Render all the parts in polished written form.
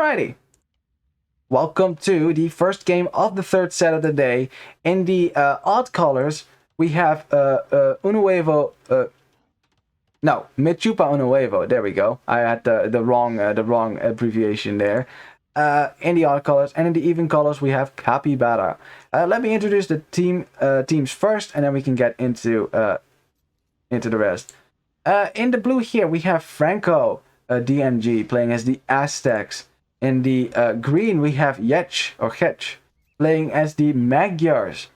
Alrighty. Welcome to the first game of the third set of the day. In the odd colors, we have MeChupaUnHuevo. No, MeChupaUnHuevo. There we go. I had the wrong abbreviation there. In the odd colors, and in the even colors, we have Capibara. Let me introduce the teams first, and then we can get into the rest. In the blue here, we have Franco DMG playing as the Aztecs. In the green, we have Yetch playing as the Magyars.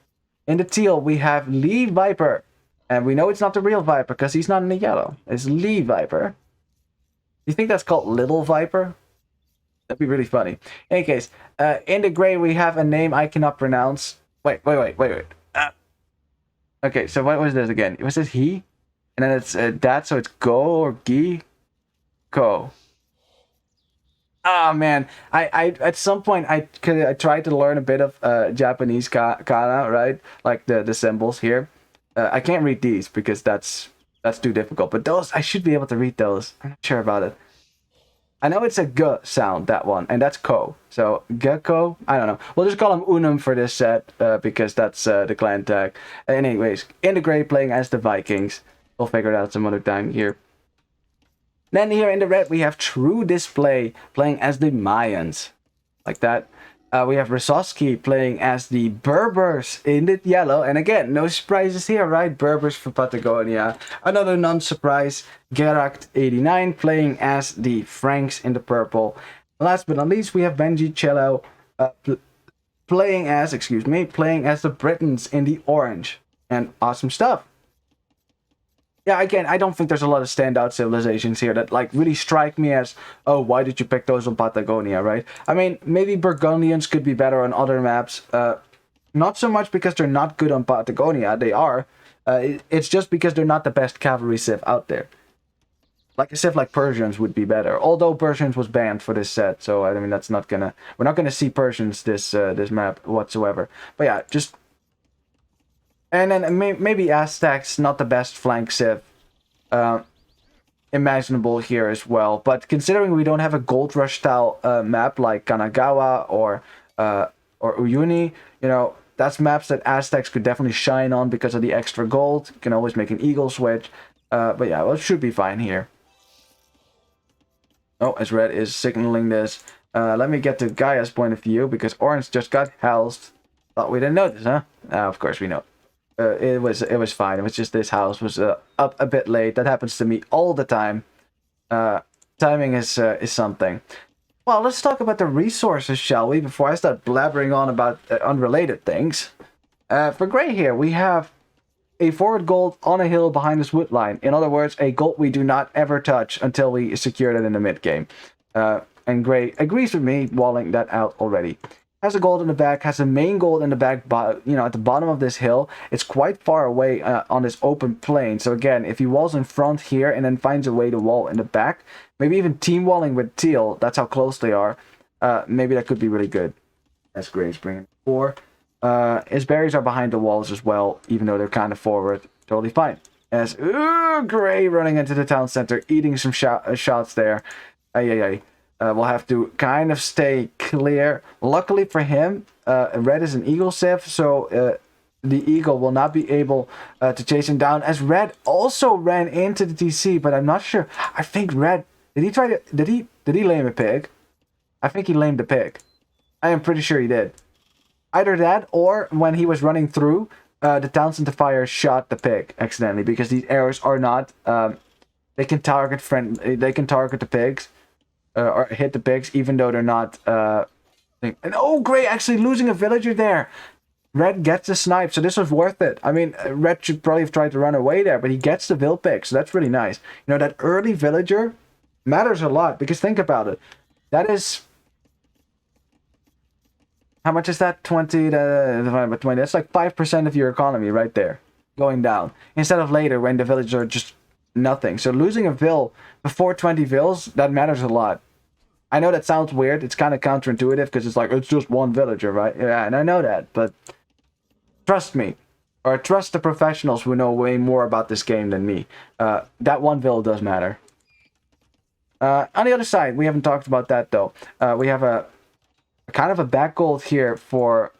In the teal, we have Lee Viper. And we know it's not the real Viper because he's not in the yellow. It's Lee Viper. You think that's called Little Viper? That'd be really funny. In any case, in the gray, we have a name I cannot pronounce. Wait. Okay, so what was this again? Was it he? And then it's that, so it's go or gi? Ko. Ah, man. I at some point, I tried to learn a bit of Japanese kana, right? Like the symbols here. I can't read these because that's too difficult. But those, I should be able to read those. I'm not sure about it. I know it's a g sound, that one, and that's ko. So gecko, I don't know. We'll just call him Unum for this set because that's the clan tag. Anyways, in the gray playing as the Vikings. We'll figure it out some other time here. Then here in the red we have True Display playing as the Mayans. Like that. We have Rysoski playing as the Berbers in the yellow. And again, no surprises here, right? Berbers for Patagonia. Another non-surprise, Gerakt89 playing as the Franks in the purple. Last but not least, we have Benji Cello playing as the Britons in the orange. And awesome stuff. Yeah, again, I don't think there's a lot of standout civilizations here that like really strike me as, oh, why did you pick those on Patagonia, right? I mean, maybe Burgundians could be better on other maps. Not so much because they're not good on Patagonia, they are. It's just because they're not the best cavalry civ out there. Like a civ like Persians would be better. Although Persians was banned for this set, so I mean that's not gonna, we're not gonna see Persians this map whatsoever. But yeah, just. And then maybe Aztecs, not the best flank civ imaginable here as well. But considering we don't have a Gold Rush style map like Kanagawa or Uyuni, you know, that's maps that Aztecs could definitely shine on because of the extra gold. You can always make an eagle switch. But yeah, well, it should be fine here. Oh, as red is signaling this. Let me get to Gaia's point of view because orange just got housed. Thought we didn't notice, huh? Of course we know. It was fine. It was just this house was up a bit late. That happens to me all the time. Timing is something. Well, let's talk about the resources, shall we? Before I start blabbering on about unrelated things. For gray here, we have a forward gold on a hill behind this wood line. In other words, a gold we do not ever touch until we secure it in the mid game. And gray agrees with me, walling that out already. Has a gold in the back, has a main gold in the back, you know, at the bottom of this hill. It's quite far away on this open plain. So again, if he walls in front here and then finds a way to wall in the back, maybe even team walling with teal, that's how close they are, maybe that could be really good. That's Gray's bringing 4. His berries are behind the walls as well, even though they're kind of forward. Totally fine. As Gray running into the town center, eating some shots there. We'll have to kind of stay clear. Luckily for him, red is an eagle civ, so the eagle will not be able to chase him down. As red also ran into the TC, but I'm not sure. I think red did he lame a pig? I think he lamed a pig. I am pretty sure he did. Either that, or when he was running through, the town center fire shot the pig accidentally because these arrows are not. They can target the pigs. Or hit the pigs, even though they're not. And oh, Gray actually losing a villager there. Red gets the snipe, so this was worth it. I mean, Red should probably have tried to run away there, but he gets the vill pick, so that's really nice. You know, that early villager matters a lot because think about it. That is. How much is that? 20 divided by 20. That's like 5% of your economy right there, going down. Instead of later when the villagers are just nothing. So losing a vill before 20 vills, that matters a lot. I know that sounds weird. It's kind of counterintuitive because it's like, it's just one villager, right? Yeah, and I know that, but trust me, or trust the professionals who know way more about this game than me. That one vill does matter. On the other side, we haven't talked about that though. We have a kind of a back gold here for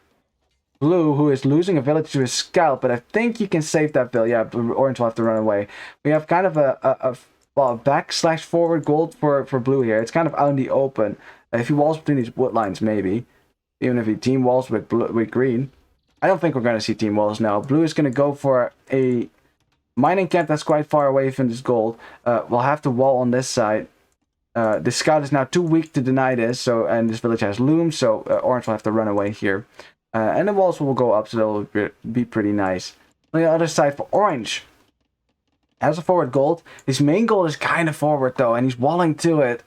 blue, who is losing a village to his scout, but I think you can save that village. Yeah, orange will have to run away. We have kind of a back/forward gold for blue here. It's kind of out in the open. If he walls between these wood lines, maybe. Even if he team walls with green. I don't think we're going to see team walls now. Blue is going to go for a mining camp that's quite far away from this gold. We'll have to wall on this side. The scout is now too weak to deny this, and this village has looms, so orange will have to run away here. And the walls will go up, so they'll be pretty nice. On the other side for orange, as a forward gold, his main gold is kind of forward though, and he's walling to it.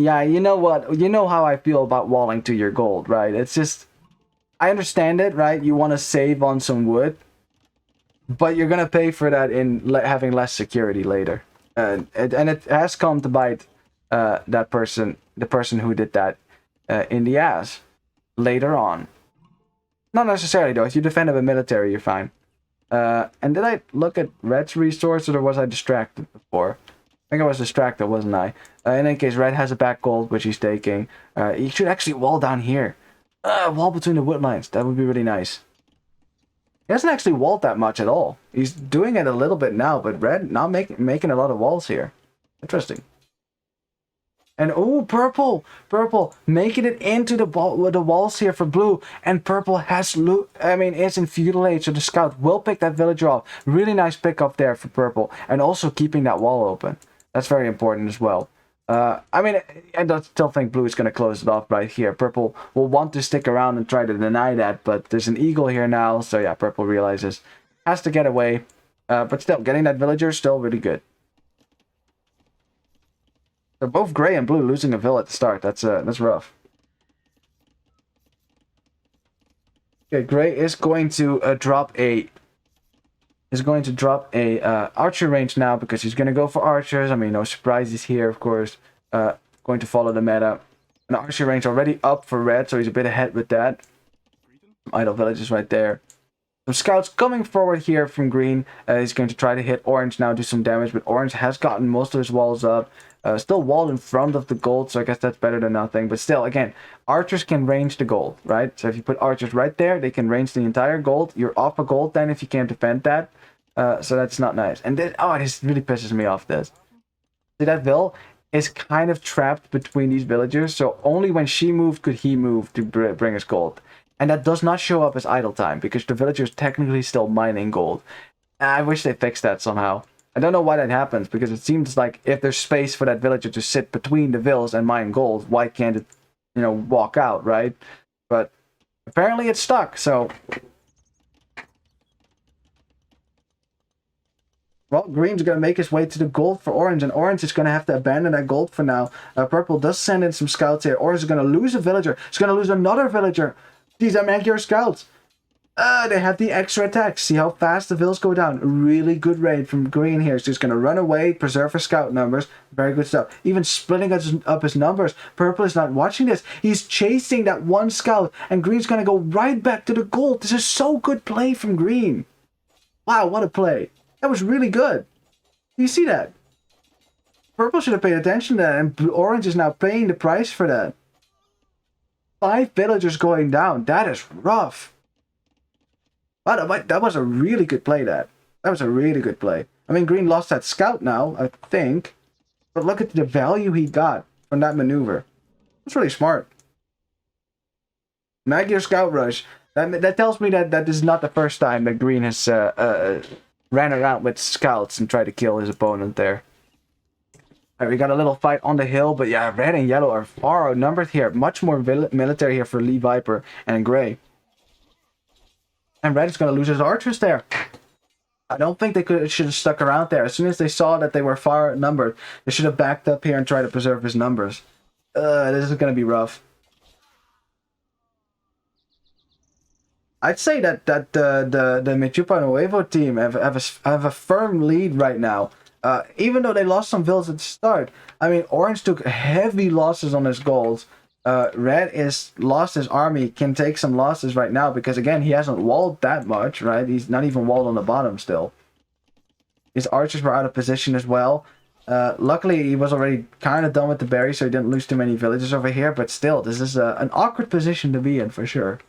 Yeah, you know what? You know how I feel about walling to your gold, right? It's just, I understand it, right? You want to save on some wood, but you're gonna pay for that in having less security later. And it has come to bite the person who did that, in the ass later on. Not necessarily though. If you defend with military, you're fine. And did I look at red's resources, or was I distracted before? I think I was distracted, wasn't I? In any case, red has a back gold, which he's taking. He should actually wall down here. Wall between the wood lines. That would be really nice. He hasn't actually walled that much at all. He's doing it a little bit now, but red not making a lot of walls here. Interesting. And oh, purple making it into the walls here for blue, and purple has it's in feudal age, so the scout will pick that villager off. Really nice pick up there for purple, and also keeping that wall open. That's very important as well. I don't still think blue is going to close it off right here. Purple will want to stick around and try to deny that, but there's an eagle here now, so yeah, purple realizes has to get away. But still, getting that villager is still really good. So both gray and blue losing a vill at the start. That's rough. Okay, gray is going to drop a archer range now, because he's going to go for archers. I mean, no surprises here, of course. Going to follow the meta. An archer range already up for red, so he's a bit ahead with that. Idle villages right there. Some scouts coming forward here from green. He's going to try to hit orange now, do some damage, but orange has gotten most of his walls up. Still walled in front of the gold, so I guess that's better than nothing. But still, again, archers can range the gold, right? So if you put archers right there, they can range the entire gold. You're off a gold then if you can't defend that. So that's not nice. And this really pisses me off, this. See, that vill is kind of trapped between these villagers, so only when she moved could he move to bring us gold. And that does not show up as idle time, because the villager is technically still mining gold. I wish they fixed that somehow. I don't know why that happens, because it seems like if there's space for that villager to sit between the vills and mine gold, why can't it, walk out, right? But apparently it's stuck, so... Well, green's going to make his way to the gold for orange, and orange is going to have to abandon that gold for now. Purple does send in some scouts here. Orange is going to lose a villager. He's going to lose another villager. These are Magyar scouts. They have the extra attacks. See how fast the vills go down. Really good raid from green here. So he's going to run away, preserve his scout numbers. Very good stuff. Even splitting up his numbers. Purple is not watching this. He's chasing that one scout, and green's going to go right back to the gold. This is so good play from green. Wow, what a play. That was really good. Do you see that? Purple should have paid attention to that, and orange is now paying the price for that. 5 villagers going down. That is rough. Wow, that was a really good play, that. That was a really good play. I mean, green lost that scout now, I think. But look at the value he got from that maneuver. That's really smart. Magyar scout rush. That tells me that this is not the first time that green has ran around with scouts and tried to kill his opponent there. Alright, we got a little fight on the hill, but yeah, red and yellow are far outnumbered here. Much more military here for Lee Viper and gray. And red is going to lose his archers there. I don't think they should have stuck around there. As soon as they saw that they were far outnumbered, they should have backed up here and tried to preserve his numbers. This is going to be rough. I'd say that the MeChupaUnHuevo team have a firm lead right now. Even though they lost some vills at the start. I mean, orange took heavy losses on his goals. Red is lost his army, can take some losses right now because, again, he hasn't walled that much, right? He's not even walled on the bottom still. His archers were out of position as well. Luckily, he was already kind of done with the berry, so he didn't lose too many villagers over here. But still, this is an awkward position to be in for sure.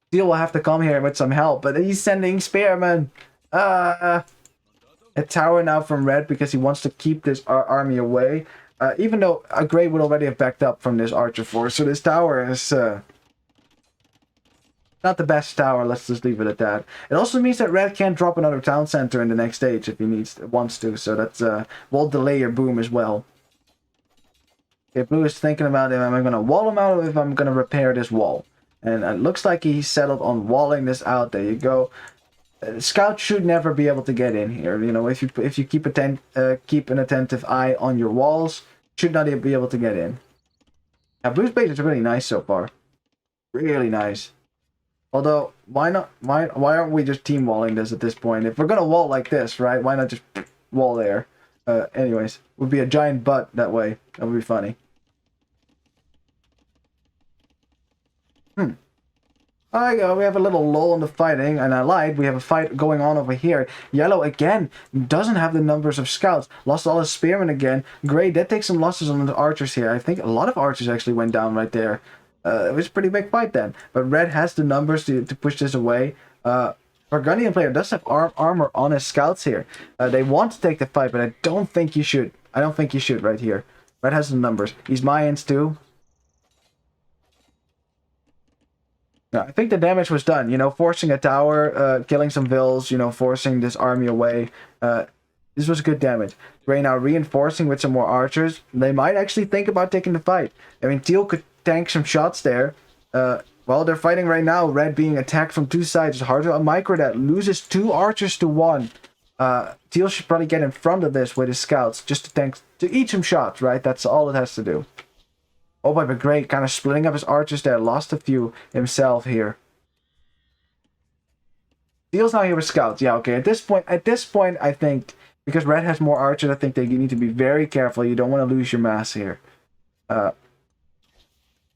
Steel will have to come here with some help, but he's sending spearmen. A tower now from red because he wants to keep this army away. Even though a gray would already have backed up from this archer force, so this tower is not the best tower. Let's just leave it at that. It also means that red can't drop another town center in the next stage if he wants to. So that's will delay your boom as well. Okay, blue is thinking about am I going to wall him out or if I'm going to repair this wall. And it looks like he settled on walling this out. There you go. Scouts should never be able to get in here. You know, if you keep an attentive eye on your walls, should not be able to get in. Now, blue's base is really nice so far. Really nice. Although, why not? Why aren't we just team walling this at this point? If we're gonna wall like this, right? Why not just wall there? Anyways, would be a giant butt that way. That would be funny. There you go. We have a little lull in the fighting, and I lied. We have a fight going on over here. Yellow again doesn't have the numbers of scouts. Lost all his spearmen again. Gray did take some losses on the archers here. I think a lot of archers actually went down right there. It was a pretty big fight then. But red has the numbers to push this away. Burgundian player does have armor on his scouts here. They want to take the fight, but I don't think you should. I don't think you should right here. Red has the numbers. He's Mayans too. No, I think the damage was done. You know, forcing a tower, killing some vills, you know, forcing this army away. This was good damage. Gray now reinforcing with some more archers. They might actually think about taking the fight. I mean, Teal could tank some shots there. Well, they're fighting right now. Red being attacked from two sides. It's hard to micro that. Loses 2 archers to 1. Teal should probably get in front of this with his scouts. Just to tank, to eat some shots, right? That's all it has to do. Oh, but Gray kind of splitting up his archers there. Lost a few himself here. Teal's now here with scouts. Yeah, okay. At this point, I think, because Red has more archers, I think they need to be very careful. You don't want to lose your mass here.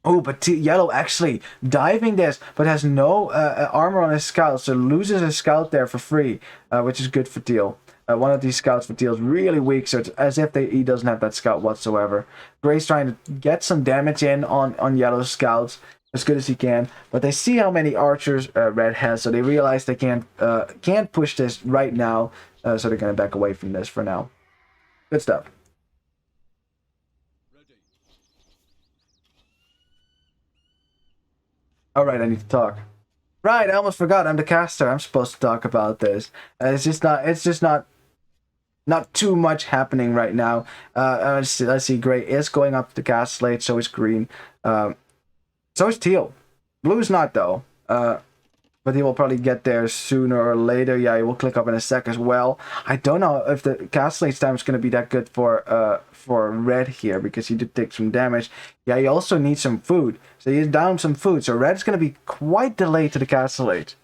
Oh, but Yellow actually diving this, but has no armor on his scout, so loses his scout there for free, which is good for Teal. One of these scouts for Teal is really weak, so it's as if he doesn't have that scout whatsoever. Gray's trying to get some damage in on Yellow's scouts as good as he can, but they see how many archers Red has, so they realize they can't push this right now, so they're going to back away from this for now. Good stuff. Alright, I need to talk. Right, I almost forgot. I'm the caster. I'm supposed to talk about this. It's just not too much happening right now. Let's see. Gray is going up the cast slate. So is green. So is teal. Blue's not though. But he will probably get there sooner or later. Yeah, he will click up in a sec as well. I don't know if the cast slate's time is going to be that good for red here, because he did take some damage. Yeah, he also needs some food. So he's down some food. So red's going to be quite delayed to the cast slate.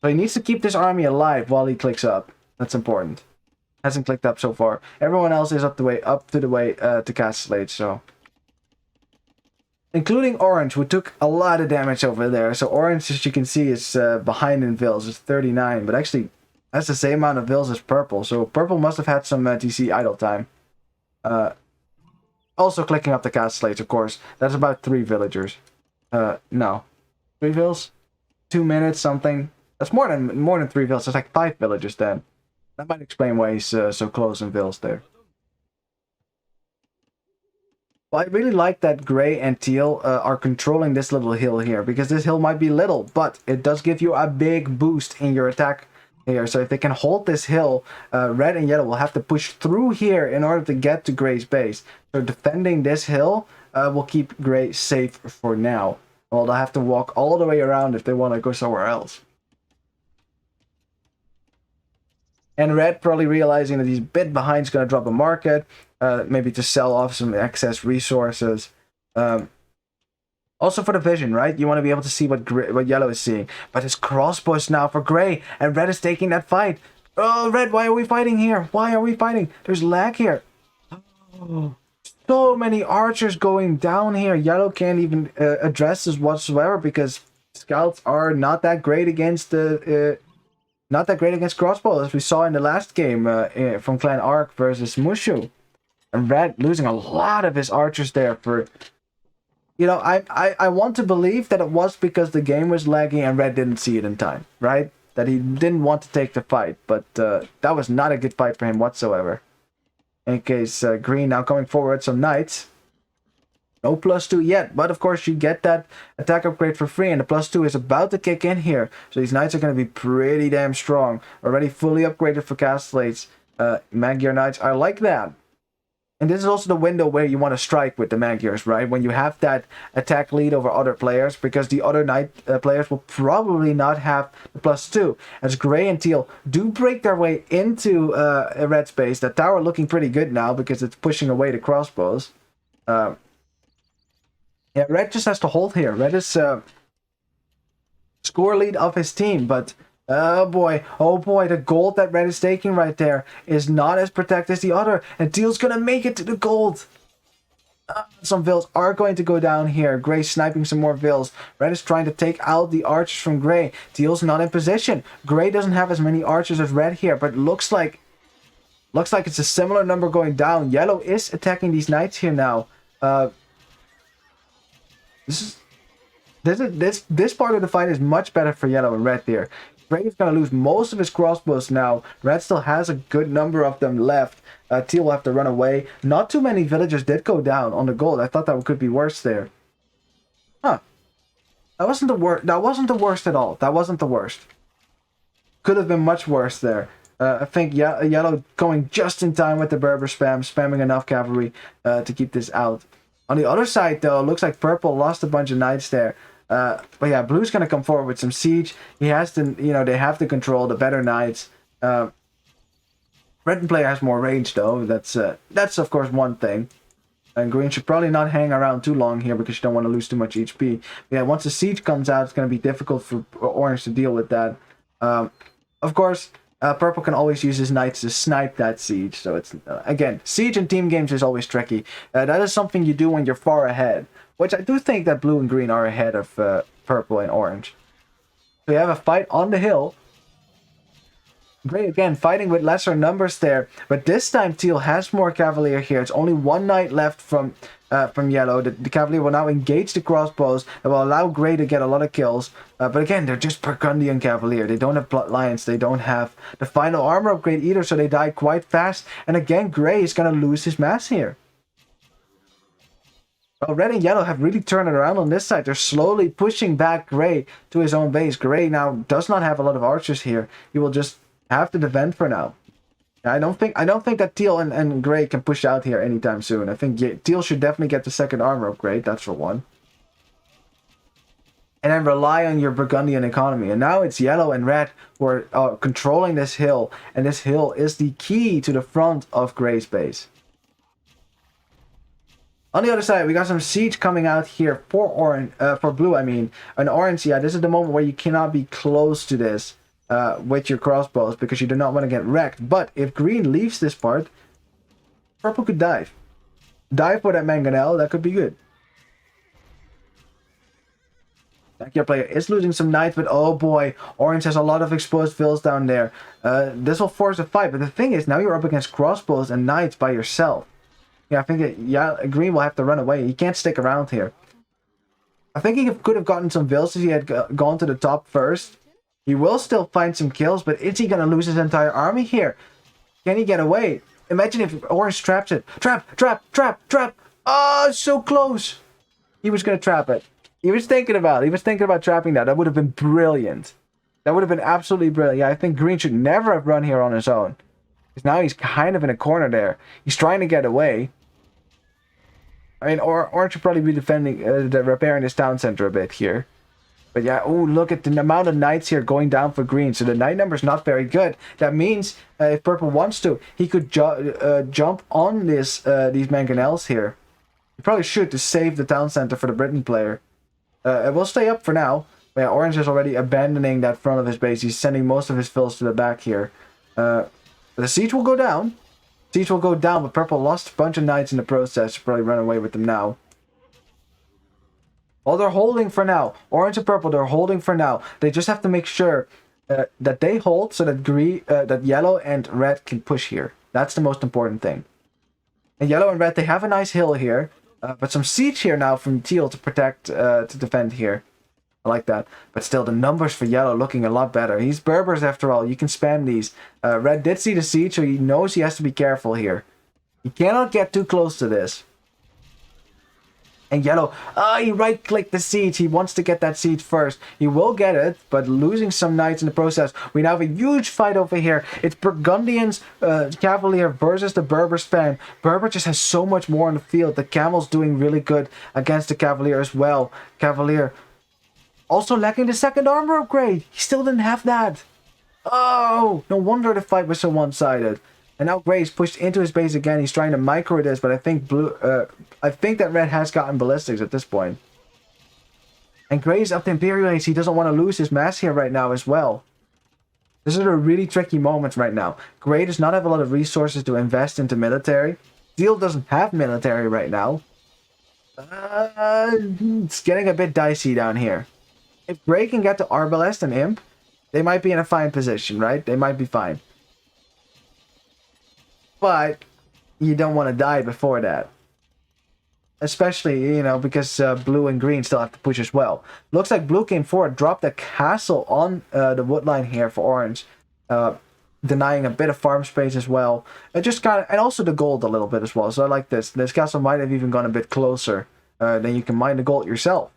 So he needs to keep this army alive while he clicks up. That's important. Hasn't clicked up so far. Everyone else is up to the way to cast slate, so... Including Orange, who took a lot of damage over there. So Orange, as you can see, is behind in Vills. It's 39, but actually, that's the same amount of Vills as Purple. So Purple must have had some DC idle time. Also clicking up the cast slates, of course. That's about 3 villagers. No. 3 Vills? 2 minutes, something. That's more than 3 Vills. It's like 5 villagers then. That might explain why he's so close in Vills there. Well, I really like that Gray and Teal are controlling this little hill here, because this hill might be little, but it does give you a big boost in your attack here. So if they can hold this hill, Red and Yellow will have to push through here in order to get to Gray's base. So defending this hill will keep Gray safe for now. Well, they'll have to walk all the way around if they want to go somewhere else. And Red probably realizing that he's a bit behind is going to drop a market. Maybe to sell off some excess resources. Also for the vision, right? You want to be able to see what Yellow is seeing. But his crossbows now for Gray, and Red is taking that fight. Oh, Red, why are we fighting here? Why are we fighting? There's lag here. Oh, so many archers going down here. Yellow can't even address this whatsoever, because scouts are not that great against the... not that great against crossbows, as we saw in the last game from Clan Ark versus Mushu. And Red losing a lot of his archers there for... You know, I want to believe that it was because the game was laggy and Red didn't see it in time, right? That he didn't want to take the fight, but that was not a good fight for him whatsoever. In case Green now coming forward some knights. No +2 yet, but of course you get that attack upgrade for free, and the +2 is about to kick in here. So these knights are going to be pretty damn strong. Already fully upgraded for castlates. Magyar knights, I like that. And this is also the window where you want to strike with the Magyars, right? When you have that attack lead over other players, because the other knight players will probably not have the +2. As Grey and Teal do break their way into a red space. That tower looking pretty good now because it's pushing away the crossbows. Yeah, Red just has to hold here. Red is score lead of his team, but oh boy, the gold that Red is taking right there is not as protected as the other, and Teal's gonna make it to the gold. Some vills are going to go down here. Grey sniping some more vills. Red is trying to take out the archers from Grey. Teal's not in position. Grey doesn't have as many archers as Red here, but looks like it's a similar number going down. Yellow is attacking these knights here now. This part of the fight is much better for Yellow and Red here. Grey is going to lose most of his crossbows now. Red still has a good number of them left. Teal will have to run away. Not too many villagers did go down on the gold. I thought that could be worse there. Huh. That wasn't the worst. That wasn't the worst at all. That wasn't the worst. Could have been much worse there. I think Yellow going just in time with the Berber spamming enough cavalry to keep this out. On the other side, though, it looks like Purple lost a bunch of knights there. But yeah, Blue's going to come forward with some siege. He has to, you know, they have to control the better knights. Red player has more range, though. That's of course one thing. And Green should probably not hang around too long here because you don't want to lose too much HP. But yeah, once the siege comes out, it's going to be difficult for Orange to deal with that. Of course, Purple can always use his knights to snipe that siege. So it's, again, siege in team games is always tricky. That is something you do when you're far ahead. Which I do think that Blue and Green are ahead of Purple and Orange. So you have a fight on the hill. Grey again fighting with lesser numbers there, but this time Teal has more Cavalier here. It's only one knight left from Yellow. The Cavalier will now engage the crossbows. That will allow Grey to get a lot of kills. But again, they're just Burgundian Cavalier. They don't have Blood Lions. They don't have the final armor upgrade either, so they die quite fast. And again, Grey is going to lose his mass here. Well, Red and Yellow have really turned it around on this side. They're slowly pushing back Grey to his own base. Grey now does not have a lot of archers here. He will just have to defend for now. I don't think that Teal and Grey can push out here anytime soon. I think Teal should definitely get the second armor upgrade. That's for one. And then rely on your Burgundian economy. And now it's Yellow and Red who are controlling this hill. And this hill is the key to the front of Grey's base. On the other side, we got some siege coming out here for Blue, I mean. And Orange, yeah, this is the moment where you cannot be close to this. With your crossbows because you do not want to get wrecked. But if Green leaves this part, Purple could dive. Dive for that mangonel, that could be good. Your player is losing some knights, but oh boy, Orange has a lot of exposed vills down there. This will force a fight, but the thing is, now you're up against crossbows and knights by yourself. Yeah, I think Green will have to run away. He can't stick around here. I think he could have gotten some vills if he had gone to the top first. He will still find some kills, but is he going to lose his entire army here? Can he get away? Imagine if Orange traps it. Trap! Oh, so close! He was going to trap it. He was thinking about trapping that. That would have been brilliant. That would have been absolutely brilliant. Yeah, I think Green should never have run here on his own. Because now he's kind of in a corner there. He's trying to get away. I mean, Orange should probably be defending, repairing this town center a bit here. But yeah, oh, look at the amount of knights here going down for Green. So the knight number is not very good. That means if Purple wants to, he could jump on these mangonels here. He probably should to save the town center for the Britain player. It will stay up for now. But yeah, Orange is already abandoning that front of his base. He's sending most of his fills to the back here. The siege will go down. Siege will go down, but Purple lost a bunch of knights in the process. Should probably run away with them now. Well, they're holding for now. Orange and Purple, they're holding for now. They just have to make sure that they hold so that that yellow and red can push here. That's the most important thing. And yellow and red, they have a nice hill here, but some siege here now from teal to protect, to defend here. I like that. But still, the numbers for yellow looking a lot better. He's Berbers after all. You can spam these. Red did see the siege, so he knows he has to be careful here. He cannot get too close to this. And yellow, he right-clicked the siege. He wants to get that siege first. He will get it, but losing some knights in the process. We now have a huge fight over here. It's Burgundians Cavalier versus the Berber spam. Berber just has so much more on the field. The Camel's doing really good against the Cavalier as well. Cavalier also lacking the second armor upgrade. He still didn't have that. Oh, no wonder the fight was so one-sided. And now Gray's pushed into his base again. He's trying to micro this, but I think I think that red has gotten ballistics at this point. And Gray's up to Imperial Age. He doesn't want to lose his mass here right now as well. This is a really tricky moment right now. Gray does not have a lot of resources to invest into military. Steel doesn't have military right now. It's getting a bit dicey down here. If Gray can get to Arbalest and Imp, they might be in a fine position, right? They might be fine. But you don't want to die before that. Especially, you know, because blue and green still have to push as well. Looks like blue came forward, dropped a castle on the wood line here for orange. Denying a bit of farm space as well. And also the gold a little bit as well. So I like this. This castle might have even gone a bit closer. Then you can mine the gold yourself.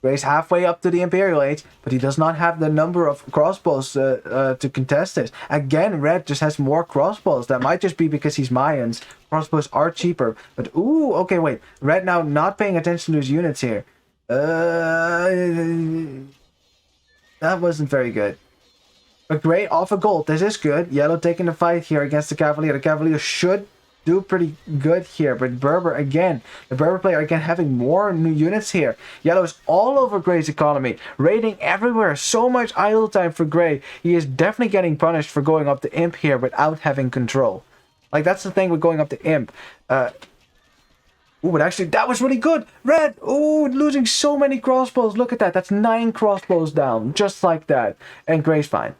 Gray's halfway up to the Imperial Age, but he does not have the number of crossbows to contest this. Again, red just has more crossbows. That might just be because he's Mayans. Crossbows are cheaper. But, ooh, okay, wait. Red now not paying attention to his units here. That wasn't very good. But Gray off a gold. This is good. Yellow taking the fight here against the Cavalier. The Cavalier should do pretty good here, but Berber again, the Berber player again having more new units here. Yellow is all over Gray's economy, raiding everywhere. So much idle time for Gray. He is definitely getting punished for going up to Imp here without having control. Like, that's the thing with going up to Imp. Ooh, but actually that was really good. Red, ooh, losing so many crossbows. Look at that. That's 9 crossbows down, just like that. And Gray's fine.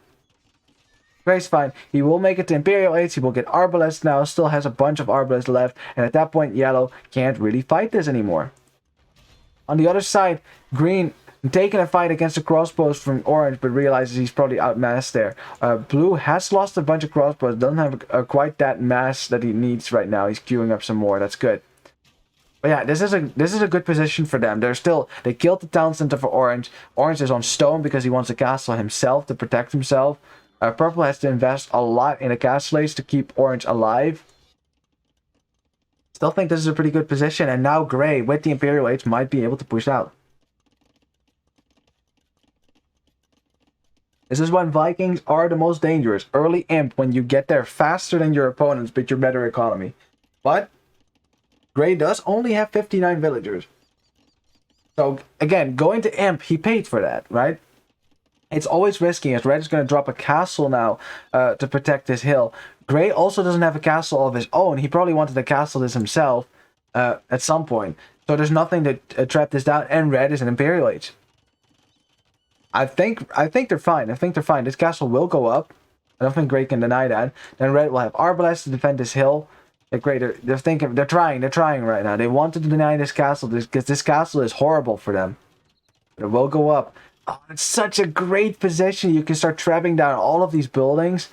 Gray's fine. He will make it to Imperial Age. He will get Arbalest now. Still has a bunch of Arbalest left. And at that point, yellow can't really fight this anymore. On the other side, green taking a fight against the crossbows from orange, but realizes he's probably outmassed there. Blue has lost a bunch of crossbows. Doesn't have quite that mass that he needs right now. He's queuing up some more. That's good. But yeah, this is a good position for them. They killed the town center for orange. Orange is on stone because he wants a castle himself to protect himself. Purple has to invest a lot in a castle age to keep orange alive. Still think this is a pretty good position, and now Gray with the Imperial Age might be able to push out. This is when Vikings are the most dangerous. Early Imp, when you get there faster than your opponents with your better economy. But Gray does only have 59 villagers. So again, going to Imp, he paid for that, right? It's always risky, as red is going to drop a castle now to protect this hill. Gray also doesn't have a castle of his own. He probably wanted to castle this himself at some point. So there's nothing to trap this down. And red is an Imperial Age. I think they're fine. I think they're fine. This castle will go up. I don't think Gray can deny that. Then red will have Arbalest to defend this hill. They're trying right now. They wanted to deny this castle because this castle is horrible for them. But it will go up. Oh, it's such a great position. You can start trapping down all of these buildings.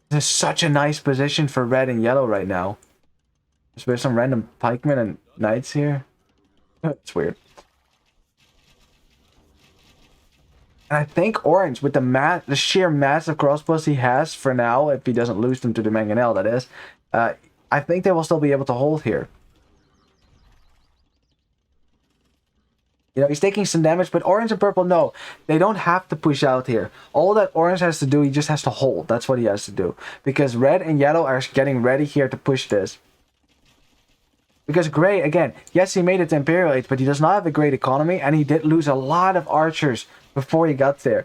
This is such a nice position for red and yellow right now. There's some random pikemen and knights here. It's weird. And I think orange, with the sheer mass of crossbows he has for now, if he doesn't lose them to the Mangonel, that is, I think they will still be able to hold here. You know, he's taking some damage, but orange and purple, no. They don't have to push out here. All that orange has to do, he just has to hold. That's what he has to do. Because red and yellow are getting ready here to push this. Because Gray, again, yes, he made it to Imperial Age, but he does not have a great economy, and he did lose a lot of archers before he got there.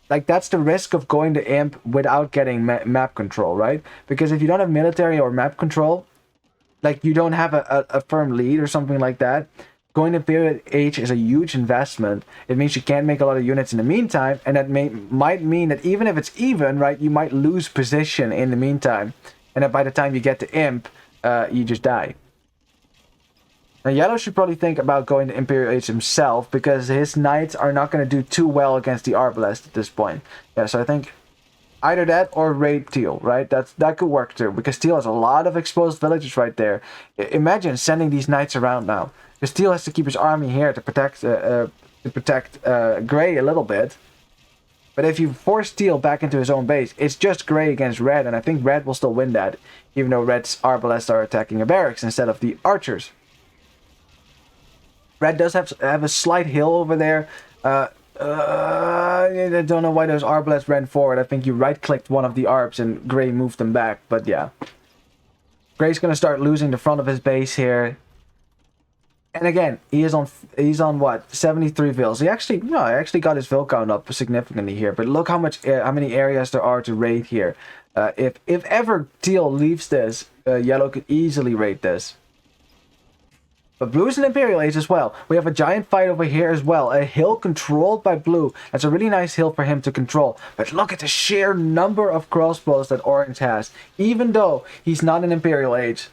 Like, that's the risk of going to Imp without getting map control, right? Because if you don't have military or map control, like, you don't have a firm lead or something like that, going to Imperial Age is a huge investment. It means you can't make a lot of units in the meantime, and that might mean that even if it's even, right, you might lose position in the meantime, and that by the time you get to Imp, you just die. Now, Yellow should probably think about going to Imperial Age himself, because his knights are not going to do too well against the Arbalest at this point. Yeah, so I think either that or raid Teal, right? That could work too, because Teal has a lot of exposed villages right there. Imagine sending these knights around now, because Teal has to keep his army here to protect Grey a little bit. But if you force Teal back into his own base, it's just Grey against Red, and I think Red will still win that, even though Red's Arbalests are attacking a barracks instead of the archers. Red does have a slight hill over there. I don't know why those Arbalests ran forward. I think you right-clicked one of the Arbs and Grey moved them back, but yeah. Grey's going to start losing the front of his base here. And again, he's on what? 73 vills. He actually got his vill count up significantly here, but look how many areas there are to raid here. If ever Teal leaves this, Yellow could easily raid this. But Blue's an Imperial Age as well. We have a giant fight over here as well. A hill controlled by Blue. That's a really nice hill for him to control. But look at the sheer number of crossbows that Orange has. Even though he's not an Imperial Age.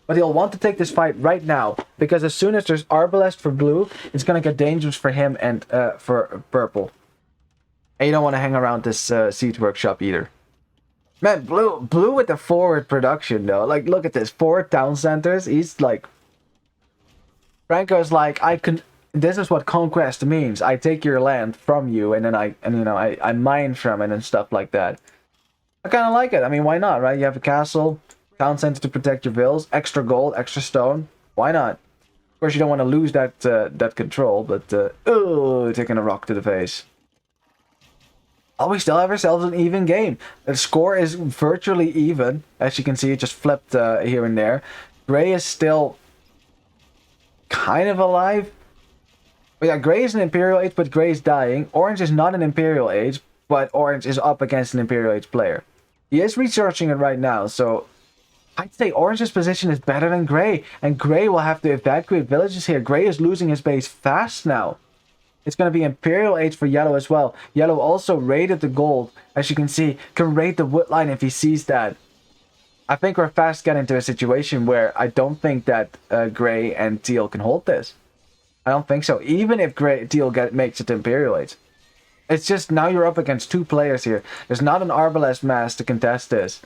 But he'll want to take this fight right now. Because as soon as there's Arbalest for Blue, it's going to get dangerous for him and for Purple. And you don't want to hang around this Siege Workshop either. Man, Blue with the forward production though. Like, look at this. 4 town centers. He's like... Franco's like, this is what conquest means. I take your land from you, and then I mine from it and stuff like that. I kind of like it. I mean, why not, right? You have a castle, town center to protect your vills, extra gold, extra stone. Why not? Of course, you don't want to lose that control, but taking a rock to the face. Oh, we still have ourselves an even game. The score is virtually even. As you can see, it just flipped here and there. Grey is still kind of alive. But yeah, Grey is an Imperial Age, but Grey is dying. Orange is not an Imperial Age, but Orange is up against an Imperial Age player. He is researching it right now, so I'd say Orange's position is better than Grey, and Grey will have to evacuate villages here. Grey is losing his base fast now. It's going to be Imperial Age for Yellow as well. Yellow also raided the gold, as you can see, can raid the wood line if he sees that. I think we're fast getting to a situation where I don't think that Grey and Teal can hold this. I don't think so. Even if Teal makes it to Imperial Age. It's just now you're up against 2 players here. There's not an Arbalest mass to contest this.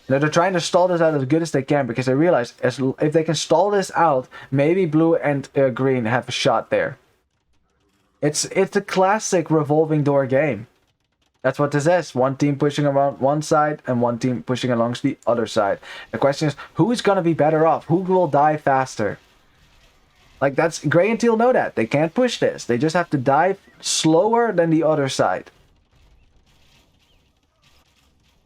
Now they're trying to stall this out as good as they can because they realize if they can stall this out, maybe Blue and Green have a shot there. It's a classic revolving door game. That's what this is. One team pushing around one side and one team pushing along the other side. The question is, who's going to be better off? Who will die faster? Like, that's Grey and Teal know that. They can't push this. They just have to die slower than the other side.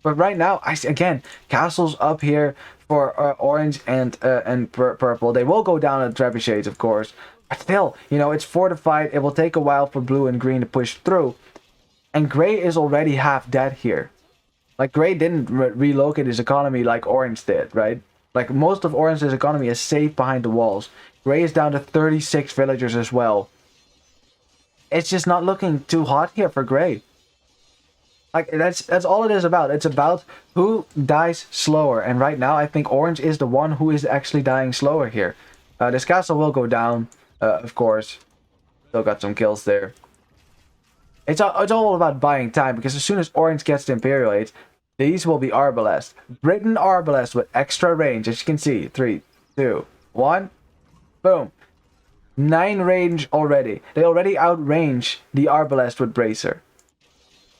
But right now, again, castles up here for Orange and Purple. They will go down at Trebuchets, of course. But still, it's fortified. It will take a while for Blue and Green to push through. And Grey is already half dead here. Like, Grey didn't relocate his economy like Orange did, right? Like, most of Orange's economy is safe behind the walls. Grey is down to 36 villagers as well. It's just not looking too hot here for Grey. Like, that's all it is about. It's about who dies slower. And right now, I think Orange is the one who is actually dying slower here. This castle will go down, of course. Still got some kills there. It's all about buying time, because as soon as Orange gets to Imperial Age, these will be Arbalest. Britain Arbalest with extra range, as you can see. 3, 2, 1. Boom. 9 range already. They already outrange the Arbalest with Bracer.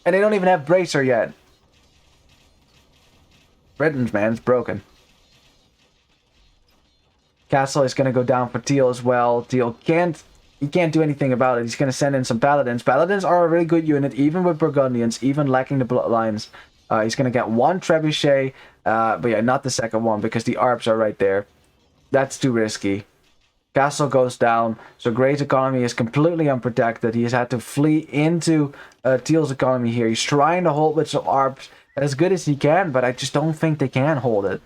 And they don't even have Bracer yet. Britain's, man, it's broken. Castle is going to go down for Teal as well. Teal can't do anything about it. He's going to send in some Paladins. Paladins are a really good unit, even with Burgundians, even lacking the bloodlines. He's going to get 1 Trebuchet, but yeah, not the second one, because the Arbs are right there. That's too risky. Castle goes down, so Grey's economy is completely unprotected. He has had to flee into Teal's economy here. He's trying to hold with some Arbs as good as he can, but I just don't think they can hold it.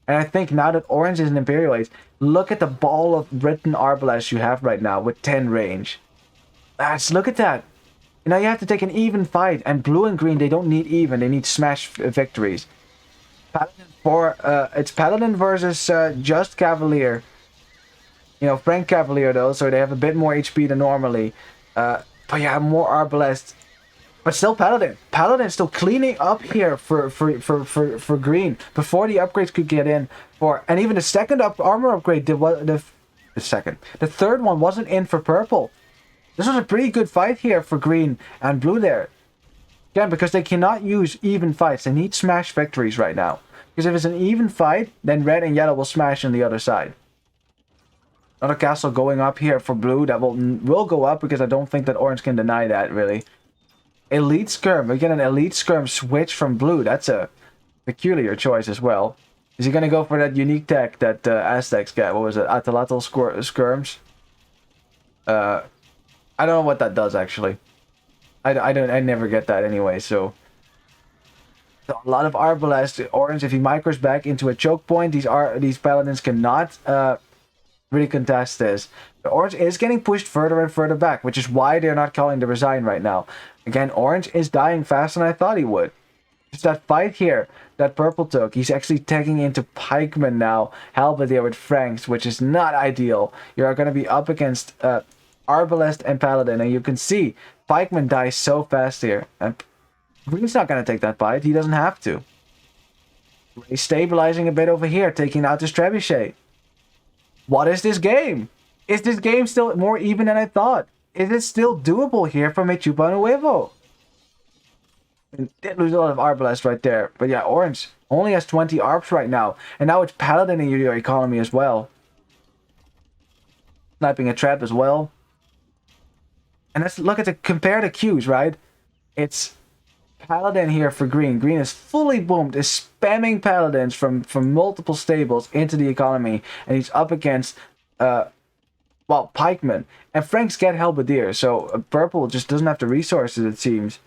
And I think now that orange is an Imperial Ace, look at the ball of written Arbalest you have right now with 10 range. Look at that. Now you have to take an even fight, and blue and green, they don't need even, they need smash victories. Paladin it's Paladin versus just Cavalier. You know, Frank Cavalier though, so they have a bit more HP than normally. But yeah, more Arbalest. But still Paladin. Paladin still cleaning up here for green before the upgrades could get in. And even the second armor upgrade, the third one wasn't in for purple. This was a pretty good fight here for green and blue there. Again, because they cannot use even fights. They need smash victories right now. Because if it's an even fight, then red and yellow will smash on the other side. Another castle going up here for blue. That will go up because I don't think that orange can deny that, really. Elite Skirm. We get an Elite Skirm switch from blue. That's a peculiar choice as well. Is he going to go for that unique tech that Aztecs get? What was it? Atalatl Skirms? I don't know what that does, actually. I never get that anyway, so a lot of Arbalest. Orange, if he micros back into a choke point, these paladins cannot really contest this. The orange is getting pushed further and further back, which is why they're not calling the resign right now. Again, orange is dying faster than I thought he would. Just that fight here that purple took. He's actually tagging into pikemen now. Halberdier with Franks, which is not ideal. You're going to be up against Arbalest and Paladin, and you can see pikeman dies so fast here. And green's not going to take that fight. He doesn't have to. He's stabilizing a bit over here, taking out this trebuchet. What is this game? Is this game still more even than I thought? Is it still doable here for MeChupaUnHuevo? Did lose a lot of Arbalest right there. But yeah, orange only has 20 ARPs right now. And now it's Paladin in your economy as well. Sniping a trap as well. And let's look at compare the queues, right? It's Paladin here for green. Green is fully boomed, is spamming Paladins from multiple stables into the economy. And he's up against, well, pikemen. And Franks get Halberdier, so purple just doesn't have the resources, it seems.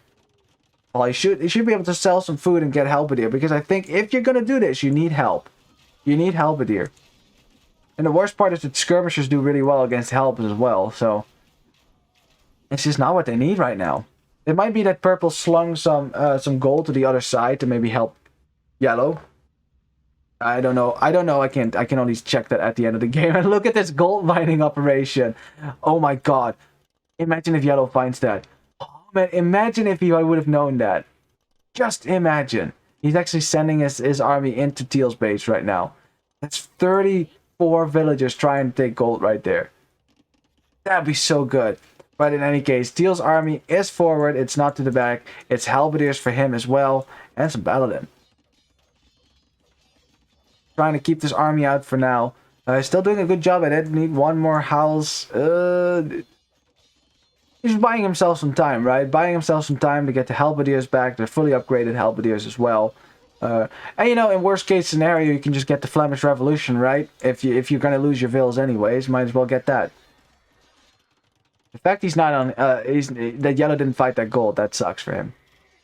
Well, he should be able to sell some food and get Halberdier, because I think if you're going to do this, you need help. You need Halberdier. And the worst part is that skirmishers do really well against help as well, so it's just not what they need right now. It might be that purple slung some gold to the other side to maybe help yellow. I don't know. I can only check that at the end of the game. And look at this gold mining operation. Oh my god. Imagine if yellow finds that. Oh man, imagine if he would have known that. Just imagine. He's actually sending his army into Teal's base right now. That's 34 villagers trying to take gold right there. That'd be so good. But in any case, Teal's army is forward. It's not to the back. It's Halberdiers for him as well. And some Paladin. Trying to keep this army out for now. Still doing a good job at it. Need one more house. He's buying himself some time, right? Buying himself some time to get the Halberdiers back. They're fully upgraded Halberdiers as well. And you know, in worst case scenario, you can just get the Flemish Revolution, right? If you're gonna lose your villas anyways, might as well get that. The fact he's not on, that yellow didn't fight that gold, that sucks for him.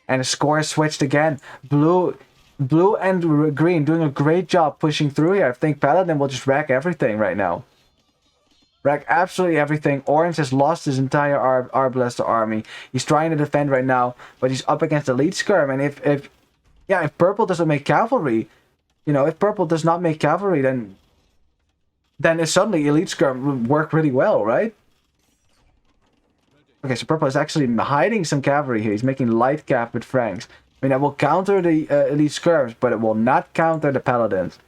And the score is switched again. Blue and green doing a great job pushing through here. I think Paladin will just wreck everything right now. Wreck absolutely everything. Orange has lost his entire Arbalest army. He's trying to defend right now, but he's up against Elite Skirm. And if purple doesn't make cavalry, you know, if purple does not make cavalry, then suddenly Elite Skirm would work really well, right? Okay, so purple is actually hiding some cavalry here. He's making light cap with Franks. I mean, that will counter the Elite Skirms, but it will not counter the Paladins.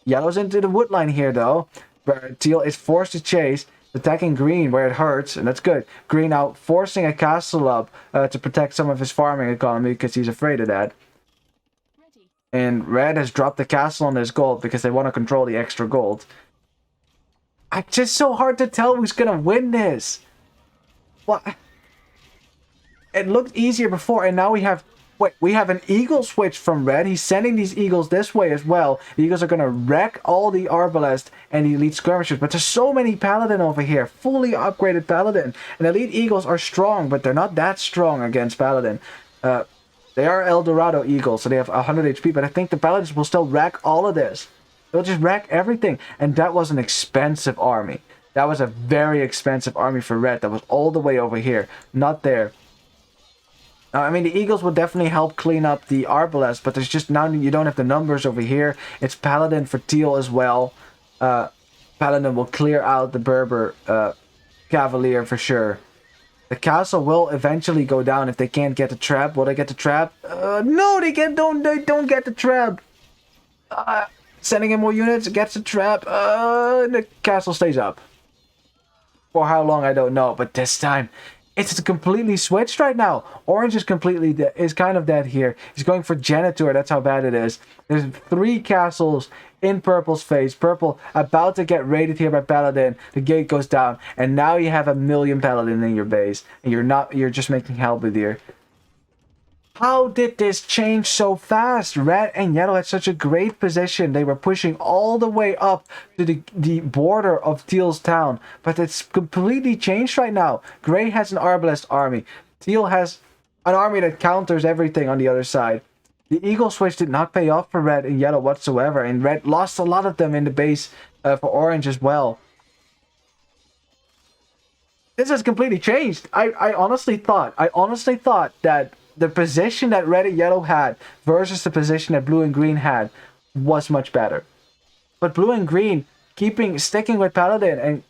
Yellow's into the wood line here, though. But Teal is forced to chase, attacking green where it hurts, and that's good. Green out forcing a castle up to protect some of his farming economy because he's afraid of that. And red has dropped the castle on his gold because they want to control the extra gold. It's just so hard to tell who's going to win this. What? It looked easier before, and now we have an eagle switch from red. He's sending these eagles this way as well. The eagles are going to wreck all the Arbalest and the elite skirmishers, but there's so many Paladin over here, fully upgraded Paladin. And elite eagles are strong, but they're not that strong against Paladin. They are Eldorado Eagles, so they have 100 HP, but I think the Paladins will still wreck all of this. They'll just wreck everything. And that was an expensive army. That was a very expensive army for red. That was all the way over here, not there. I mean, the Eagles will definitely help clean up the Arbalest, but there's just now you don't have the numbers over here. It's Paladin for Teal as well. Paladin will clear out the Berber Cavalier for sure. The castle will eventually go down if they can't get the trap. Will they get the trap? No, they don't get the trap. Sending in more units, gets the trap. The castle stays up. For how long, I don't know. But this time, it's completely switched right now. Orange is kind of dead here. He's going for Janitor. That's how bad it is. There's 3 castles in Purple's face. Purple about to get raided here by Paladin. The gate goes down, and now you have 1,000,000 Paladin in your base, and you're just making Halberdier. How did this change so fast? Red and yellow had such a great position. They were pushing all the way up to the border of Teal's town, but it's completely changed right now. Gray has an Arbalest army. Teal has an army that counters everything on the other side. The Eagle switch did not pay off for red and yellow whatsoever, and red lost a lot of them in the base for orange as well. This has completely changed. I honestly thought that the position that red and yellow had versus the position that blue and green had was much better. But blue and green sticking with Paladin and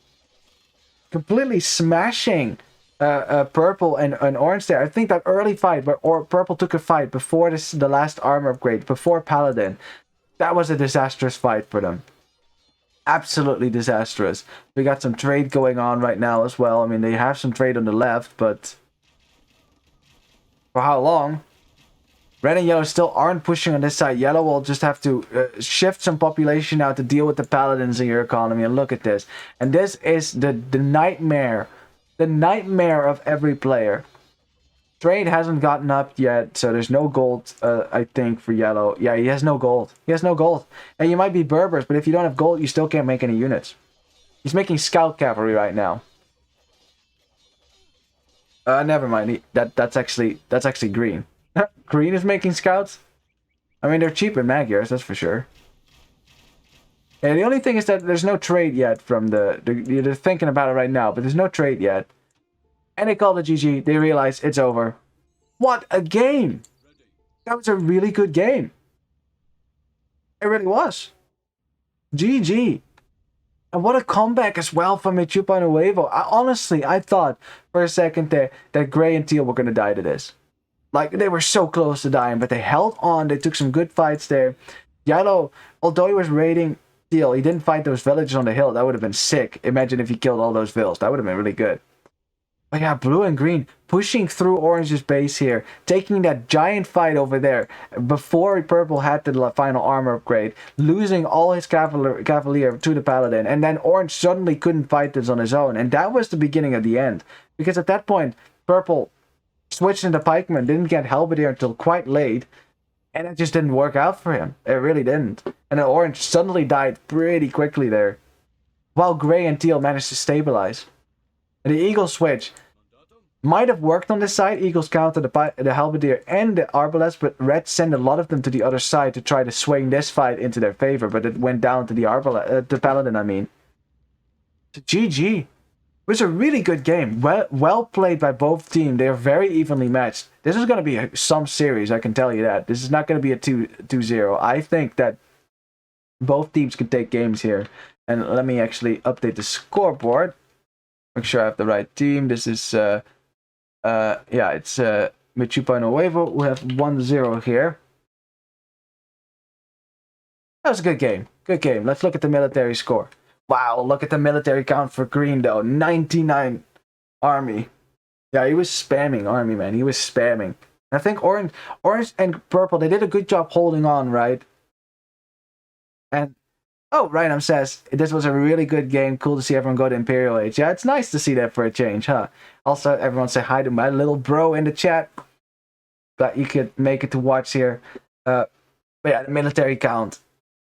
completely smashing purple and orange there. I think that early fight where purple took a fight before the last armor upgrade, before Paladin, that was a disastrous fight for them. Absolutely disastrous. We got some trade going on right now as well. I mean, they have some trade on the left, but for how long? Red and yellow still aren't pushing on this side. Yellow will just have to shift some population out to deal with the Paladins in your economy. And look at this. And this is the nightmare. The nightmare of every player. Trade hasn't gotten up yet, so there's no gold, I think, for yellow. Yeah, he has no gold. He has no gold. And you might be Berbers, but if you don't have gold, you still can't make any units. He's making scout cavalry right now. Never mind. That's actually green. Green is making scouts? I mean, they're cheap in Magyars, that's for sure. And the only thing is that there's no trade yet from they're thinking about it right now, but there's no trade yet. And they call it GG. They realize it's over. What a game! That was a really good game. It really was. GG. And what a comeback as well from MeChupaUnHuevo. Honestly, I thought for a second there that Gray and Teal were going to die to this. Like, they were so close to dying, but they held on. They took some good fights there. Yellow, although he was raiding Teal, he didn't fight those villagers on the hill. That would have been sick. Imagine if he killed all those vills. That would have been really good. But yeah, blue and green pushing through orange's base here, taking that giant fight over there before purple had the final armor upgrade, losing all his cavalier to the paladin, and then orange suddenly couldn't fight this on his own, and that was the beginning of the end, because at that point purple switched into pikeman, didn't get halberdier until quite late, and it just didn't work out for him. It really didn't. And then orange suddenly died pretty quickly there, while gray and teal managed to stabilize. And the eagle switch might have worked on this side. Eagles counter the halberdier and the arbalest, but red sent a lot of them to the other side to try to swing this fight into their favor, but it went down to the paladin, I mean. So GG. It was a really good game. Well played by both teams. They are very evenly matched. This is going to be some series, I can tell you that. This is not going to be a 2-0. I think that both teams can take games here. And let me actually update the scoreboard. Make sure I have the right team. This is, yeah, it's MeChupaUnHuevo. We have 1-0 here. That was a good game. Good game. Let's look at the military score. Wow, look at the military count for green, though. 99 army. Yeah, he was spamming army, man. He was spamming. I think orange and purple, they did a good job holding on, right? And oh, Rhinum says, this was a really good game. Cool to see everyone go to Imperial Age. Yeah, it's nice to see that for a change, huh? Also, everyone say hi to my little bro in the chat. But you could make it to watch here. But yeah, the military count.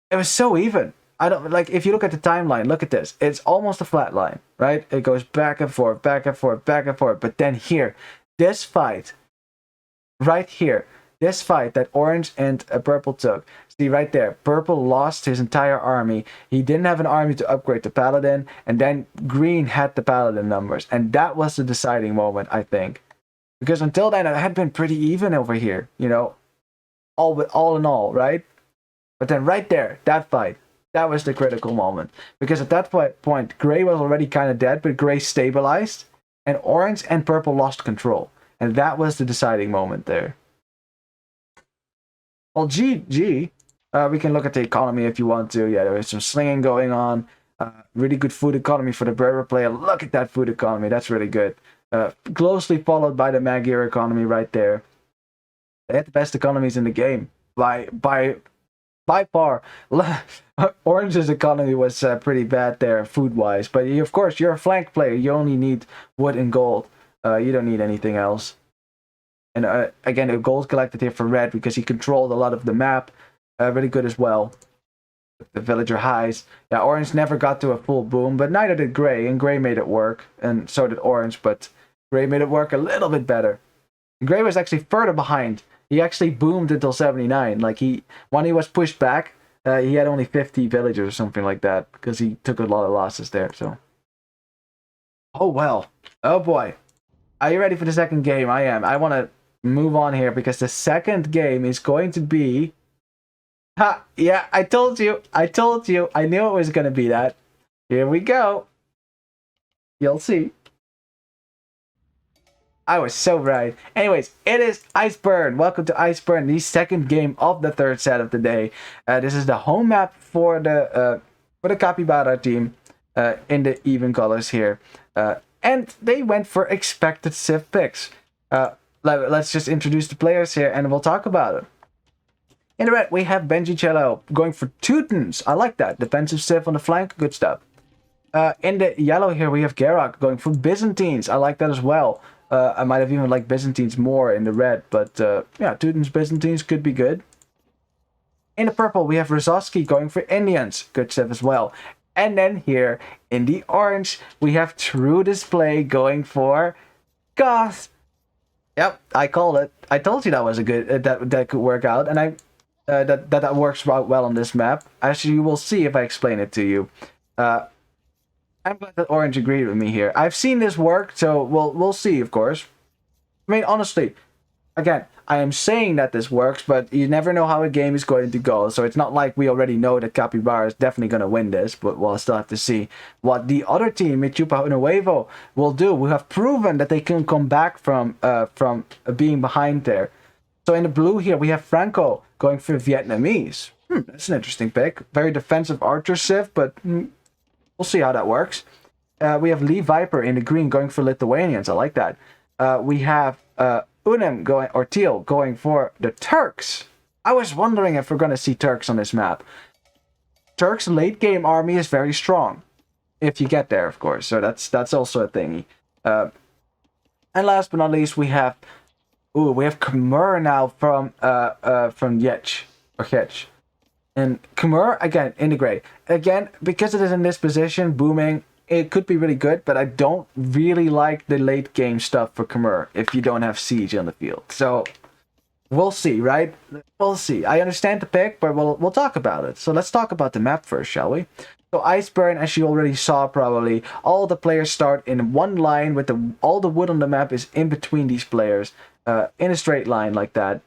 It was so even. I don't, like, if you look at the timeline, look at this. It's almost a flat line, right? It goes back and forth, back and forth, back and forth. But then here, this fight, right here, this fight that orange and purple took. See right there, purple lost his entire army. He didn't have an army to upgrade to paladin, and then green had the paladin numbers, and that was the deciding moment, I think. Because until then, it had been pretty even over here, you know, all in all, right? But then right there, that fight, that was the critical moment. Because at that point, gray was already kind of dead, but gray stabilized, and orange and purple lost control. And that was the deciding moment there. Well, GG. We can look at the economy if you want to. Yeah, there is some slinging going on. Really good food economy for the Berber player. Look at that food economy. That's really good. Closely followed by the Magyar economy right there. They had the best economies in the game by far. Orange's economy was pretty bad there food-wise, but of course you're a flank player. You only need wood and gold. You don't need anything else. And again, a gold collected here for red because he controlled a lot of the map. Really good as well. The villager highs. Yeah, orange never got to a full boom, but neither did gray, and gray made it work, and so did orange, but gray made it work a little bit better. And gray was actually further behind. He actually boomed until 79. Like when he was pushed back, he had only 50 villagers or something like that because he took a lot of losses there. So, oh well, oh boy, are you ready for the second game? I am. I want to move on here because the second game is going to be. Ha! Yeah, I told you. I told you. I knew it was going to be that. Here we go. You'll see. I was so right. Anyways, it is Iceburn. Welcome to Iceburn, the second game of the third set of the day. This is the home map for the Capibara team in the even colors here. And they went for expected Civ picks. Let's just introduce the players here and we'll talk about it. In the red, we have MeChupaUnHuevo going for Teutons. I like that. Defensive Civ on the flank. Good stuff. In the yellow here, we have Gerok going for Byzantines. I like that as well. I might have even liked Byzantines more in the red, but yeah, Teutons, Byzantines could be good. In the purple, we have Rozovsky going for Indians. Good stuff as well. And then here, in the orange, we have True Display going for Goth. Yep, I called it. I told you that was a good that could work out, and that works well on this map. Actually, you will see if I explain it to you. I'm glad that orange agreed with me here. I've seen this work, so we'll see, of course. I mean, honestly, again, I am saying that this works, but you never know how a game is going to go. So it's not like we already know that Capibara is definitely going to win this, but we'll still have to see what the other team, MeChupaUnHuevo, will do. We have proven that they can come back from being behind there. So in the blue here, we have Franco going for Vietnamese. That's an interesting pick. Very defensive archer civ, but we'll see how that works. We have Lee Viper in the green going for Lithuanians. I like that. We have Unem going, or Teal, going for the Turks. I was wondering if we're going to see Turks on this map. Turks' late game army is very strong. If you get there, of course. So that's also a thingy. And last but not least, we have Khmer now from Yetch, or Hetch. And Khmer, again, in the gray. Again, because it is in this position, booming, it could be really good, but I don't really like the late game stuff for Khmer if you don't have siege on the field. So, we'll see, right? We'll see. I understand the pick, but we'll talk about it. So let's talk about the map first, shall we? So Iceburn, as you already saw probably, all the players start in one line with all the wood on the map is in between these players, in a straight line like that.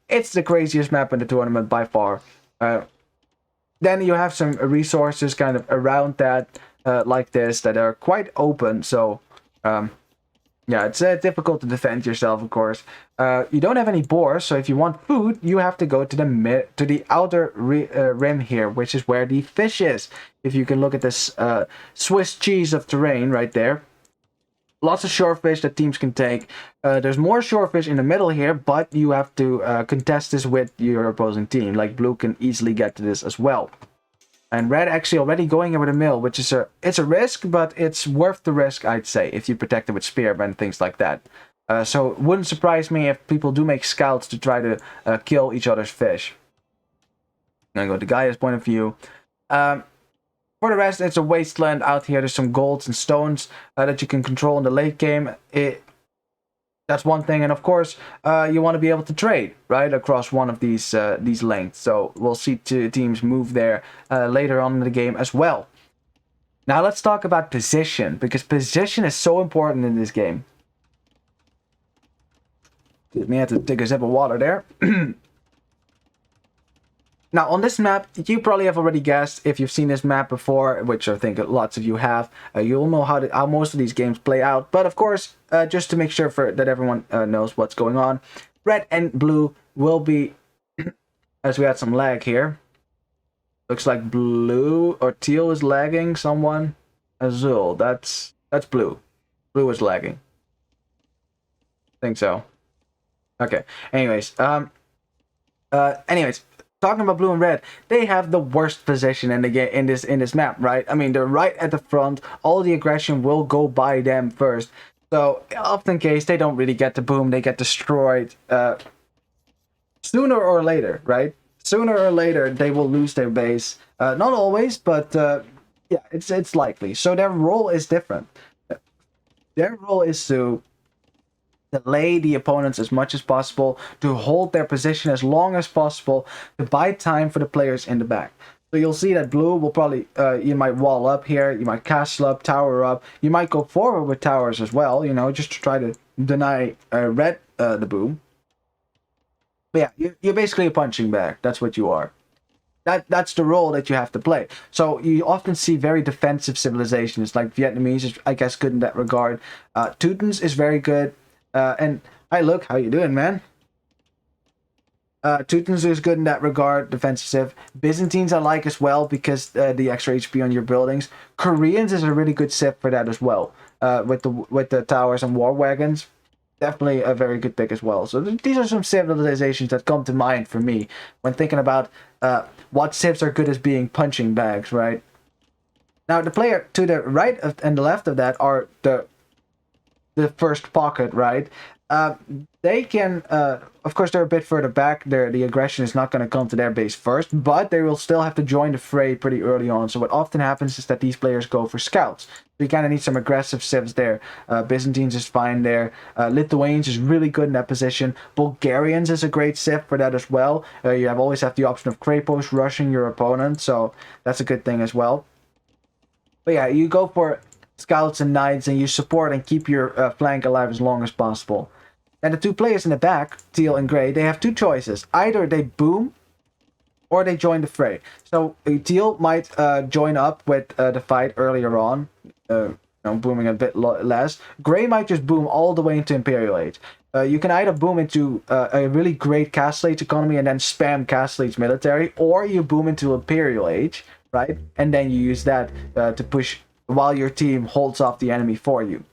It's the craziest map in the tournament by far. Then you have some resources kind of around that, like this, that are quite open. So, yeah, it's difficult to defend yourself, of course. You don't have any boars, so if you want food, you have to go to the outer rim here, which is where the fish is. If you can look at this Swiss cheese of terrain right there. Lots of shorefish that teams can take. There's more shorefish in the middle here, but you have to contest this with your opposing team. Like blue can easily get to this as well. And red actually already going over the mill, which is it's a risk, but it's worth the risk, I'd say, if you protect it with spearmen and things like that. So it wouldn't surprise me if people do make scouts to try to kill each other's fish. I'm going to go to Gaia's point of view. For the rest, it's a wasteland out here. There's some golds and stones that you can control in the late game. That's one thing, and of course, you want to be able to trade right across one of these lengths. So we'll see teams move there later on in the game as well. Now let's talk about position, because position is so important in this game. Me had to take a sip of water there. Now, on this map, you probably have already guessed, if you've seen this map before, which I think lots of you have, you'll know how most of these games play out. But of course, just to make sure that everyone knows what's going on, red and blue will be, as we had some lag here. Looks like blue or teal is lagging someone. Azul, that's blue. Blue is lagging. I think so. Okay, anyways, talking about blue and red, they have the worst position in the game in this map, right? I mean, they're right at the front. All the aggression will go by them first. So, often case, they don't really get the boom. They get destroyed sooner or later, right? Sooner or later, they will lose their base. Not always, but yeah, it's likely. So their role is different. Their role is to delay the opponents as much as possible, to hold their position as long as possible, to buy time for the players in the back. So you'll see that blue will probably, you might wall up here, you might castle up, tower up, you might go forward with towers as well, you know, just to try to deny red the boom. But yeah, you're basically a punching bag, that's what you are. That's the role that you have to play. So you often see very defensive civilizations, like Vietnamese is, I guess, good in that regard. Teutons is very good. And hi, look, how you doing, man? Teutons is good in that regard, defensive. Byzantines I like as well because the extra HP on your buildings. Koreans is a really good civ for that as well. With the towers and war wagons, definitely a very good pick as well. So these are some civilizations that come to mind for me when thinking about what civs are good as being punching bags, right? Now the player to the right and the left of that are the first pocket, right? They can, of course, they're a bit further back. The aggression is not going to come to their base first, but they will still have to join the fray pretty early on. So what often happens is that these players go for scouts. So you kind of need some aggressive civs there. Byzantines is fine there. Lithuanians is really good in that position. Bulgarians is a great civ for that as well. You always have the option of Krapos rushing your opponent, so that's a good thing as well. But yeah, you go for scouts and knights, and you support and keep your flank alive as long as possible. And the two players in the back, teal and gray, they have two choices. Either they boom or they join the fray. So teal might join up with the fight earlier on, booming a bit less. Gray might just boom all the way into Imperial Age. You can either boom into a really great Castle Age economy and then spam Castle Age military, or you boom into Imperial Age, right? And then you use that to push while your team holds off the enemy for you.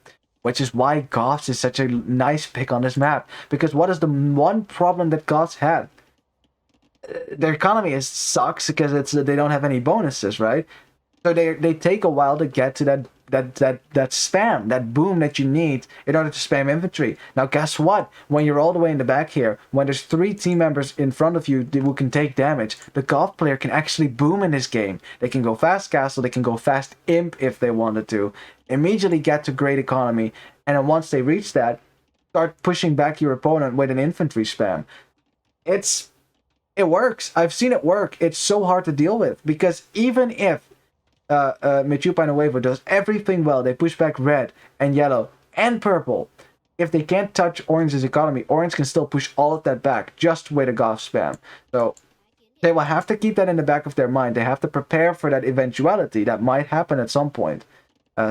Which is why Goths is such a nice pick on this map. Because what is the one problem that Goths had? Their economy sucks because they don't have any bonuses, right? So they take a while to get to that spam, that boom that you need in order to spam infantry. Now guess what? When you're all the way in the back here, when there's 3 team members in front of you who can take damage, the Goth player can actually boom in this game. They can go fast castle, they can go fast imp if they wanted to, immediately get to great economy, and then once they reach that, start pushing back your opponent with an infantry spam. It works. I've seen it work. It's so hard to deal with because even if MeChupaUnHuevo does everything well, they push back red and yellow and purple. If they can't touch orange's economy, orange can still push all of that back just with a Goth spam. So they will have to keep that in the back of their mind. They have to prepare for that eventuality that might happen at some point.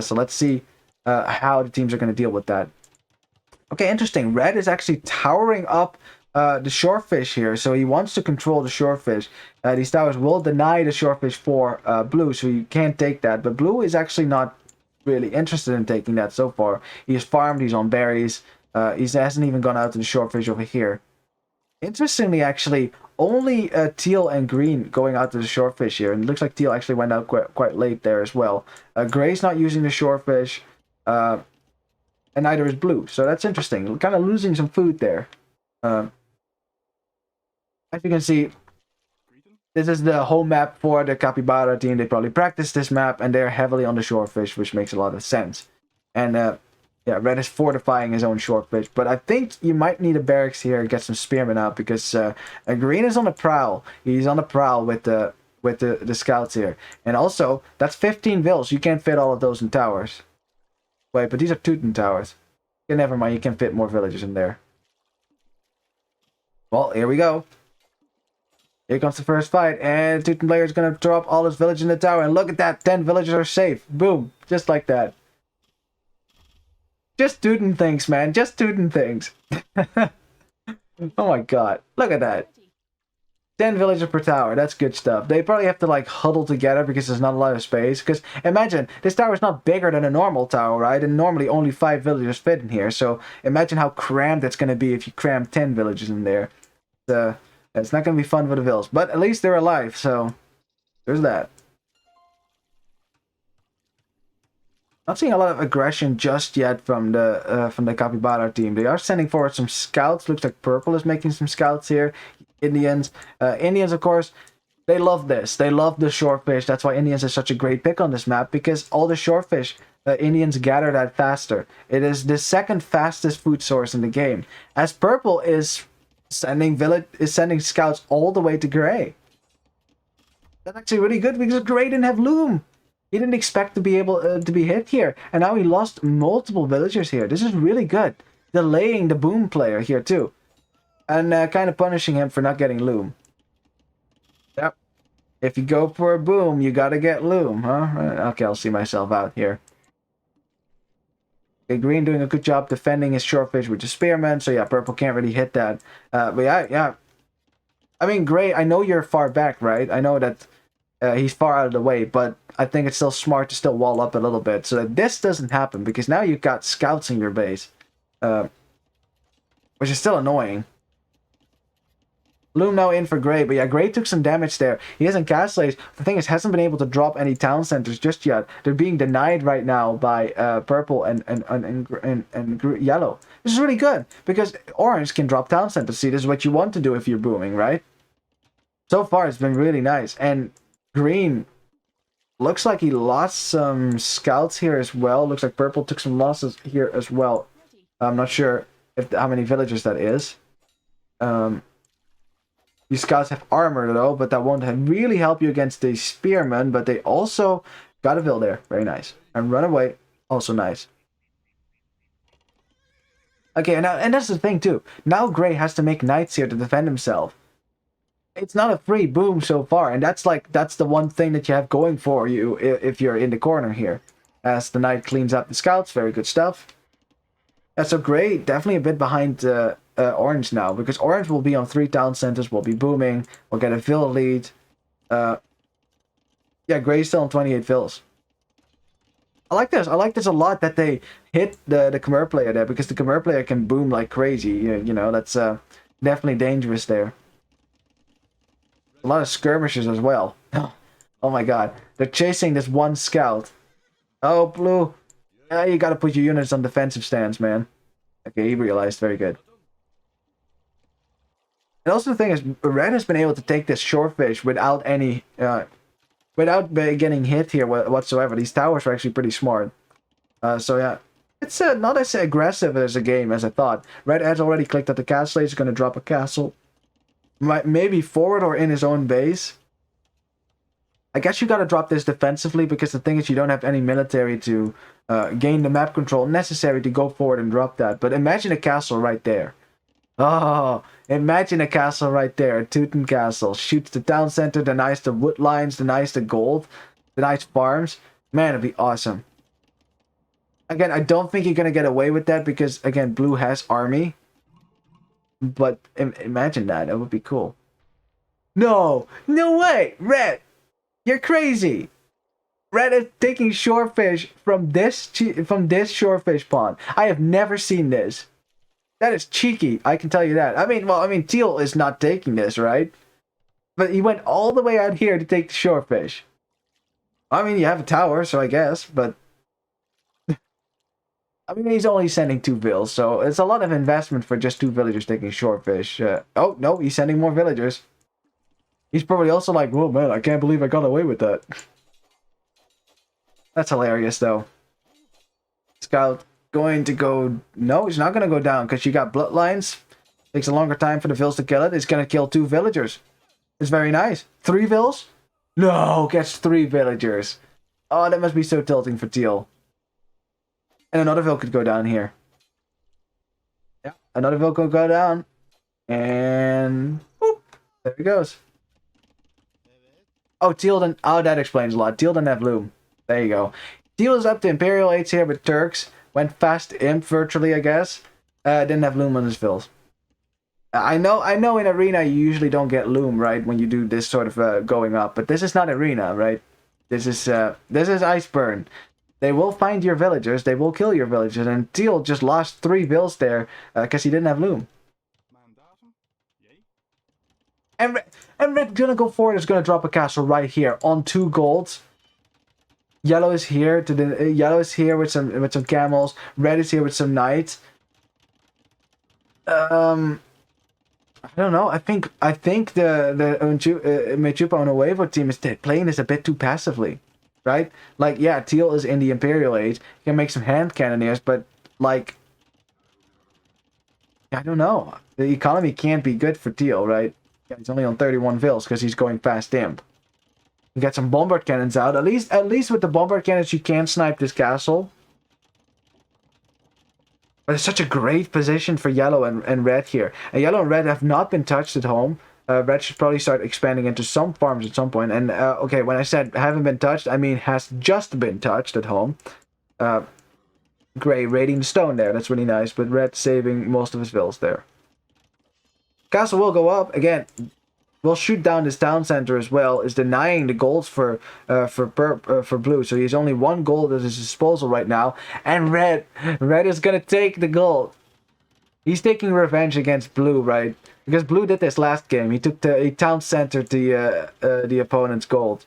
So let's see how the teams are going to deal with that. Okay, interesting. Red is actually towering up the shorefish here, so he wants to control the shorefish. These towers will deny the shorefish for blue, so you can't take that. But blue is actually not really interested in taking that so far. He's farmed, he's on berries. He hasn't even gone out to the shorefish over here. Interestingly, actually, only teal and green going out to the shorefish here, and it looks like teal actually went out quite late there as well. Gray's not using the shorefish, and neither is blue, so that's interesting. We're kind of losing some food there. As you can see, this is the home map for the Capibara team. They probably practiced this map, and they're heavily on the shorefish, which makes a lot of sense. And Yeah, red is fortifying his own shortfish, but I think you might need a barracks here and get some spearmen out because green is on the prowl. He's on the prowl with the scouts here, and also that's 15 vills. You can't fit all of those in towers. Wait, but these are Teuton towers. Yeah, never mind. You can fit more villagers in there. Well, here we go. Here comes the first fight, and Teuton player is gonna drop all his villagers in the tower, and look at that, 10 villagers are safe. Boom, just like that. Just Teuton things, man. Just Teuton things. Oh my god. Look at that. 10 villagers per tower. That's good stuff. They probably have to like huddle together because there's not a lot of space. Because imagine, this tower is not bigger than a normal tower, right? And normally only 5 villagers fit in here. So imagine how crammed it's going to be if you cram 10 villagers in there. It's not going to be fun for the vills. But at least they're alive, so there's that. Not seeing a lot of aggression just yet from the Capibara team. They are sending forward some scouts. Looks like purple is making some scouts here. Indians, of course, they love this. They love the shortfish. That's why Indians is such a great pick on this map because all the shortfish Indians gather that faster. It is the second fastest food source in the game. As purple is sending scouts all the way to gray. That's actually really good because gray didn't have loom. He didn't expect to be able to be hit here, and now he lost multiple villagers here. This is really good. Delaying the boom player here too, and kind of punishing him for not getting loom. Yep. If you go for a boom, you gotta get loom, huh? Okay, I'll see myself out here. Okay, green doing a good job defending his shortfish with the spearman, so yeah, purple can't really hit that. But yeah. I mean, gray, I know you're far back, right? I know that he's far out of the way, but I think it's still smart to still wall up a little bit so that this doesn't happen, because now you've got scouts in your base, which is still annoying. Loom now in for Gray, but yeah, Gray took some damage there. He hasn't cast slaves. The thing is, hasn't been able to drop any town centers just yet. They're being denied right now by purple and yellow. This is really good, because orange can drop town centers. See, this is what you want to do if you're booming, right? So far, it's been really nice. And green looks like he lost some scouts here as well. Looks like purple took some losses here as well. I'm not sure how many villagers that is. These scouts have armor though, but that won't really help you against the spearmen. But they also got a vill there. Very nice. And run away. Also nice. Okay, and that's the thing too. Now Gray has to make knights here to defend himself. It's not a free boom so far, and that's the one thing that you have going for you if you're in the corner here. As the knight cleans up the scouts, very good stuff. Yeah, so Gray definitely a bit behind orange now, because orange will be on 3 town centers, will be booming, will get a vill lead. Yeah, Gray's still on 28 vills. I like this. I like this a lot that they hit the Khmer player there, because the Khmer player can boom like crazy. You know, that's definitely dangerous there. A lot of skirmishes as well. Oh my god. They're chasing this one scout. Oh, blue. You gotta put your units on defensive stance, man. Okay, he realized. Very good. And also the thing is, red has been able to take this shortfish without any... without getting hit here whatsoever. These towers are actually pretty smart. So yeah. It's not as aggressive as a game as I thought. Red has already clicked that the castle is going to drop a castle. Maybe forward or in his own base. I guess you gotta drop this defensively, because the thing is you don't have any military to gain the map control necessary to go forward and drop that. But imagine a castle right there. Oh, imagine a castle right there. A Teuton castle. Shoots the town center, denies the wood lines, denies the gold, denies farms. Man, it'd be awesome. Again, I don't think you're gonna get away with that, because, again, blue has army. But imagine that. It would be cool. No! No way! Red! You're crazy! Red is taking shorefish from this shorefish pond. I have never seen this. That is cheeky, I can tell you that. I mean, Teal is not taking this, right? But he went all the way out here to take the shorefish. I mean, you have a tower, so I guess, but... I mean, he's only sending 2 vills, so it's a lot of investment for just 2 villagers taking shorefish. Oh, no, he's sending more villagers. He's probably also like, oh man, I can't believe I got away with that. That's hilarious, though. Scout. going to go... No, he's not going to go down because you got bloodlines. Takes a longer time for the vills to kill it. It's going to kill 2 villagers. It's very nice. 3 vills? No, gets 3 villagers. Oh, that must be so tilting for Teal. And another vill could go down here. Yeah, another vill could go down. And... Whoop, there he goes. Oh, Teal didn't... Oh, that explains a lot. Teal didn't have Loom. There you go. Teal is up to Imperial 8s here with Turks. Went fast imp virtually, I guess. Didn't have Loom on his vills. I know in Arena you usually don't get Loom, right, when you do this sort of going up. But this is not Arena, right? This is Iceburn. They will find your villagers. They will kill your villagers. And Teal just lost 3 vills there because he didn't have Loom. And Red gonna go for it. Is gonna drop a castle right here on 2 golds. Yellow is here yellow is here with some camels. Red is here with some knights. I don't know. I think the MeChupaUnHuevo team is playing this a bit too passively, right? Like, yeah, Teal is in the Imperial Age. He can make some hand cannoneers, but like, I don't know. The economy can't be good for Teal, right? Yeah, he's only on 31 vills because he's going fast imp. You get some bombard cannons out. At least with the bombard cannons, you can snipe this castle. But it's such a great position for Yellow and Red here. And Yellow and Red have not been touched at home. Red should probably start expanding into some farms at some point. And, okay, when I said haven't been touched, I mean has just been touched at home. Gray raiding the stone there. That's really nice. But Red saving most of his vills there. Castle will go up. Again, will shoot down this town center as well. Is denying the golds for blue. So he's only 1 gold at his disposal right now. And Red is gonna take the gold. He's taking revenge against blue, right? Because blue did this last game. He took he town centered the opponent's gold.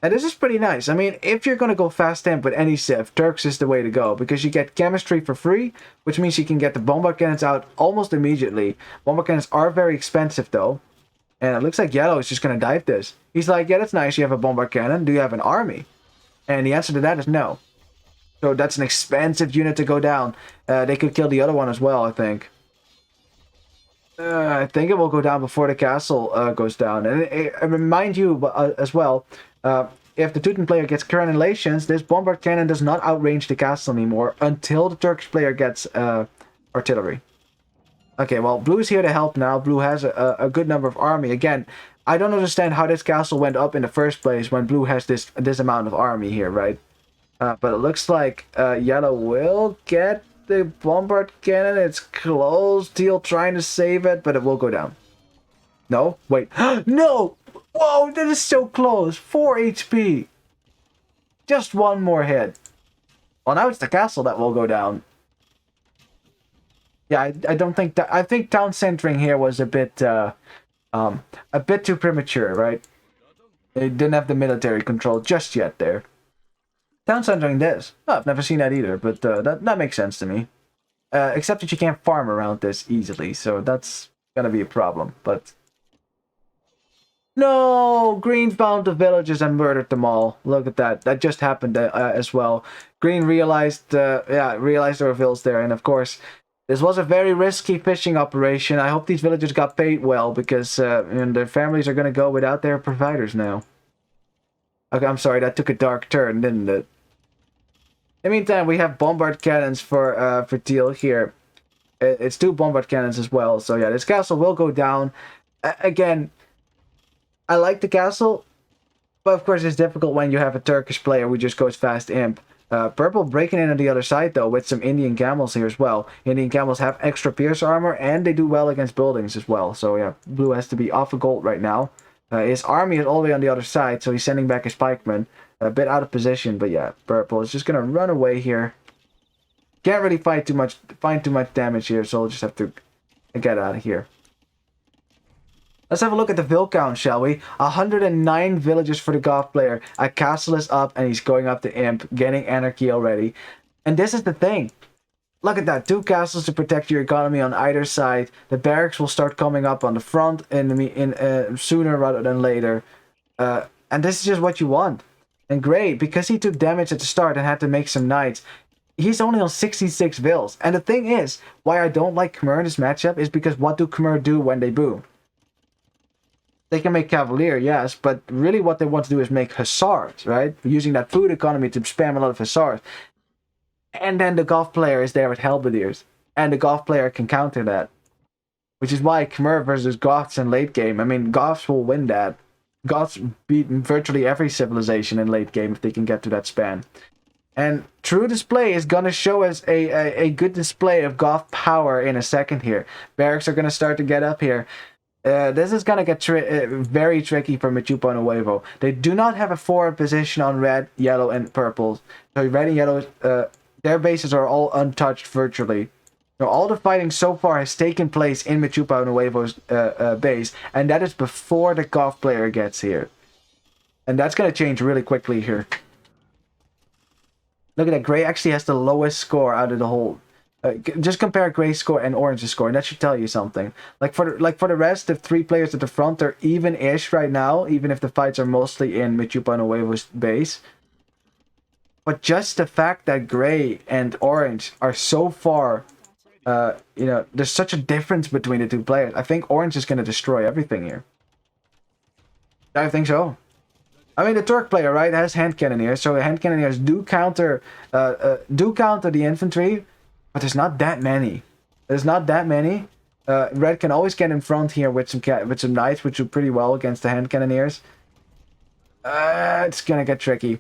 And this is pretty nice. I mean, if you're gonna go fast imp with any civ, Turks is the way to go. Because you get chemistry for free, which means you can get the bombard cannons out almost immediately. Bombard cannons are very expensive though. And it looks like Yellow is just going to dive this. He's like, yeah, that's nice. You have a bombard cannon. Do you have an army? And the answer to that is no. So that's an expensive unit to go down. They could kill the other one as well, I think. I think it will go down before the castle goes down. And I remind you as well, if the Teuton player gets Coronations, this bombard cannon does not outrange the castle anymore until the Turkish player gets artillery. Okay, well, Blue's here to help now. Blue has a good number of army. Again, I don't understand how this castle went up in the first place when Blue has this amount of army here, right? But it looks like Yellow will get the bombard cannon. It's close. Teal trying to save it, but it will go down. No? Wait. No! Whoa, that is so close. 4 HP. Just 1 more hit. Well, now it's the castle that will go down. Yeah, I don't think that... I think town centering here was a bit too premature, right? They didn't have the military control just yet there. Town centering this. Oh, I've never seen that either, but that makes sense to me. Except that you can't farm around this easily, so that's gonna be a problem, but... No! Green found the villagers and murdered them all. Look at that. That just happened as well. Green realized there were vills there, and of course... This was a very risky fishing operation. I hope these villagers got paid well, because their families are going to go without their providers now. Okay, I'm sorry, that took a dark turn, didn't it? In the meantime, we have bombard cannons for Teal here. It's 2 bombard cannons as well, so yeah, this castle will go down. Again, I like the castle, but of course it's difficult when you have a Turkish player who just goes fast imp. Purple breaking in on the other side though with some Indian camels here as well. Indian camels have extra pierce armor and they do well against buildings as well. So yeah, Blue has to be off a gold right now. His army is all the way on the other side, so he's sending back his pikemen. A bit out of position, but yeah, Purple is just gonna run away here. Can't really find too much damage here, so we'll just have to get out of here. Let's have a look at the vill count, shall we? 109 villages for the Goth player. A castle is up, and he's going up to Imp, getting Anarchy already. And this is the thing. Look at that. 2 castles to protect your economy on either side. The barracks will start coming up on the front sooner rather than later. And this is just what you want. And great, because he took damage at the start and had to make some knights. he's only on 66 vills. And the thing is, why I don't like Khmer in this matchup is because what do Khmer do when they boom? They can make Cavalier, yes, but really what they want to do is make Hussars, right? Using that food economy to spam a lot of Hussars. And then the Goth player is there with Halberdiers. And the Goth player can counter that. Which is why Khmer versus Goths in late game. I mean, Goths will win that. Goths beat virtually every civilization in late game if they can get to that span. And True Display is going to show us a good display of Goth power in a second here. Barracks are going to start to get up here. This is going to get very tricky for MeChupaUnHuevo. They do not have a forward position on red, yellow, and purple. So red and yellow, their bases are all untouched virtually. So all the fighting so far has taken place in MeChupaUnHuevo's base, and that is before the Goth player gets here. And that's going to change really quickly here. Look at that, Gray actually has the lowest score out of the whole. Just compare Gray's score and Orange's score, and that should tell you something. Like for the rest, the three players at the front are even-ish right now, even if the fights are mostly in MeChupaUnHuevo's base. But just the fact that Gray and Orange are so far, you know, there's such a difference between the two players. I think Orange is going to destroy everything here. I think so. I mean, the Turk player, right, has hand cannoneers, so hand cannoneers do counter the infantry. But there's not that many. There's not that many. Red can always get in front here with some knights, which do pretty well against the hand cannoneers. It's gonna get tricky.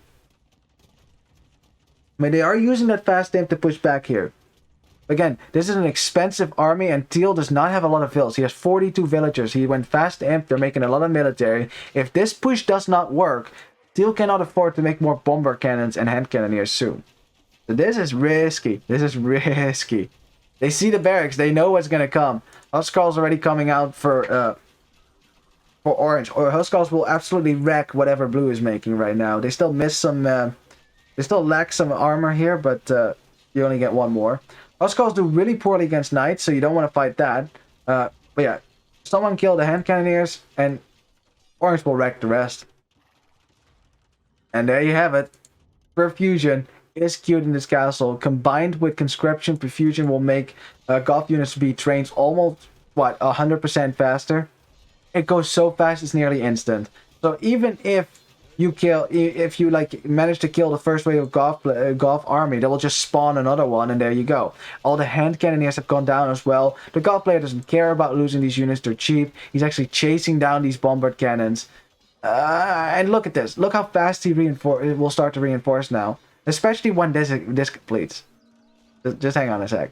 I mean, they are using that fast aim to push back here. Again, this is an expensive army, and Teal does not have a lot of vills. He has 42 villagers. He went fast amp. They're making a lot of military. If this push does not work, Teal cannot afford to make more bomber cannons and hand cannoneers soon. So this is risky. This is risky. They see the barracks. They know what's gonna come. Huskarls already coming out for Orange. Or Huskarls will absolutely wreck whatever Blue is making right now. They still miss some. They still lack some armor here, but you only get one more. Huskarls do really poorly against Knights, so you don't want to fight that. But yeah, someone kill the hand cannoneers, and Orange will wreck the rest. And there you have it. Perfusion is cute in this castle. Combined with conscription, perfusion will make Goth units be trained almost, what, 100% faster? It goes so fast, it's nearly instant. So even if you like manage to kill the first wave of Goth army, they will just spawn another one, and there you go. All the hand cannoneers have gone down as well. The Goth player doesn't care about losing these units, they're cheap. He's actually chasing down these bombard cannons. And look at this. Look how fast he will start to reinforce now. Especially when this completes. Just hang on a sec.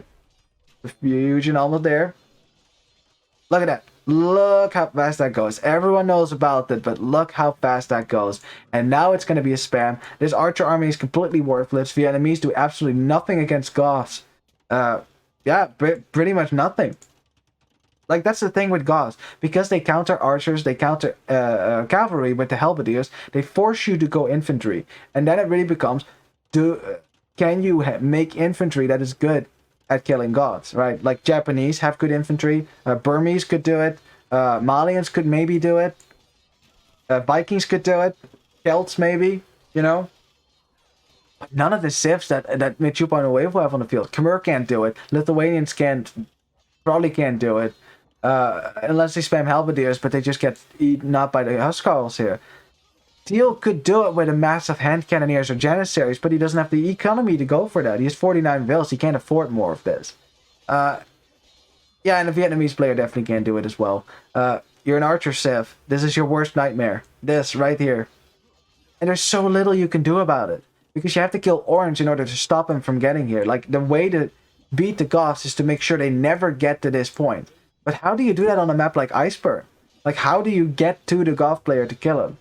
The fusion almost there. Look at that. Look how fast that goes. Everyone knows about it, but look how fast that goes. And now it's going to be a spam. This archer army is completely worthless. Vietnamese do absolutely nothing against Goths. Yeah, pretty much nothing. Like, that's the thing with Goths. Because they counter archers, they counter cavalry with the halberdiers, they force you to go infantry. And then it really becomes, can you make infantry that is good at killing Goths, right? Like Japanese have good infantry, Burmese could do it, Malians could maybe do it, Vikings could do it, Celts maybe, you know? But none of the civs that MeChupaUnHuevo have on the field. Khmer can't do it, Lithuanians probably can't do it, unless they spam halberdiers, but they just get eaten up by the Huskarls here. Teal could do it with a massive hand cannoneers or janissaries, but he doesn't have the economy to go for that. He has 49 vills. He can't afford more of this. Yeah, and a Vietnamese player definitely can't do it as well. You're an archer civ. This is your worst nightmare. This right here. And there's so little you can do about it. Because you have to kill Orange in order to stop him from getting here. Like, the way to beat the Goths is to make sure they never get to this point. But how do you do that on a map like Iceberg? Like, how do you get to the Goth player to kill him?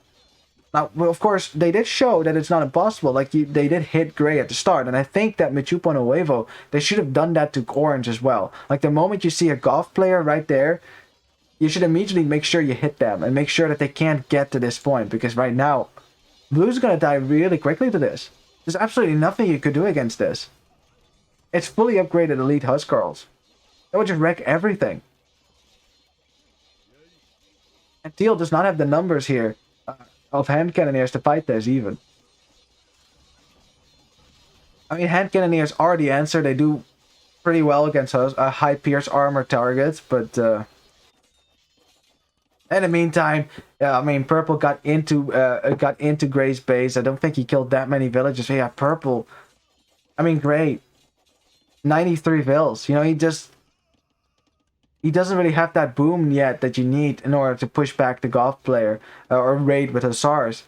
Now, well, of course, they did show that it's not impossible. Like, they did hit Gray at the start. And I think that MeChupaUnHuevo, they should have done that to Orange as well. Like, the moment you see a Goth player right there, you should immediately make sure you hit them. And make sure that they can't get to this point. Because right now, Blue's going to die really quickly to this. There's absolutely nothing you could do against this. It's fully upgraded elite Huskarls. That would just wreck everything. And Teal does not have the numbers here of hand cannoneers to fight this even. I mean, hand cannoneers are the answer. They do pretty well against us, high pierce armor targets, but in the meantime, I mean, Purple got into Gray's base. I don't think he killed that many villagers. Yeah, Purple. I mean, Gray, 93 vills. You know, he doesn't really have that boom yet that you need in order to push back the Goth player or raid with Hussars.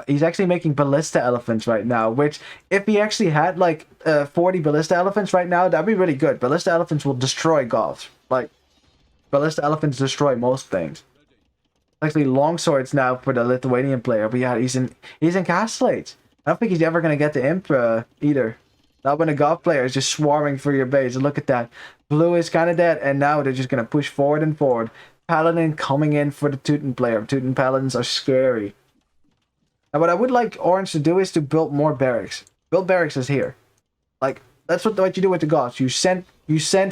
He's actually making ballista elephants right now, which if he actually had like 40 ballista elephants right now, that'd be really good. Ballista elephants will destroy Goths. Like, ballista elephants destroy most things. Actually, longswords now for the Lithuanian player, but yeah, he's in castellates. I don't think he's ever gonna get the imp either. Not when a Goth player is just swarming for your base. And look at that. Blue is kind of dead, and now they're just gonna push forward and forward. Paladin coming in for the Teuton player. Teuton Paladins are scary. Now, what I would like Orange to do is to build more barracks. Build barracks is here. Like, that's what you do with the Goths. You send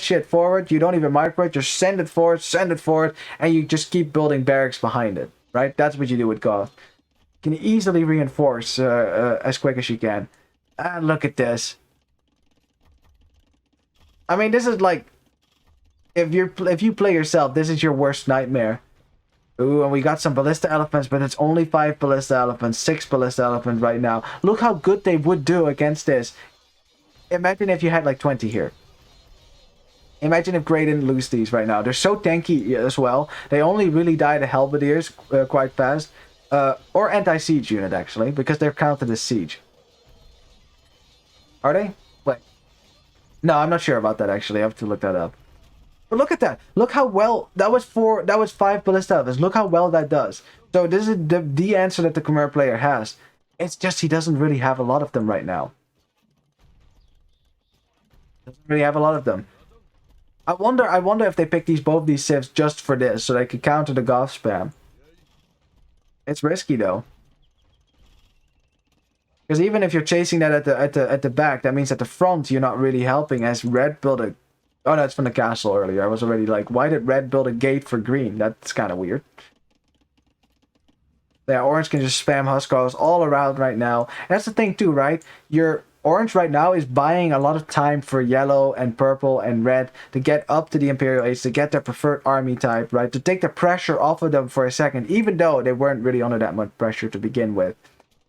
shit forward. You don't even micro it. Just send it forward, and you just keep building barracks behind it. Right? That's what you do with Goth. You can easily reinforce as quick as you can. And look at this. I mean, this is like, if you play yourself, this is your worst nightmare. Ooh, and we got some ballista elephants, but it's only 5 ballista elephants, 6 ballista elephants right now. Look how good they would do against this. Imagine if you had like 20 here. Imagine if Grey didn't lose these right now. They're so tanky as well. They only really die to Halberdiers quite fast. Or anti-siege unit, actually, because they're counted as siege. Are they? Wait. No, I'm not sure about that, actually. I have to look that up. But look at that. Look how well... That was 5 ballista elephants. Look how well that does. So this is the answer that the Khmer player has. It's just he doesn't really have a lot of them right now. Doesn't really have a lot of them. I wonder if they picked both these civs just for this, so they could counter the Goth spam. It's risky though. Because even if you're chasing that at the back, that means at the front you're not really helping, as Red built a... Oh no, it's from the castle earlier. I was already like, why did Red build a gate for Green? That's kind of weird. Yeah, Orange can just spam Huskars all around right now. And that's the thing too, right? Your Orange right now is buying a lot of time for Yellow and Purple and Red to get up to the Imperial Age, to get their preferred army type, right? To take the pressure off of them for a second, even though they weren't really under that much pressure to begin with.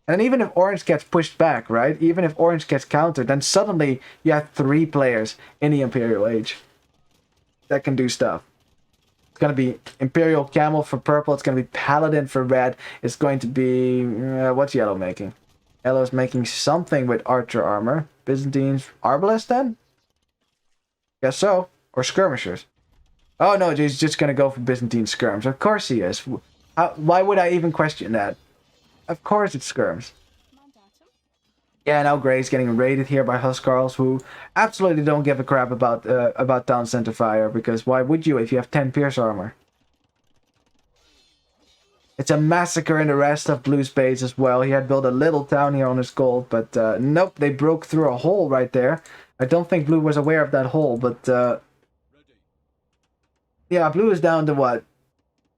And even if Orange gets pushed back, right? Even if Orange gets countered, then suddenly you have 3 players in the Imperial Age that can do stuff. It's going to be Imperial Camel for Purple. It's going to be Paladin for Red. It's going to be... what's Yellow making? Yellow's making something with Archer armor. Byzantines... Arbalest then? Guess so. Or Skirmishers. Oh no, he's just going to go for Byzantine Skirms. Of course he is. Why would I even question that? Of course it's Skirms. Yeah, now Grey's getting raided here by Huskarls, who absolutely don't give a crap about Town Center Fire, because why would you if you have 10 Pierce armor? It's a massacre in the rest of Blue's base as well. He had built a little town here on his gold, but nope, they broke through a hole right there. I don't think Blue was aware of that hole, but yeah, Blue is down to what?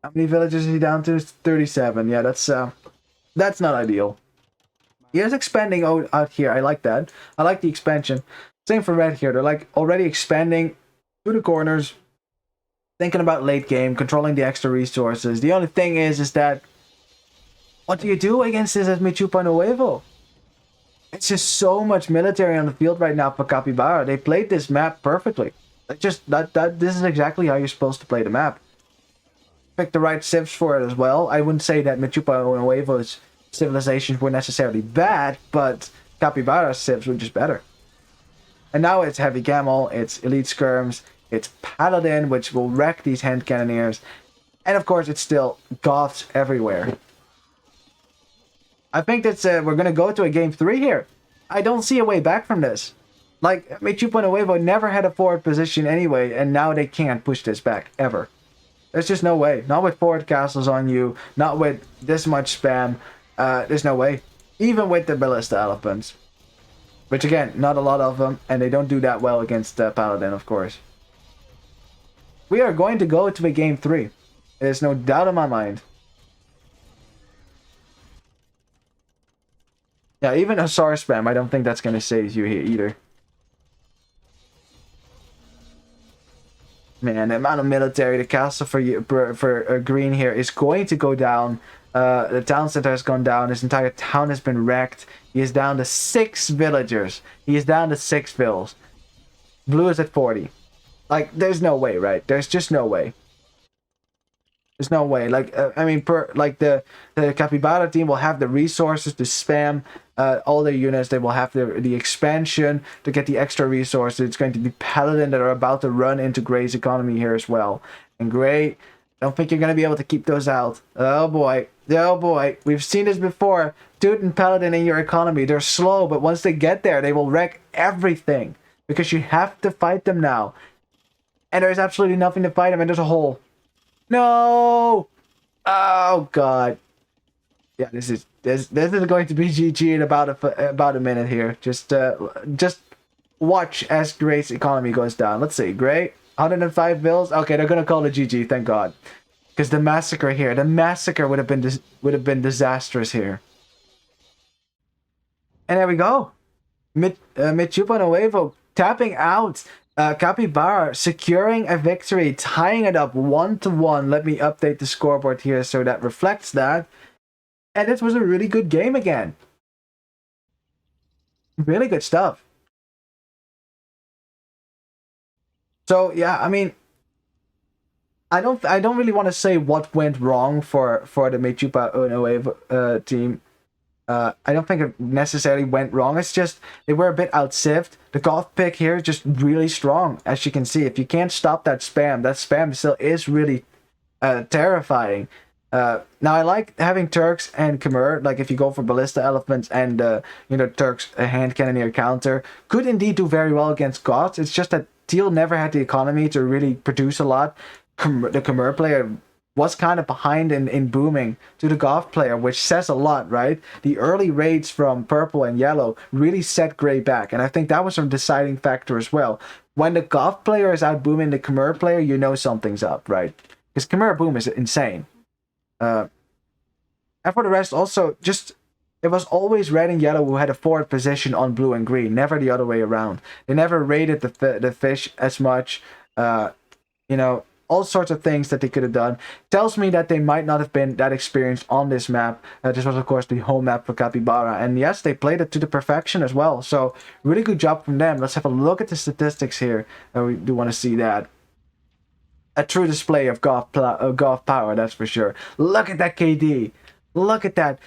How many villages is he down to? 37. Yeah, that's not ideal. He is expanding out here. I like that. I like the expansion. Same for Red here. They're like already expanding to the corners, thinking about late game, controlling the extra resources. The only thing is that what do you do against this as MeChupaUnHuevo? It's just so much military on the field right now for Capibara. They played this map perfectly. This is exactly how you're supposed to play the map. Pick the right civs for it as well. I wouldn't say that MeChupaUnHuevo's civilizations were necessarily bad, but Capibara's civs were just better. And now it's Heavy Camel, it's Elite Skirms, it's Paladin, which will wreck these hand cannoneers, and of course it's still Goths everywhere. I think that's we're gonna go to a game 3 here. I don't see a way back from this. Like, MeChupaUnHuevo never had a forward position anyway, and now they can't push this back, ever. There's just no way. Not with forward castles on you, not with this much spam. There's no way. Even with the ballista elephants. Which again, not a lot of them, and they don't do that well against Paladin, of course. We are going to go to a game 3. There's no doubt in my mind. Yeah, even Hussar spam, I don't think that's going to save you here either. Man, the amount of military, the castle for green here is going to go down. The town center has gone down. His entire town has been wrecked. He is down to 6 villagers. He is down to 6 vills. Blue is at 40. Like, there's no way, right? There's just no way. There's no way. Like, I mean, the Capibara team will have the resources to spam all their units. They will have the expansion to get the extra resources. It's going to be Paladin that are about to run into Gray's economy here as well. And Gray, I don't think you're going to be able to keep those out. Oh boy. Oh boy. We've seen this before. Dude and Paladin in your economy, they're slow, but once they get there, they will wreck everything. Because you have to fight them now. And there's absolutely nothing to fight them, and there's a hole. No! Oh god. Yeah, this is going to be GG in about a minute here. Just watch as Gray's economy goes down. Let's see, Gray, 105 bills. Okay, they're gonna call it GG. Thank God, because the massacre here, would have been disastrous here. And there we go. MeChupaUnHuevo tapping out. Capibara securing a victory, tying it up 1-1. Let me update the scoreboard here so that reflects that. And this was a really good game again. Really good stuff. So yeah, I mean, I don't really want to say what went wrong for the MeChupaUnHuevo team. I don't think it necessarily went wrong. It's just they were a bit outsived. The Goth pick here is just really strong, as you can see. If you can't stop that spam still is really terrifying. Now I like having Turks and Khmer. Like if you go for Ballista Elephants and Turks a hand cannoneer counter, could indeed do very well against Goths. It's just that Teal never had the economy to really produce a lot. The Khmer player was kind of behind in booming to the Goth player, which says a lot, right? The early raids from purple and yellow really set Gray back, and I think that was a deciding factor as well. When the Goth player is out booming the Khmer player, you know something's up, right? Because Khmer boom is insane. And for the rest, also, it was always red and yellow who had a forward position on blue and green, never the other way around. They never raided the fish as much, all sorts of things that they could have done. Tells me that they might not have been that experienced on this map. This was, of course, the home map for Capibara. And yes, they played it to the perfection as well. So, really good job from them. Let's have a look at the statistics here. We do want to see that. A true display of Goth power, that's for sure. Look at that KD. Look at that.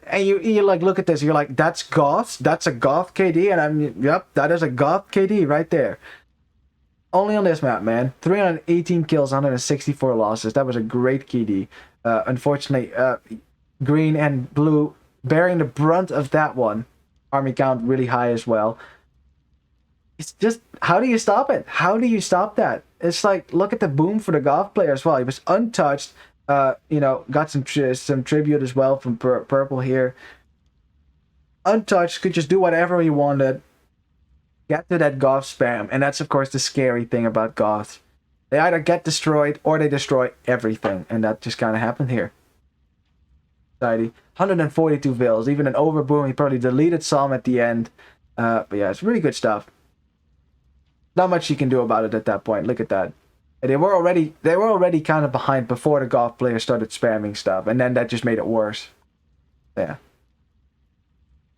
And you like, look at this. You're like, that's Goths? That's a Goth KD? And yep, that is a Goth KD right there. Only on this map, man. 318 kills, 164 losses. That was a great KD. Unfortunately, green and blue bearing the brunt of that one. Army count really high as well. It's just, how do you stop it? How do you stop that? It's like, look at the boom for the Goth player as well. He was untouched. Got some tribute as well from purple here. Untouched, could just do whatever he wanted. Get to that Goth spam, and that's of course the scary thing about Goths. They either get destroyed or they destroy everything, and that just kind of happened here. 142 vills, even an overboom. He probably deleted some at the end, but yeah, it's really good stuff. Not much you can do about it at that point. Look at that. They were already kind of behind before the Goth player started spamming stuff, and then that just made it worse. Yeah.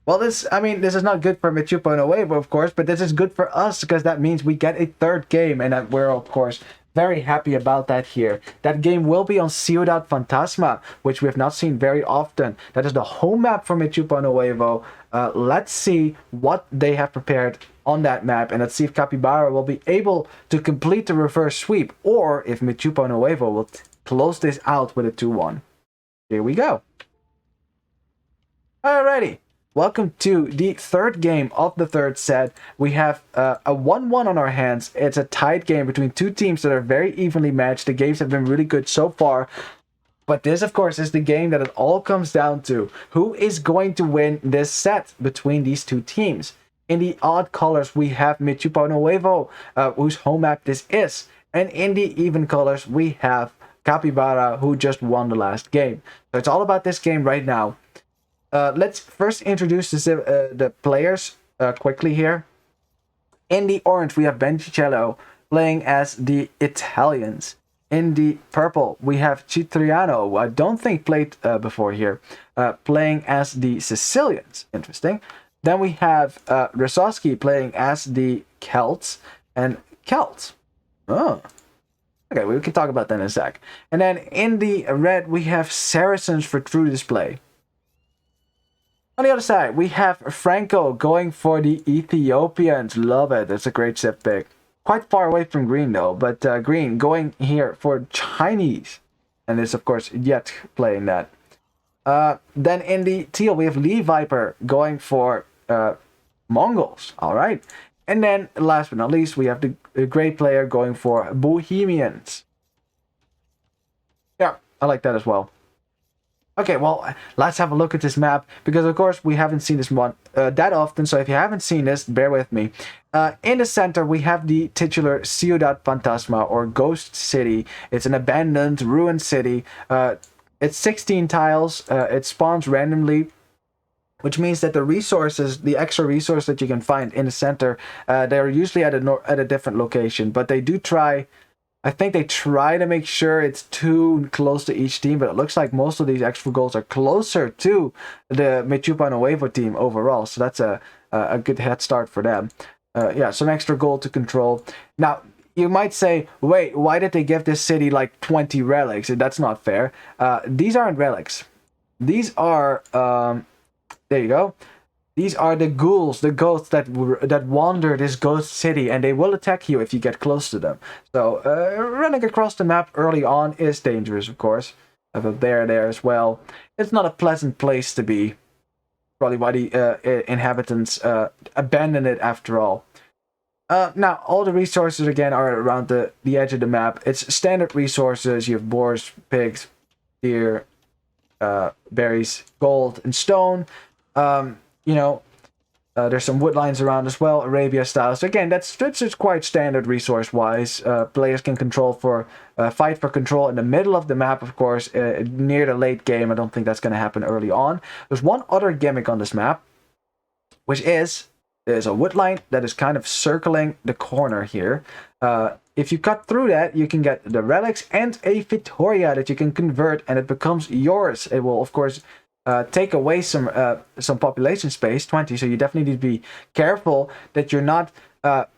Well, this is not good for MeChupaUnHuevo, of course, but this is good for us because that means we get a third game, and we're, of course, very happy about that here. That game will be on Ciudad Fantasma, which we have not seen very often. That is the home map for MeChupaUnHuevo. Let's see what they have prepared on that map, and let's see if Capibara will be able to complete the reverse sweep, or if MeChupaUnHuevo will close this out with a 2-1. Here we go. Alrighty. Welcome to the third game of the third set. We have a 1-1 on our hands. It's a tight game between two teams that are very evenly matched. The games have been really good so far. But this, of course, is the game that it all comes down to. Who is going to win this set between these two teams? In the odd colors, we have MeChupaUnHuevo, whose home map this is. And in the even colors, we have Capibara, who just won the last game. So it's all about this game right now. Let's first introduce the players quickly here. In the orange, we have MeChupaUnHuevo playing as the Italians. In the purple, we have Citriano, who I don't think played before here, playing as the Sicilians. Interesting. Then we have Rosowski playing as the Celts. And Celts. Oh. Okay, we can talk about that in a sec. And then in the red, we have Saracens for true display. On the other side, we have Franco going for the Ethiopians. Love it. That's a great set pick. Quite far away from green though, but green going here for Chinese. And it's of course Yet playing that. Then in the teal, we have Lee Viper going for Mongols. All right. And then last but not least, we have the gray player going for Bohemians. Yeah, I like that as well. Okay, well, let's have a look at this map, because of course we haven't seen this one that often, so if you haven't seen this, bear with me. In the center, we have the titular Ciudad Fantasma, or Ghost City. It's an abandoned, ruined city. It's 16 tiles, it spawns randomly, which means that the resources, the extra resource that you can find in the center, they're usually at a different location, but they do try... I think they try to make sure it's too close to each team, but it looks like most of these extra goals are closer to the MeChupaUnHuevo team overall, so that's a good head start for them. Yeah, some extra goal to control. Now, you might say, wait, why did they give this city like 20 relics? That's not fair. These aren't relics. These are, there you go. These are the ghouls, the ghosts that wander this ghost city, and they will attack you if you get close to them. So, running across the map early on is dangerous, of course. I have a bear there as well. It's not a pleasant place to be. Probably why the inhabitants abandon it after all. Now, all the resources, again, are around the edge of the map. It's standard resources. You have boars, pigs, deer, berries, gold, and stone. You know, there's some wood lines around as well, Arabia style. So again, that's just quite standard resource-wise. Players can fight for control in the middle of the map, of course, near the late game. I don't think that's going to happen early on. There's one other gimmick on this map, which is there's a wood line that is kind of circling the corner here. If you cut through that, you can get the relics and a Victoria that you can convert, and it becomes yours. It will, of course... take away some population space, 20, so you definitely need to be careful that you're not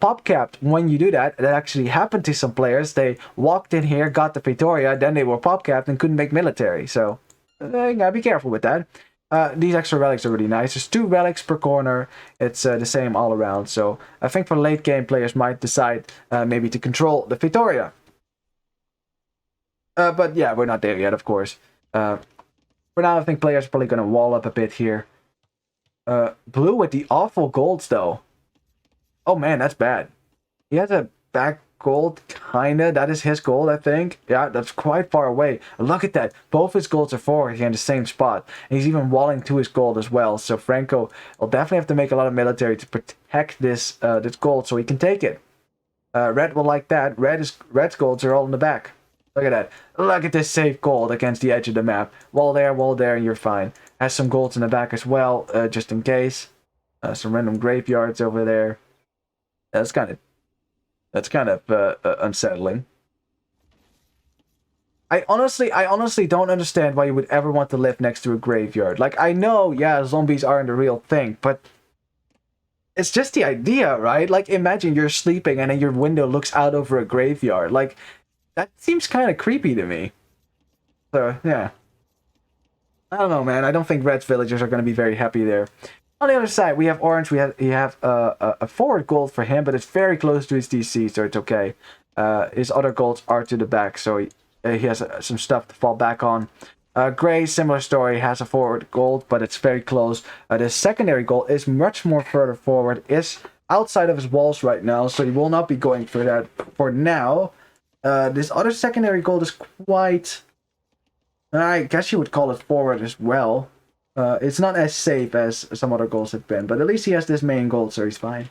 pop-capped when you do that. That actually happened to some players. They walked in here, got the Pretoria, then they were pop-capped and couldn't make military, so you gotta be careful with that. These extra relics are really nice. There's 2 relics per corner. It's the same all around, so I think for late game players might decide maybe to control the Pretoria. But yeah, we're not there yet, of course. For now, I think players are probably going to wall up a bit here. Blue with the awful golds, though. Oh, man, that's bad. He has a back gold, kinda. That is his gold, I think. Yeah, that's quite far away. Look at that. Both his golds are forward here in the same spot. And he's even walling to his gold as well. So Franco will definitely have to make a lot of military to protect this gold so he can take it. Red will like that. Red's golds are all in the back. Look at that. Look at this safe gold against the edge of the map. Wall there, and you're fine. Has some golds in the back as well, just in case. Some random graveyards over there. That's kind of unsettling. I honestly don't understand why you would ever want to live next to a graveyard. Like, I know, yeah, zombies aren't a real thing, but it's just the idea, right? Like, imagine you're sleeping and then your window looks out over a graveyard. Like, that seems kind of creepy to me. So, yeah. I don't know, man. I don't think Red's villagers are going to be very happy there. On the other side, we have orange. We have a forward gold for him, but it's very close to his DC, so it's okay. His other golds are to the back, so he has some stuff to fall back on. Gray, similar story, has a forward gold, but it's very close. The secondary gold is much more further forward, is outside of his walls right now, so he will not be going for that for now. This other secondary gold is quite... I guess you would call it forward as well. It's not as safe as some other golds have been, but at least he has this main gold, so he's fine.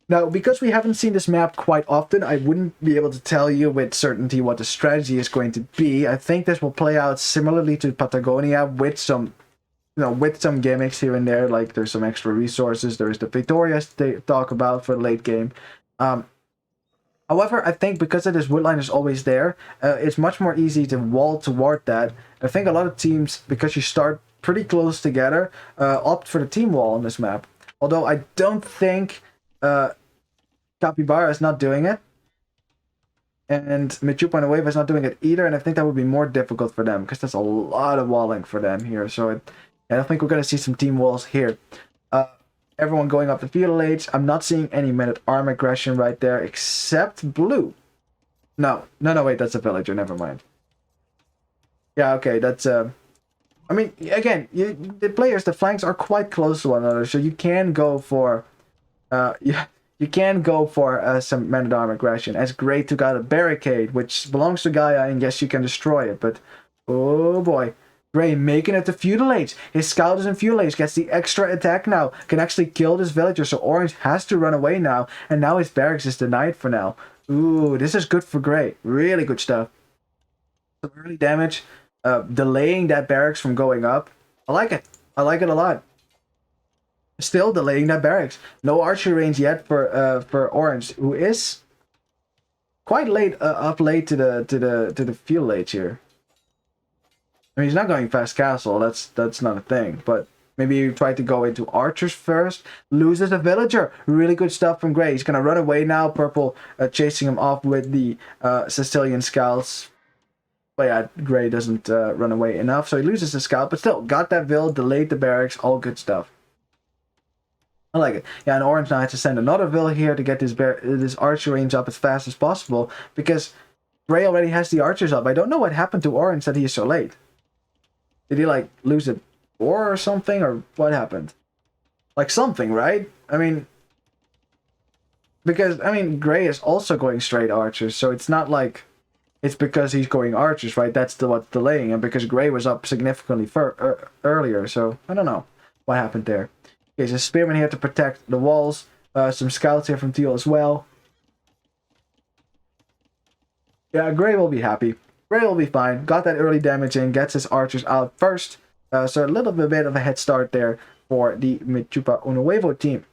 Now, because we haven't seen this map quite often, I wouldn't be able to tell you with certainty what the strategy is going to be. I think this will play out similarly to Patagonia with some, with some gimmicks here and there. Like there's some extra resources. There's the Victorias they talk about for the late game. However, I think because of this woodline is always there, it's much more easy to wall toward that. I think a lot of teams, because you start pretty close together, opt for the team wall on this map. Although I don't think Capibara is not doing it, and MeChupaUnHuevo is not doing it either, and I think that would be more difficult for them, because that's a lot of walling for them here. So I don't think we're going to see some team walls here. Everyone going up the feudal age. I'm not seeing any men-at-arm aggression right there, except blue. No, wait, that's a villager, never mind. Yeah, okay, that's, I mean, again, the players, the flanks are quite close to one another, so you can go for, you can go for some men-at-arm aggression. As Grey took out a barricade, which belongs to Gaia, and yes, you can destroy it, but, oh boy. Grey making it to feudal age. His scout is in feudal age, gets the extra attack now, can actually kill this villager, so Orange has to run away now, and now his barracks is denied for now. Ooh, this is good for Grey. Really good stuff. Some early damage, delaying that barracks from going up. I like it. I like it a lot. Still delaying that barracks. No archery range yet for Orange, who is quite late, up late to the feudal age here. I mean, he's not going fast castle, that's not a thing, but maybe you try to go into archers first, loses a villager, really good stuff from Grey. He's going to run away now, Purple chasing him off with the Sicilian scouts. But yeah, Grey doesn't run away enough, so he loses the scout, but still, got that vill, delayed the barracks, all good stuff. I like it. Yeah, and Orange now has to send another vill here to get this archer range up as fast as possible, because Grey already has the archers up. I don't know what happened to Orange that he is so late. Did he, like, lose a war or something? Or what happened? Like, something, right? I mean... Because, I mean, Grey is also going straight archers, so it's not like... It's because he's going archers, right? That's what's delaying him, because Grey was up significantly earlier, so... I don't know what happened there. Okay, so Spearman here to protect the walls. Some scouts here from Teal as well. Yeah, Grey will be happy. Grey will be fine. Got that early damage in, gets his archers out first. So a little bit of a head start there for the MeChupaUnHuevo team.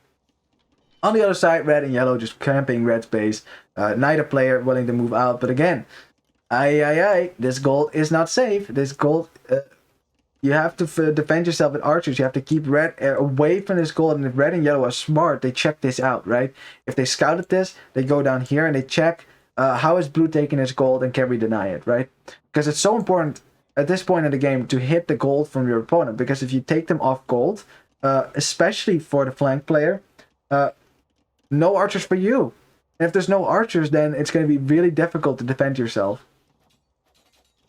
On the other side, red and yellow just camping red space. Neither player willing to move out. But again, this gold is not safe. This gold, you have to defend yourself with archers. You have to keep red away from this gold. And if red and yellow are smart, they check this out, right? If they scouted this, they go down here and they check. How is blue taking his gold and can we deny it, right? Because it's so important at this point in the game to hit the gold from your opponent. Because if you take them off gold, especially for the flank player, no archers for you. And if there's no archers, then it's going to be really difficult to defend yourself.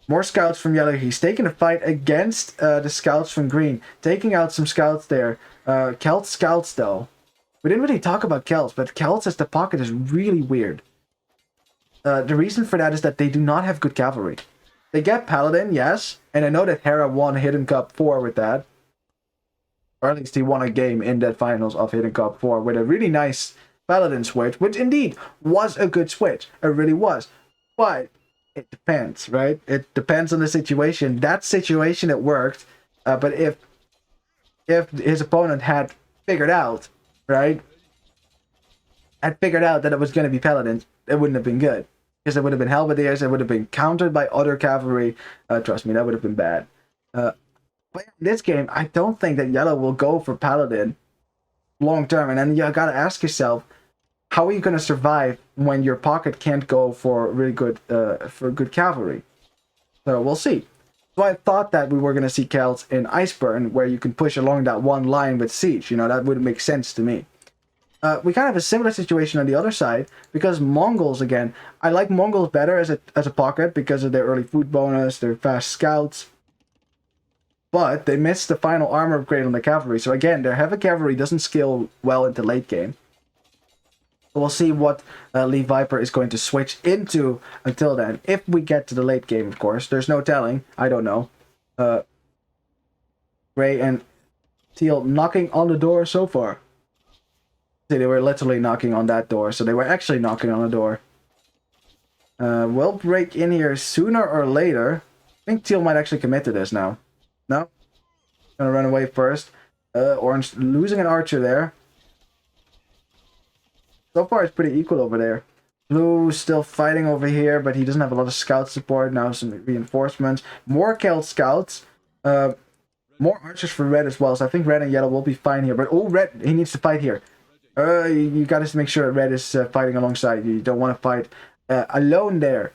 More scouts from yellow. He's taking a fight against the scouts from green. Taking out some scouts there. Celt scouts, though. We didn't really talk about Celts, but Celts as the pocket is really weird. The reason for that is that they do not have good cavalry. They get Paladin, yes, and I know that Hera won Hidden Cup 4 with that. Or at least he won a game in that finals of Hidden Cup 4 with a really nice Paladin switch, which indeed was a good switch. It really was. But it depends, right? It depends on the situation. That situation, it worked. But if his opponent had figured out, right? Had figured out that it was going to be Paladins, it wouldn't have been good. Because it would have been Halberdiers, it would have been countered by other cavalry. Trust me, that would have been bad. But in this game, I don't think that yellow will go for Paladin long term. And then you gotta ask yourself, how are you gonna survive when your pocket can't go for really good cavalry? So we'll see. So I thought that we were gonna see Celts in Iceburn, where you can push along that one line with Siege. You know, that would make sense to me. We kind of have a similar situation on the other side, because Mongols, again, I like Mongols better as a pocket because of their early food bonus, their fast scouts. But they missed the final armor upgrade on the cavalry, so again, their heavy cavalry doesn't scale well into late game. So we'll see what Lee Viper is going to switch into until then. If we get to the late game, of course. There's no telling. I don't know. Grey and Teal knocking on the door so far. See, they were literally knocking on that door, so they were actually knocking on a door. We'll break in here sooner or later. I think Teal might actually commit to this now. No? Gonna run away first. Orange losing an archer there. So far, it's pretty equal over there. Blue still fighting over here, but he doesn't have a lot of scout support. Now some reinforcements. More Celt scouts. More archers for red as well. So I think red and yellow will be fine here. But oh, red, he needs to fight here. You got to make sure that red is fighting alongside you. You don't want to fight alone there.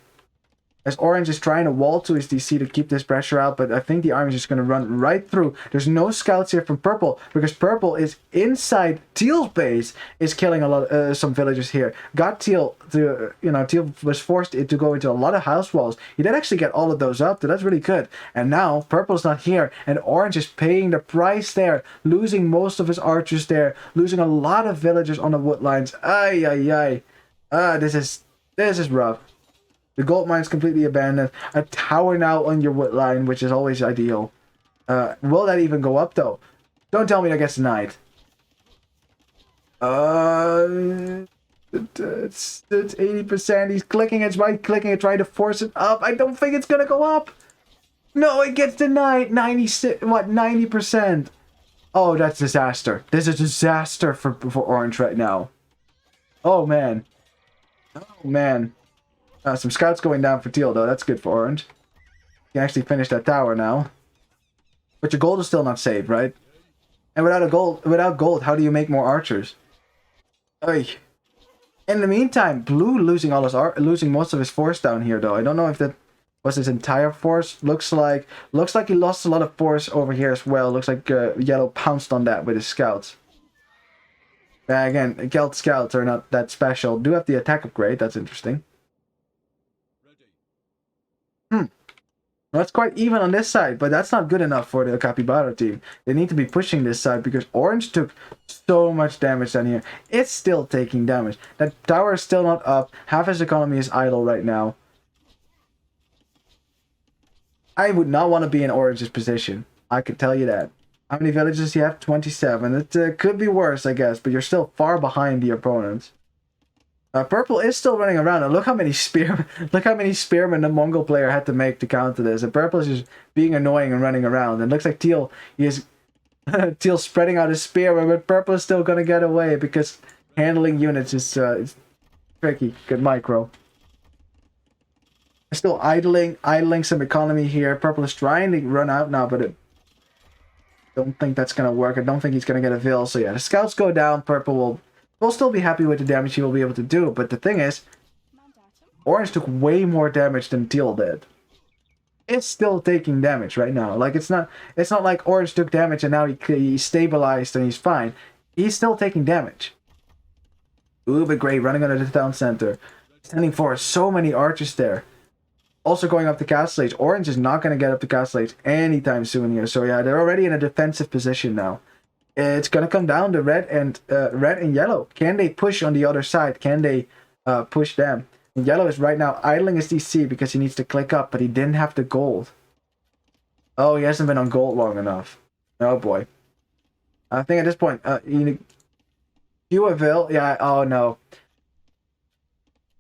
As orange is trying to wall to his DC to keep this pressure out, but I think the army is just going to run right through. There's no scouts here from purple, because purple is inside Teal's base, is killing a lot, some villagers here. Got Teal to, Teal was forced to go into a lot of house walls. He did actually get all of those up, so that's really good. And now purple's not here, and orange is paying the price there, losing most of his archers there, losing a lot of villagers on the wood lines. Ay, ay, ay. This is rough. The gold mine's completely abandoned. A tower now on your wood line, which is always ideal. Will that even go up, though? Don't tell me that gets denied. It's 80%. He's clicking it, right-clicking it, trying to force it up. I don't think it's going to go up. No, it gets denied. 90%. Oh, that's disaster. This is a disaster for orange right now. Oh, man. Oh, man. Some scouts going down for Teal, though. That's good for orange. You can actually finish that tower now. But your gold is still not saved, right? And without gold, how do you make more archers? Oy. In the meantime, blue losing most of his force down here, though. I don't know if that was his entire force. Looks like he lost a lot of force over here as well. Looks like yellow pounced on that with his scouts. Again, Celt scouts are not that special. Do have the attack upgrade. That's interesting. That's quite even on this side, but that's not good enough for the Capibara team. They need to be pushing this side because orange took so much damage down here. It's still taking damage. That tower is still not up. Half his economy is idle right now. I would not want to be in orange's position. I could tell you that. How many villages do you have? 27. It could be worse, I guess, but you're still far behind the opponents. Purple is still running around, and look how many spearmen the Mongol player had to make to counter this. And purple is just being annoying and running around. And it looks like Teal is Teal spreading out his spearmen, but purple is still gonna get away because handling units is tricky. Good micro. Still idling some economy here. Purple is trying to run out now, but I don't think that's gonna work. I don't think he's gonna get a Vil. So yeah, the scouts go down. Purple will still be happy with the damage he will be able to do, but the thing is, orange took way more damage than Teal did. It's still taking damage right now. Like it's not like orange took damage and now he stabilized and he's fine. He's still taking damage. Ooh, but gray running under the town center, standing for so many archers there. Also going up the castle age. Orange is not going to get up the castle age anytime soon here. So yeah, they're already in a defensive position now. It's gonna come down to red and yellow. Can they push on the other side? Can they push them? And yellow is right now idling his DC because he needs to click up, but he didn't have the gold. Oh, he hasn't been on gold long enough. Oh boy. I think at this point, you a Vil? Yeah. Oh no.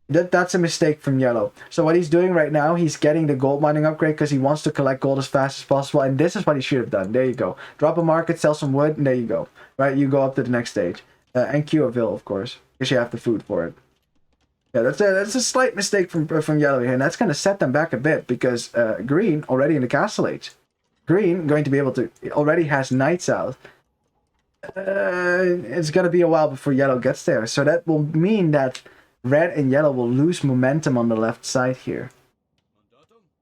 That's a mistake from yellow. So what he's doing right now, he's getting the gold mining upgrade because he wants to collect gold as fast as possible. And this is what he should have done. There you go. Drop a market, sell some wood, and there you go. Right, you go up to the next stage. And queue a Vil, of course, because you have the food for it. Yeah, that's a slight mistake from yellow here, and that's going to set them back a bit because green already in the castle age. Green going to be able to already has knights out. It's going to be a while before yellow gets there, so that will mean that red and yellow will lose momentum on the left side here.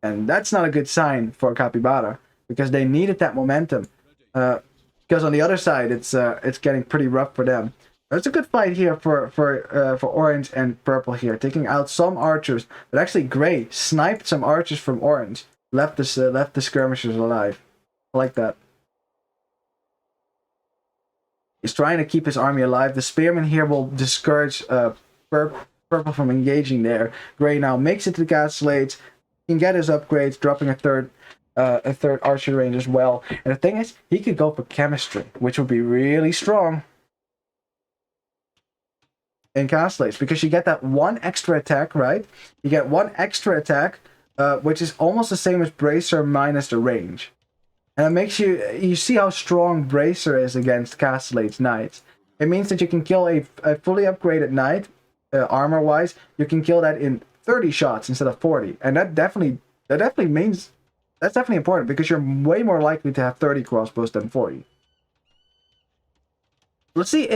And that's not a good sign for Capibara, because they needed that momentum. Because on the other side, it's getting pretty rough for them. It's a good fight here for orange and purple here, taking out some archers. But actually, gray sniped some archers from orange, left the skirmishers alive. I like that. He's trying to keep his army alive. The spearmen here will discourage purple from engaging there. Gray now makes it to the castle age. He can get his upgrades, dropping a third archer range as well. And the thing is, he could go for chemistry, which would be really strong. encapsulates, because you get that one extra attack, right? You get one extra attack, which is almost the same as Bracer minus the range. And it makes you see how strong Bracer is against Castellate's Knights. It means that you can kill a fully upgraded Knight, armor-wise, you can kill that in 30 shots instead of 40. And that definitely means, that's definitely important, because you're way more likely to have 30 crossbows than 40. Let's see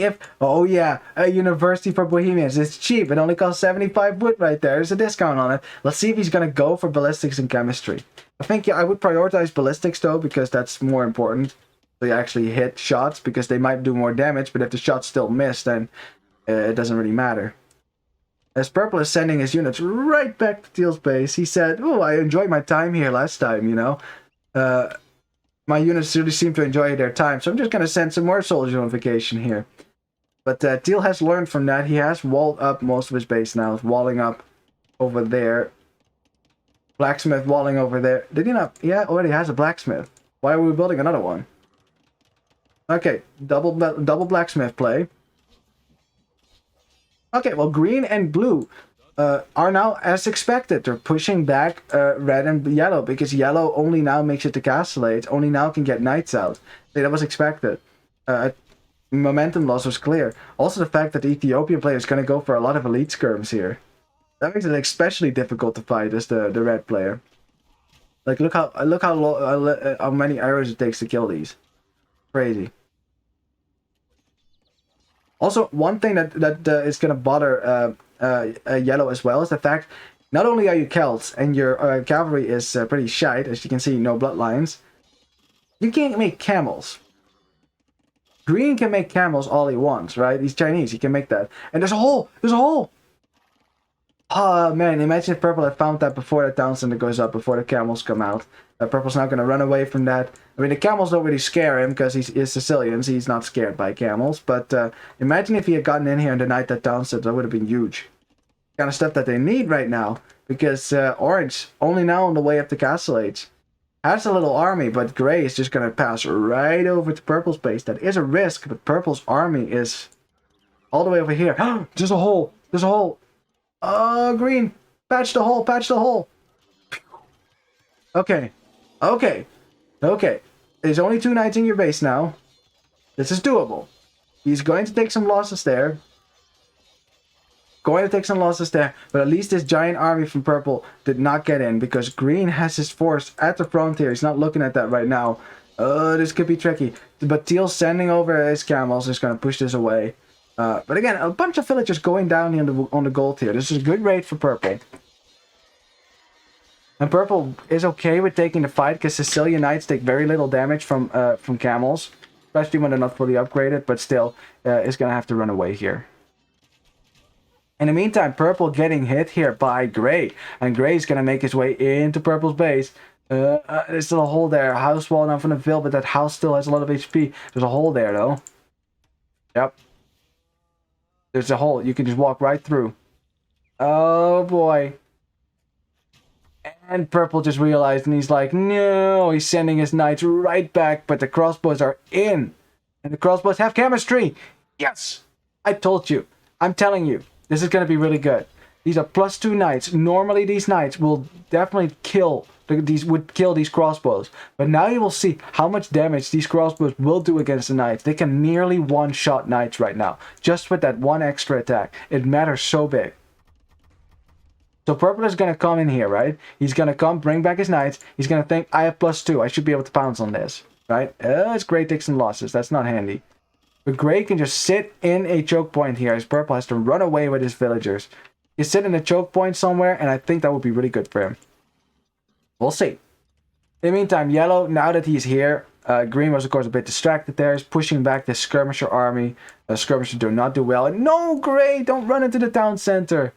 if, oh yeah, a University for Bohemians. It's cheap. It only costs 75 wood right there. There's a discount on it. Let's see if he's going to go for ballistics and chemistry. I think I would prioritize ballistics though, because that's more important. So you actually hit shots, because they might do more damage, but if the shots still miss, then it doesn't really matter. As Purple is sending his units right back to Teal's base, he said, oh, I enjoyed my time here last time, you know. My units really seem to enjoy their time, so I'm just going to send some more soldier on vacation here. But Teal has learned from that. He has walled up most of his base now. He's walling up over there. Blacksmith walling over there. Did he not? Yeah, already has a blacksmith. Why are we building another one? Okay, double blacksmith play. Okay, well, green and blue are now, as expected, they're pushing back red and yellow, because yellow only now makes it to Castellate, only now can get knights out. That was expected. Momentum loss was clear. Also the fact that the Ethiopian player is going to go for a lot of elite skirms here. That makes it especially difficult to fight as the red player. Like, look how many arrows it takes to kill these. Crazy. Also, one thing that is going to bother yellow as well is the fact, not only are you Celts and your cavalry is pretty shite, as you can see, no bloodlines, you can't make camels. Green can make camels all he wants, right? He's Chinese, he can make that. And there's a hole! There's a hole! Oh man, imagine if Purple had found that before the town center goes up, before the camels come out. Purple's not going to run away from that. I mean, the camels don't really scare him because he's Sicilian, so he's not scared by camels. But imagine if he had gotten in here and denied that town center, that would have been huge. Kind of stuff that they need right now, because Orange, only now on the way up to Castle Age, has a little army, but Gray is just going to pass right over to Purple's base. That is a risk, but Purple's army is all the way over here. There's a hole! There's a hole! Oh, Green! Patch the hole! Patch the hole! Okay. Okay. Okay. There's only 2 knights in your base now. This is doable. He's going to take some losses there. But at least this giant army from Purple did not get in, because Green has his force at the frontier. He's not looking at that right now. This could be tricky. But Teal sending over his camels is going to push this away. But again, a bunch of villagers going down here on the gold tier. This is a good raid for Purple. And Purple is okay with taking the fight, because Sicilian Knights take very little damage from camels. Especially when they're not fully upgraded, but still is going to have to run away here. In the meantime, Purple getting hit here by Gray. And Gray is going to make his way into Purple's base. There's still a hole there. House wall not from the field, but that house still has a lot of HP. There's a hole there, though. Yep. There's a hole. You can just walk right through. Oh, boy. And Purple just realized, and he's like, no. He's sending his knights right back, but the crossbows are in. And the crossbows have chemistry. Yes. I told you. I'm telling you. This is going to be really good. These are +2 knights. Normally these knights will definitely kill these crossbows. But now you will see how much damage these crossbows will do against the knights. They can nearly one-shot knights right now. Just with that one extra attack. It matters so big. So Purple is going to come in here, right? He's going to come, bring back his knights. He's going to think, I have +2. I should be able to pounce on this. Right? It's Gray takes some losses. That's not handy. But Gray can just sit in a choke point here, as Purple has to run away with his villagers. He sit in a choke point somewhere, and I think that would be really good for him. We'll see. In the meantime, Yellow, now that he's here, Green was of course a bit distracted there. He's pushing back this skirmisher army. Skirmishers do not do well. And no, Gray, don't run into the town center.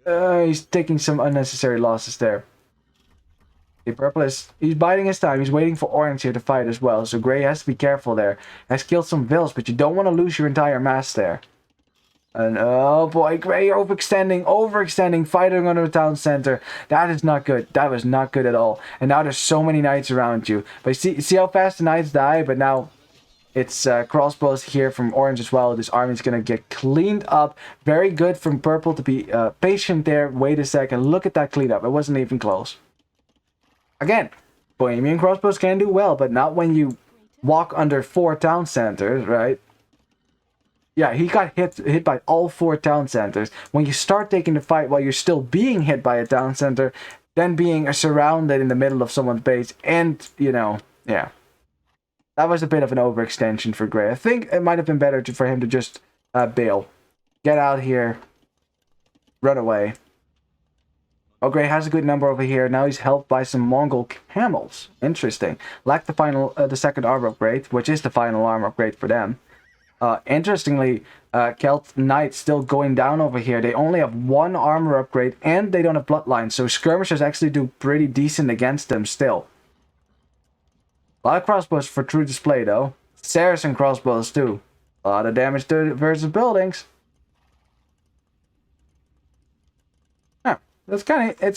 He's taking some unnecessary losses there. Okay, Purple he's biding his time. He's waiting for Orange here to fight as well. So Gray has to be careful there. Has killed some vills, but you don't want to lose your entire mass there. And oh boy, Gray overextending, fighting under the town center. That is not good. That was not good at all. And now there's so many knights around you. But see how fast the knights die, but now It's crossbows here from orange as well. This army is going to get cleaned up. Very good from purple to be patient there. Wait a second. Look at that cleanup. It wasn't even close. Again, Bohemian crossbows can do well, but not when you walk under 4 town centers, right? Yeah, he got hit by all 4 town centers. When you start taking the fight while you're still being hit by a town center, then being surrounded in the middle of someone's base, and, you know, yeah. That was a bit of an overextension for Gray. I think it might have been better for him to just bail. Get out here. Run away. Oh, Gray has a good number over here. Now he's helped by some Mongol camels. Interesting. Lack the second armor upgrade, which is the final armor upgrade for them. Interestingly, Celt Knight still going down over here. They only have 1 armor upgrade and they don't have bloodlines. So skirmishers actually do pretty decent against them still. A lot of crossbows for true display though. Saracen crossbows too. A lot of damage versus buildings. Huh. It's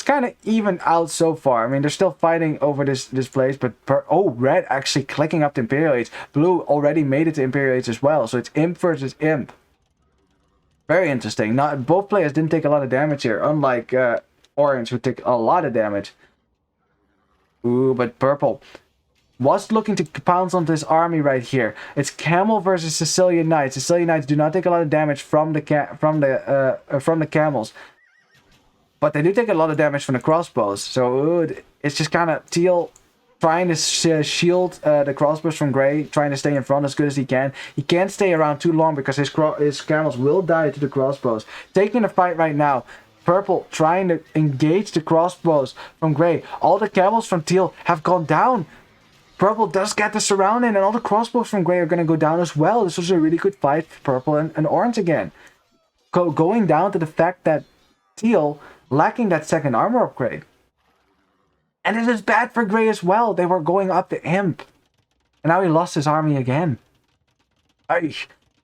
kind of even out so far. I mean, they're still fighting over this place, but red actually clicking up to Imperial Age. Blue already made it to Imperial Age as well, so it's imp versus imp. Very interesting. Not both players didn't take a lot of damage here, unlike orange who took a lot of damage. Ooh, but purple was looking to pounce on this army right here. It's Camel versus Sicilian Knights. Sicilian Knights do not take a lot of damage from the camels, but they do take a lot of damage from the crossbows. So it's just kind of Teal trying to shield the crossbows from Gray, trying to stay in front as good as he can. He can't stay around too long because his camels will die to the crossbows. Taking the fight right now. Purple trying to engage the crossbows from Gray. All the camels from Teal have gone down. Purple does get the surrounding, and all the crossbows from Gray are going to go down as well. This was a really good fight for Purple and Orange again. Going down to the fact that Teal lacking that second armor upgrade. And it is bad for Gray as well. They were going up to Imp. And now he lost his army again. I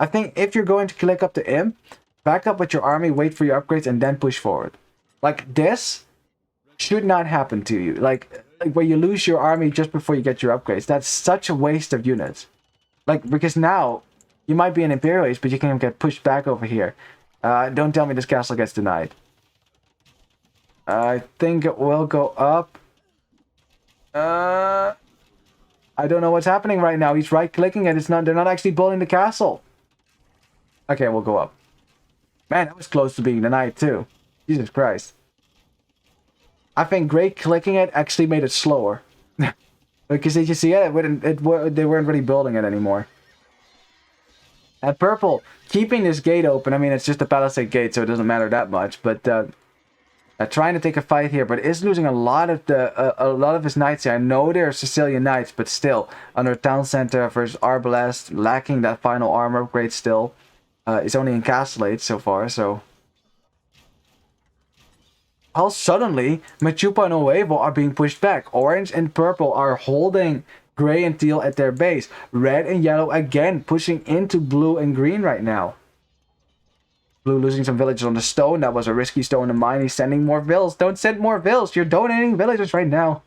think if you're going to click up to Imp, back up with your army, wait for your upgrades, and then push forward. Like, this should not happen to you. Like where you lose your army just before you get your upgrades. That's such a waste of units. Like, because now, you might be an Imperial Age, but you can get pushed back over here. Don't tell me this castle gets denied. I think it will go up. I don't know what's happening right now. He's right-clicking and they're not actually building the castle. Okay, we'll go up. Man, that was close to being denied too. Jesus Christ. I think Gray clicking it actually made it slower. Because did you see it? They weren't really building it anymore. And Purple, keeping this gate open. I mean, it's just a palisade gate, so it doesn't matter that much. But trying to take a fight here, but is losing a lot of his knights here. I know they're Sicilian knights, but still under town center versus Arbalest, lacking that final armor upgrade still. It's only in Castle Age so far, so. How suddenly MeChupaUnHuevo are being pushed back. Orange and purple are holding Gray and teal at their base. Red and yellow again pushing into blue and green right now. Blue losing some villagers on the stone. That was a risky stone to mine. He's sending more vills. Don't send more vills. You're donating villagers right now.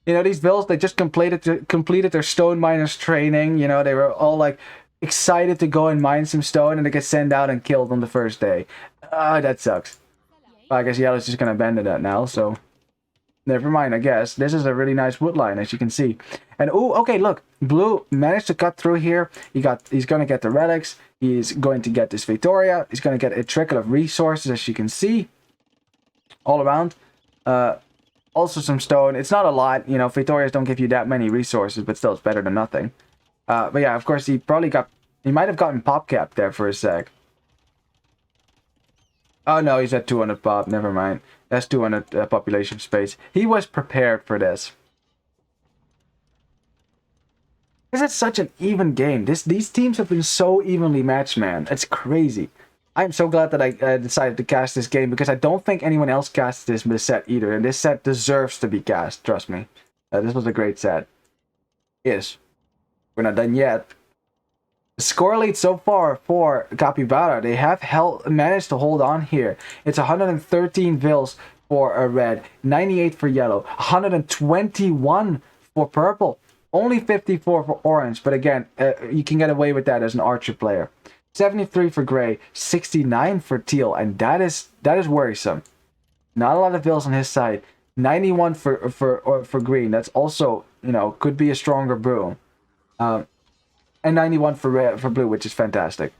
You know, these vills, they just completed their stone miners training. You know, they were all like excited to go and mine some stone, and they get sent out and killed on the first day. That sucks. I guess yellow's just going to abandon that now, so never mind, I guess. This is a really nice wood line, as you can see. And, oh, okay, look. Blue managed to cut through here. He's going to get the relics. He's going to get this Victoria. He's going to get a trickle of resources, as you can see. All around. Also some stone. It's not a lot. You know, Victorias don't give you that many resources, but still, it's better than nothing. But yeah, of course, he might have gotten pop cap there for a sec. Oh no, he's at 200 pop. Never mind. That's 200 population space. He was prepared for this. This is such an even game. These teams have been so evenly matched, man. It's crazy. I'm so glad that I decided to cast this game because I don't think anyone else cast this set either. And this set deserves to be cast. Trust me. This was a great set. Yes. We're not done yet. The score lead so far for Capibara, they have managed to hold on here. It's 113 vills for a red, 98 for yellow, 121 for purple. Only 54 for orange, but again, you can get away with that as an archer player. 73 for gray, 69 for teal, and that is worrisome. Not a lot of vills on his side. 91 for green. That's also, you know, could be a stronger brew. And 91 for blue, which is fantastic.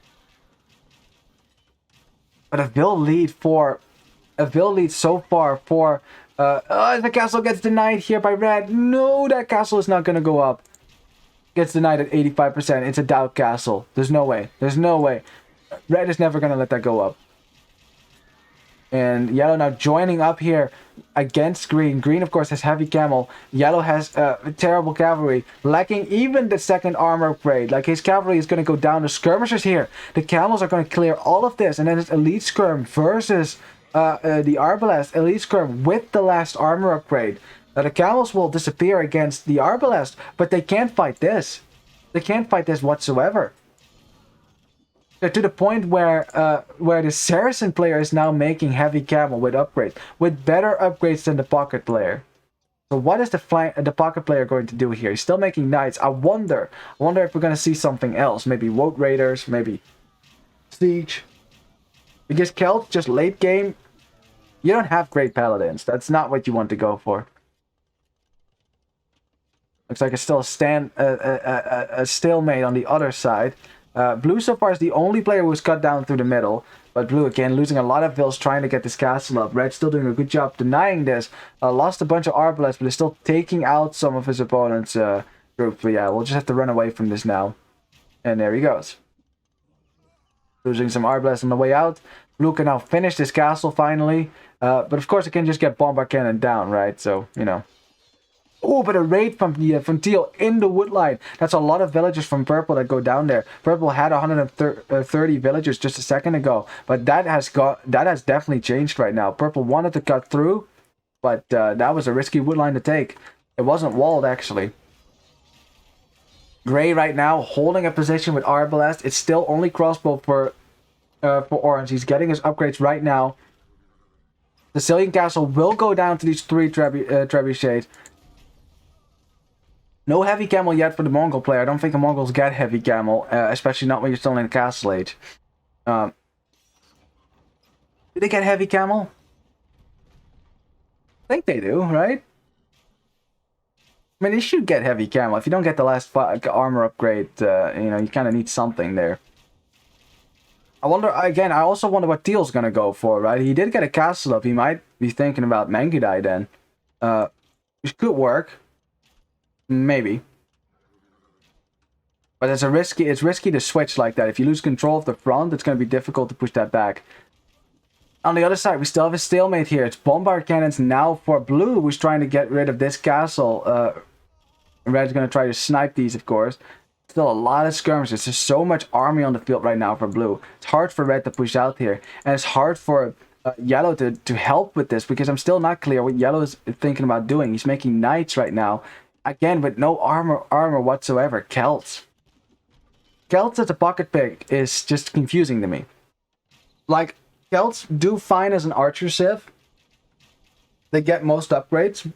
But a vill lead so far for the castle gets denied here by red. No, that castle is not going to go up. Gets denied at 85%. It's a doubt castle. There's no way. There's no way. Red is never going to let that go up. And yellow now joining up here against green. Green, of course, has heavy camel. Yellow has terrible cavalry, lacking even the second armor upgrade. Like, his cavalry is going to go down. The skirmishers here. The camels are going to clear all of this. And then it's elite skirm versus the arbalest. Elite skirm with the last armor upgrade. Now, the camels will disappear against the arbalest, but they can't fight this. They can't fight this whatsoever. They're to the point where the Saracen player is now making heavy camel with upgrades, with better upgrades than the pocket player. So what is the pocket player going to do here? He's still making knights. I wonder if we're going to see something else. Maybe Woad Raiders, maybe Siege. Because Celt, just late game, you don't have great paladins. That's not what you want to go for. Looks like it's still a stalemate on the other side. Blue so far is the only player who's cut down through the middle. But blue again losing a lot of vills trying to get this castle up. Red still doing a good job denying this. Lost a bunch of arbalests, but is still taking out some of his opponent's group. But yeah, we'll just have to run away from this now. And there he goes. Losing some arbalests on the way out. Blue can now finish this castle finally. But of course it can just get bombard cannon down, right? So, you know. Oh, but a raid from teal in the woodline. That's a lot of villagers from purple that go down there. Purple had 130 villagers just a second ago, but that has definitely changed right now. Purple wanted to cut through, but that was a risky woodline to take. It wasn't walled actually. Gray right now holding a position with arbalest. It's still only crossbow for orange. He's getting his upgrades right now. The Sicilian castle will go down to these 3 trebuchets. No heavy camel yet for the Mongol player. I don't think the Mongols get heavy camel, especially not when you're still in the castle age. Do they get heavy camel? I think they do, right? I mean, they should get heavy camel. If you don't get the last armor upgrade, you know, you kind of need something there. I wonder, again, I also wonder what Teal's going to go for, right? He did get a castle up. He might be thinking about Mangudai then. Which could work. Maybe. But it's risky to switch like that. If you lose control of the front, it's going to be difficult to push that back. On the other side, we still have a stalemate here. It's bombard cannons now for blue, who's trying to get rid of this castle. Red's going to try to snipe these, of course. Still a lot of skirmishes. There's so much army on the field right now for blue. It's hard for red to push out here. And it's hard for yellow to help with this, because I'm still not clear what yellow is thinking about doing. He's making knights right now. Again, with no armor whatsoever. Celts as a pocket pick is just confusing to me. Like, Celts do fine as an archer civ. They get most upgrades,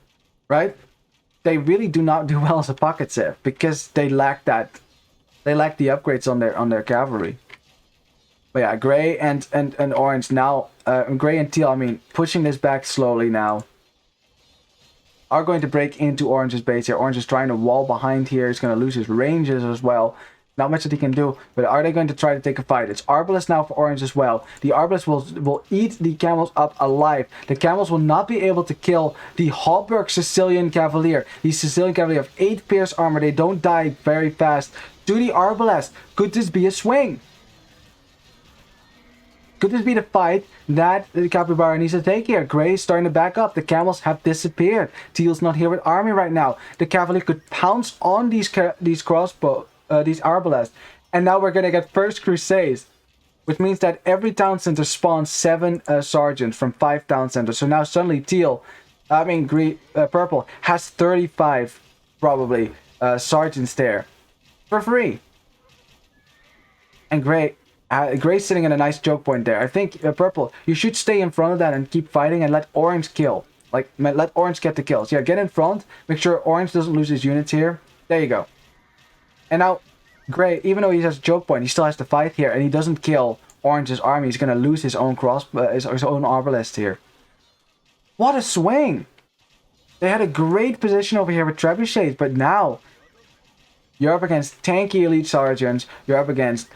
right? They really do not do well as a pocket civ because they lack that. They lack the upgrades on their cavalry. But yeah, gray and orange now. Gray and teal, I mean, pushing this back slowly now. Are going to break into orange's base here. Orange is trying to wall behind here. He's going to lose his ranges as well. Not much that he can do, but are they going to try to take a fight? It's arbalest now for orange as well. The arbalest will eat the camels up alive. The camels will not be able to kill the Hauberg Sicilian Cavalier. The Sicilian Cavalier have 8 pierce armor. They don't die very fast. To the arbalest, could this be a swing? Could this be the fight that the Capibara needs to take here? Gray is starting to back up. The camels have disappeared. Teal's not here with army right now. The cavalry could pounce on these crossbow, these arbalests. And now we're going to get first crusades. Which means that every town center spawns 7 sergeants from 5 town centers. So now suddenly purple has 35 probably sergeants there. For free. And Gray's sitting in a nice choke point there. I think purple, you should stay in front of that and keep fighting and let orange kill. Like, let orange get the kills. Yeah, get in front. Make sure orange doesn't lose his units here. There you go. And now, Gray, even though he has a choke point, he still has to fight here, and he doesn't kill Orange's army. He's gonna lose his own his own arbalest here. What a swing! They had a great position over here with trebuchets, but now you're up against tanky elite sergeants. You're up against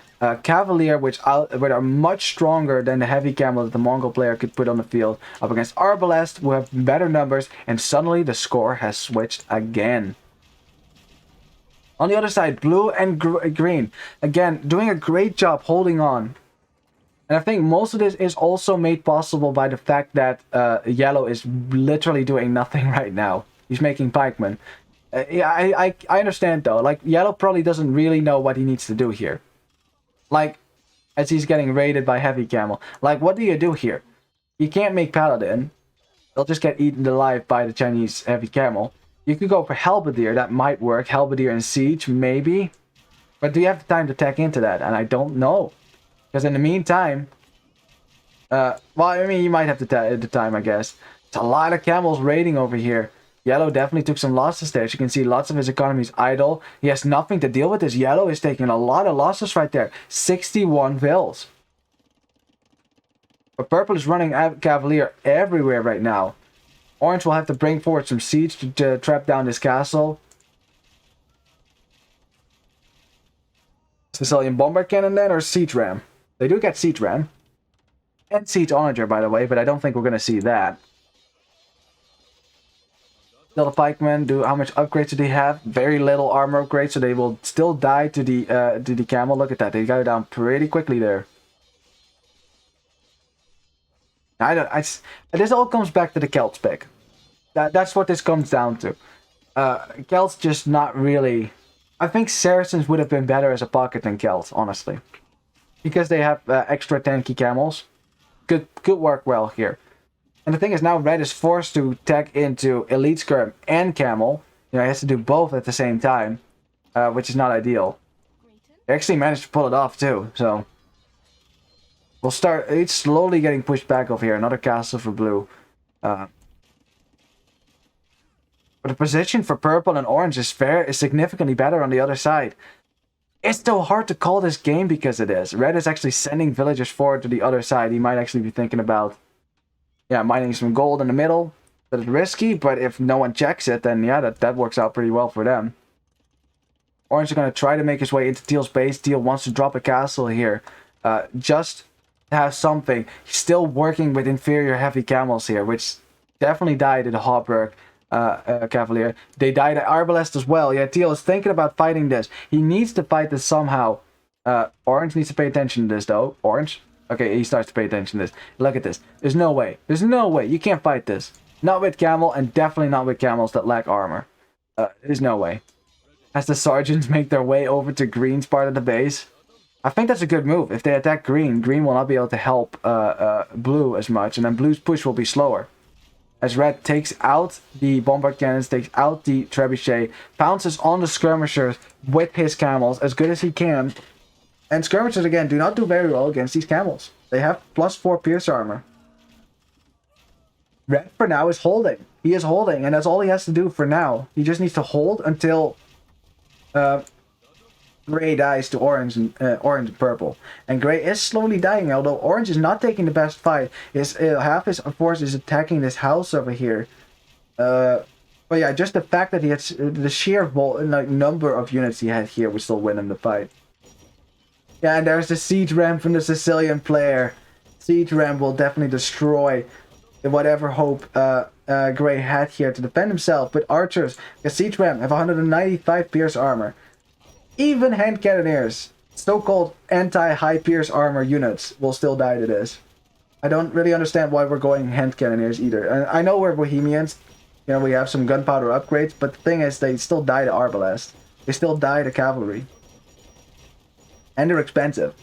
Cavalier, which are much stronger than the heavy camel that the Mongol player could put on the field. Up against Arbalest, who have better numbers, and suddenly the score has switched again. On the other side, blue and green, again, doing a great job holding on. And I think most of this is also made possible by the fact that yellow is literally doing nothing right now. He's making pikemen. Yeah, I understand though. Like, yellow probably doesn't really know what he needs to do here. Like, as he's getting raided by heavy camel. Like, what do you do here? You can't make paladin. They'll just get eaten alive by the Chinese heavy camel. You could go for Halberdier, that might work. Halberdier and Siege, maybe. But do you have the time to tech into that? And I don't know. Because in the meantime... well, I mean, you might have the time, I guess. It's a lot of camels raiding over here. Yellow definitely took some losses there. As you can see, lots of his economy is idle. He has nothing to deal with this. Yellow is taking a lot of losses right there. 61 vills. But purple is running Cavalier everywhere right now. Orange will have to bring forward some siege to trap down this castle. Sicilian bomber cannon then, or siege ram? They do get siege ram. And siege onager, by the way, but I don't think we're going to see that. Still the pikemen, how much upgrades do they have? Very little armor upgrades, so they will still die to the camel. Look at that, they got it down pretty quickly there. This all comes back to the Celts pick. That's what this comes down to. Celts just not really... I think Saracens would have been better as a pocket than Celts, honestly. Because they have extra tanky camels. Could work well here. And the thing is, now Red is forced to tech into Elite Skirm and Camel. You know, he has to do both at the same time. Which is not ideal. He actually managed to pull it off too, so... We'll start... It's slowly getting pushed back over here. Another castle for blue. But the position for purple and orange is significantly better on the other side. It's still hard to call this game because it is. Red is actually sending villagers forward to the other side. He might actually be thinking about... Yeah, mining some gold in the middle. That is risky, but if no one checks it, then yeah, that works out pretty well for them. Orange is going to try to make his way into Teal's base. Teal wants to drop a castle here. Just to have something. He's still working with inferior heavy camels here, which definitely died at the Hauberg Cavalier. They died at Arbalest as well. Yeah, Teal is thinking about fighting this. He needs to fight this somehow. Orange needs to pay attention to this, though. Orange? Okay, he starts to pay attention to this. Look at this. There's no way. There's no way. You can't fight this. Not with camel, and definitely not with camels that lack armor. There's no way. As the sergeants make their way over to green's part of the base. I think that's a good move. If they attack green, green will not be able to help blue as much, and then blue's push will be slower. As red takes out the bombard cannons, takes out the trebuchet, pounces on the skirmishers with his camels as good as he can. And skirmishers, again, do not do very well against these camels. They have +4 pierce armor. Red, for now, is holding. He is holding, and that's all he has to do for now. He just needs to hold until Gray dies to orange and purple. And Gray is slowly dying, although orange is not taking the best fight. Half his force is attacking this house over here. But yeah, just the fact that he had the sheer number of units he had here would still win him the fight. Yeah, and there's the siege ram from the Sicilian player. Siege ram will definitely destroy whatever hope Gray had here to defend himself. But archers, the siege ram, have 195 pierce armor. Even hand cannoneers, so-called anti-high pierce armor units, will still die to this. I don't really understand why we're going hand cannoneers either. And I know we're Bohemians, you know, we have some gunpowder upgrades, but the thing is, they still die to arbalest. They still die to cavalry. And they're expensive.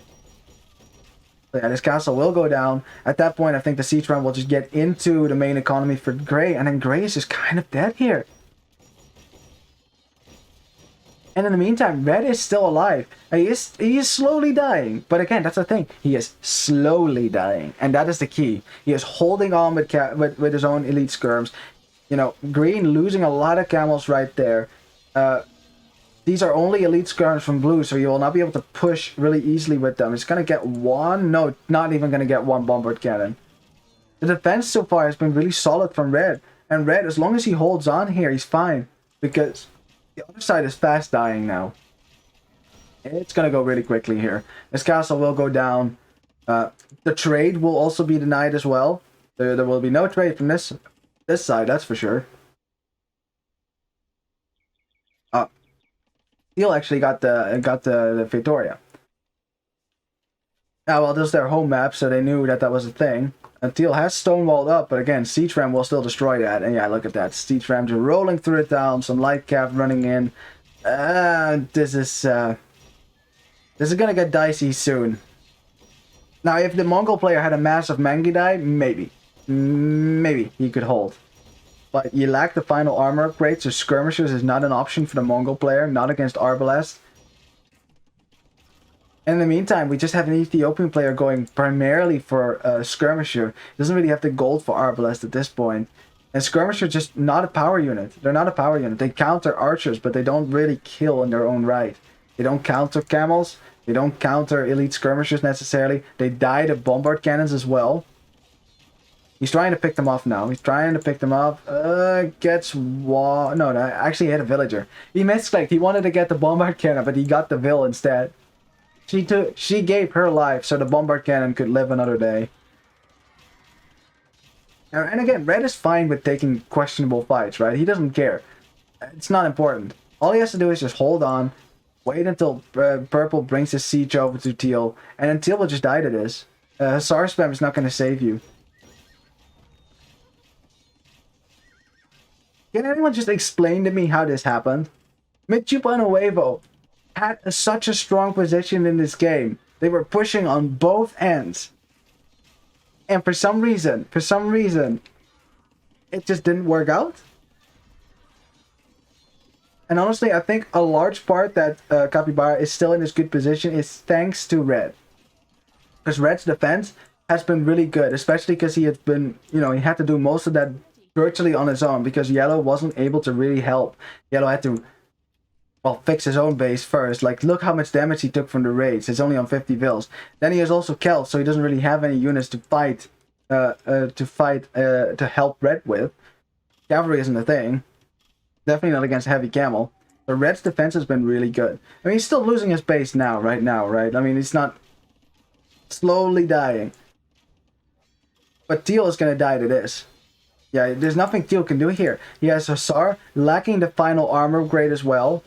So yeah, this castle will go down. At that point, I think the siege ram will just get into the main economy for Gray, and then Gray is just kind of dead here. And in the meantime, Red is still alive. He is slowly dying. But again, that's the thing. He is slowly dying. And that is the key. He is holding on with his own elite skirms. You know, Green losing a lot of camels right there. these are only elite skirmishers from blue, so you will not be able to push really easily with them. It's going to get one. No, not even going to get one bombard cannon. The defense so far has been really solid from red. And red, as long as he holds on here, he's fine. Because the other side is fast dying now. It's going to go really quickly here. This castle will go down. The trade will also be denied as well. There will be no trade from this side, that's for sure. Teal actually got the Victoria. Now, well, this is their home map, so they knew that was a thing. And Teal has stonewalled up, but again, Siege Ram will still destroy that. And yeah, look at that. Siege Ram just rolling through the town, some light cap running in. This is gonna get dicey soon. Now, if the Mongol player had a massive Mangudai, maybe he could hold. But you lack the final armor upgrade, so skirmishers is not an option for the Mongol player, not against Arbalest. In the meantime, we just have an Ethiopian player going primarily for skirmisher. Doesn't really have the gold for Arbalest at this point. And skirmisher just not a power unit. They're not a power unit. They counter archers, but they don't really kill in their own right. They don't counter camels. They don't counter elite skirmishers necessarily. They die to bombard cannons as well. He's trying to pick them off now. He's trying to pick them off. Gets wall. No, actually he hit a villager. He misclicked. He wanted to get the bombard cannon, but he got the vill instead. She gave her life so the bombard cannon could live another day. And again, red is fine with taking questionable fights, right? He doesn't care. It's not important. All he has to do is just hold on, wait until purple brings his siege over to teal, and then teal will just die to this. Hussar spam is not going to save you. Can anyone just explain to me how this happened? MeChupaUnHuevo had such a strong position in this game. They were pushing on both ends. And for some reason, it just didn't work out. And honestly, I think a large part that Capibara is still in this good position is thanks to red. Because red's defense has been really good, especially because he had been, he had to do most of that virtually on his own because yellow wasn't able to really help. Yellow had to, well, fix his own base first. Like, look how much damage he took from the raids. It's only on 50 vills. Then he has also Celt, so he doesn't really have any units to fight, to help red with. Cavalry isn't a thing. Definitely not against heavy camel. But red's defense has been really good. I mean, he's still losing his base now, right? I mean, he's not slowly dying. But teal is going to die to this. Yeah, there's nothing teal can do here. He has Hussar, lacking the final armor upgrade as well.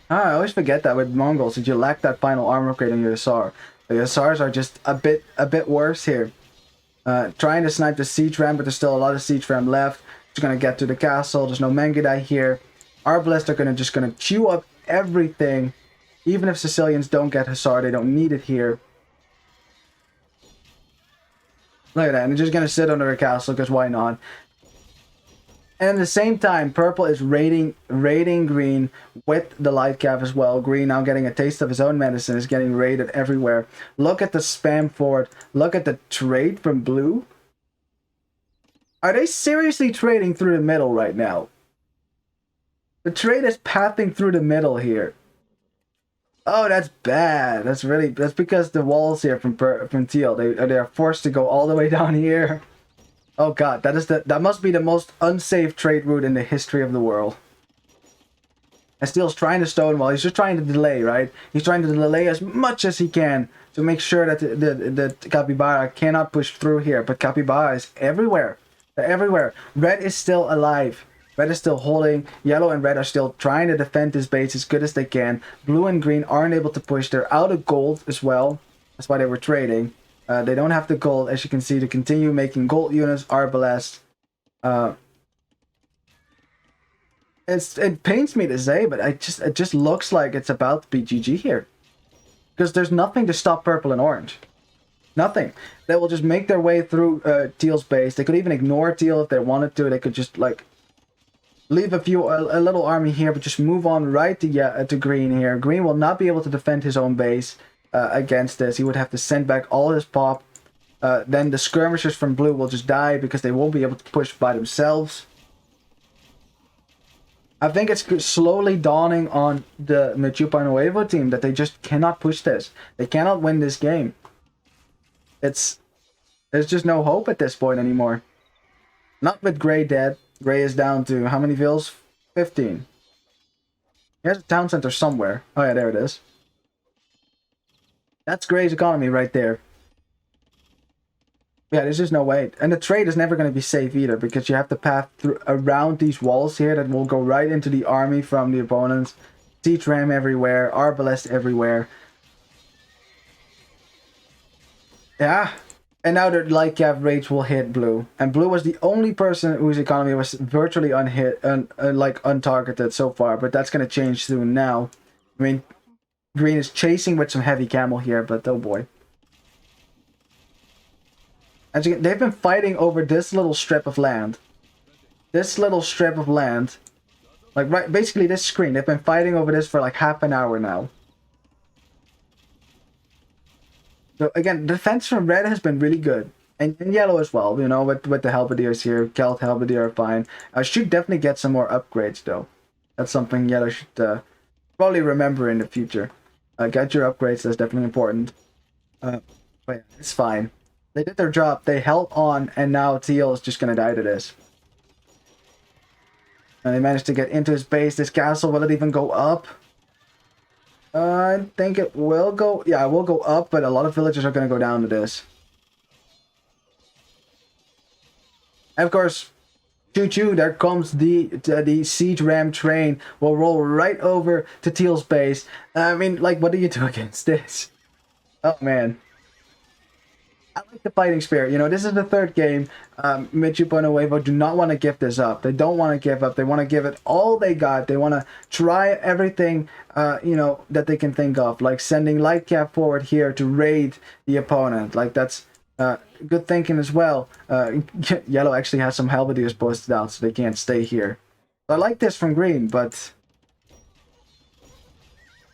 I always forget that with Mongols, that you lack that final armor upgrade on your Hussar. The Hussars are just a bit worse here. Trying to snipe the siege ram, but there's still a lot of siege ram left. Just gonna get to the castle. There's no Mangudai here. Arbalest are just gonna chew up everything. Even if Sicilians don't get Hussar, they don't need it here. Look at that, and they're just gonna sit under a castle, because why not? And at the same time, purple is raiding green with the light cap as well. Green now getting a taste of his own medicine, is getting raided everywhere. Look at the spam fort. Look at the trade from blue. Are they seriously trading through the middle right now? The trade is pathing through the middle here. Oh, that's bad. That's because the walls here from teal, they are forced to go all the way down here. Oh god, that must be the most unsafe trade route in the history of the world. And Steele's trying to stonewall. He's just trying to delay, right? He's trying to delay as much as he can to make sure that the Capibara cannot push through here. But Capibara is everywhere. They're everywhere. Red is still alive. Red is still holding. Yellow and red are still trying to defend this base as good as they can. Blue and green aren't able to push. They're out of gold as well. That's why they were trading. They don't have the gold, as you can see, to continue making gold units. Arbalest. It pains me to say, but it just looks like it's about to be GG here. Because there's nothing to stop purple and orange. Nothing. They will just make their way through teal's base. They could even ignore teal if they wanted to. They could just, like, leave a little army here, but just move on right to green here. Green will not be able to defend his own base against this. He would have to send back all his pop. Then the skirmishers from blue will just die because they won't be able to push by themselves. I think it's slowly dawning on the MeChupaUnHuevo team that they just cannot push this. They cannot win this game. There's just no hope at this point anymore. Not with Gray dead. Gray is down to how many vills? 15. He has a town center somewhere. Oh yeah, there it is. That's Gray's economy right there. Yeah, there's just no way. And the trade is never going to be safe either, because you have to pass through around these walls here that will go right into the army from the opponents. Siege ram everywhere, arbalest everywhere. Yeah. And now the light cap raids will hit blue. And blue was the only person whose economy was virtually untargeted so far, but that's going to change soon now. I mean, green is chasing with some heavy camel here, but oh boy. As you can, they've been fighting over this little strip of land. This little strip of land. Like, right, basically this screen. They've been fighting over this for like half an hour now. So again, defense from red has been really good. And yellow as well, you know, with the halberdiers here. Celt halberdier are fine. I should definitely get some more upgrades though. That's something yellow should probably remember in the future. Get your upgrades, that's definitely important. But yeah, it's fine. They did their job, they held on, and now Teal is just gonna die to this. And they managed to get into his base. This castle, will it even go up? I think it will go, yeah, it will go up, but a lot of villagers are gonna go down to this. And of course, choo-choo, there comes the siege ram train. Will roll right over to Teal's base. I mean, like, what do you do against this? Oh man. I like the fighting spirit. You know, this is the third game. MeChupaUnHuevo do not want to give this up. They don't want to give up. They want to give it all they got. They want to try everything, you know, that they can think of. Like sending light cap forward here to raid the opponent. Like, that's good thinking as well. Yellow actually has some halberdiers posted out, so they can't stay here. I like this from green, but...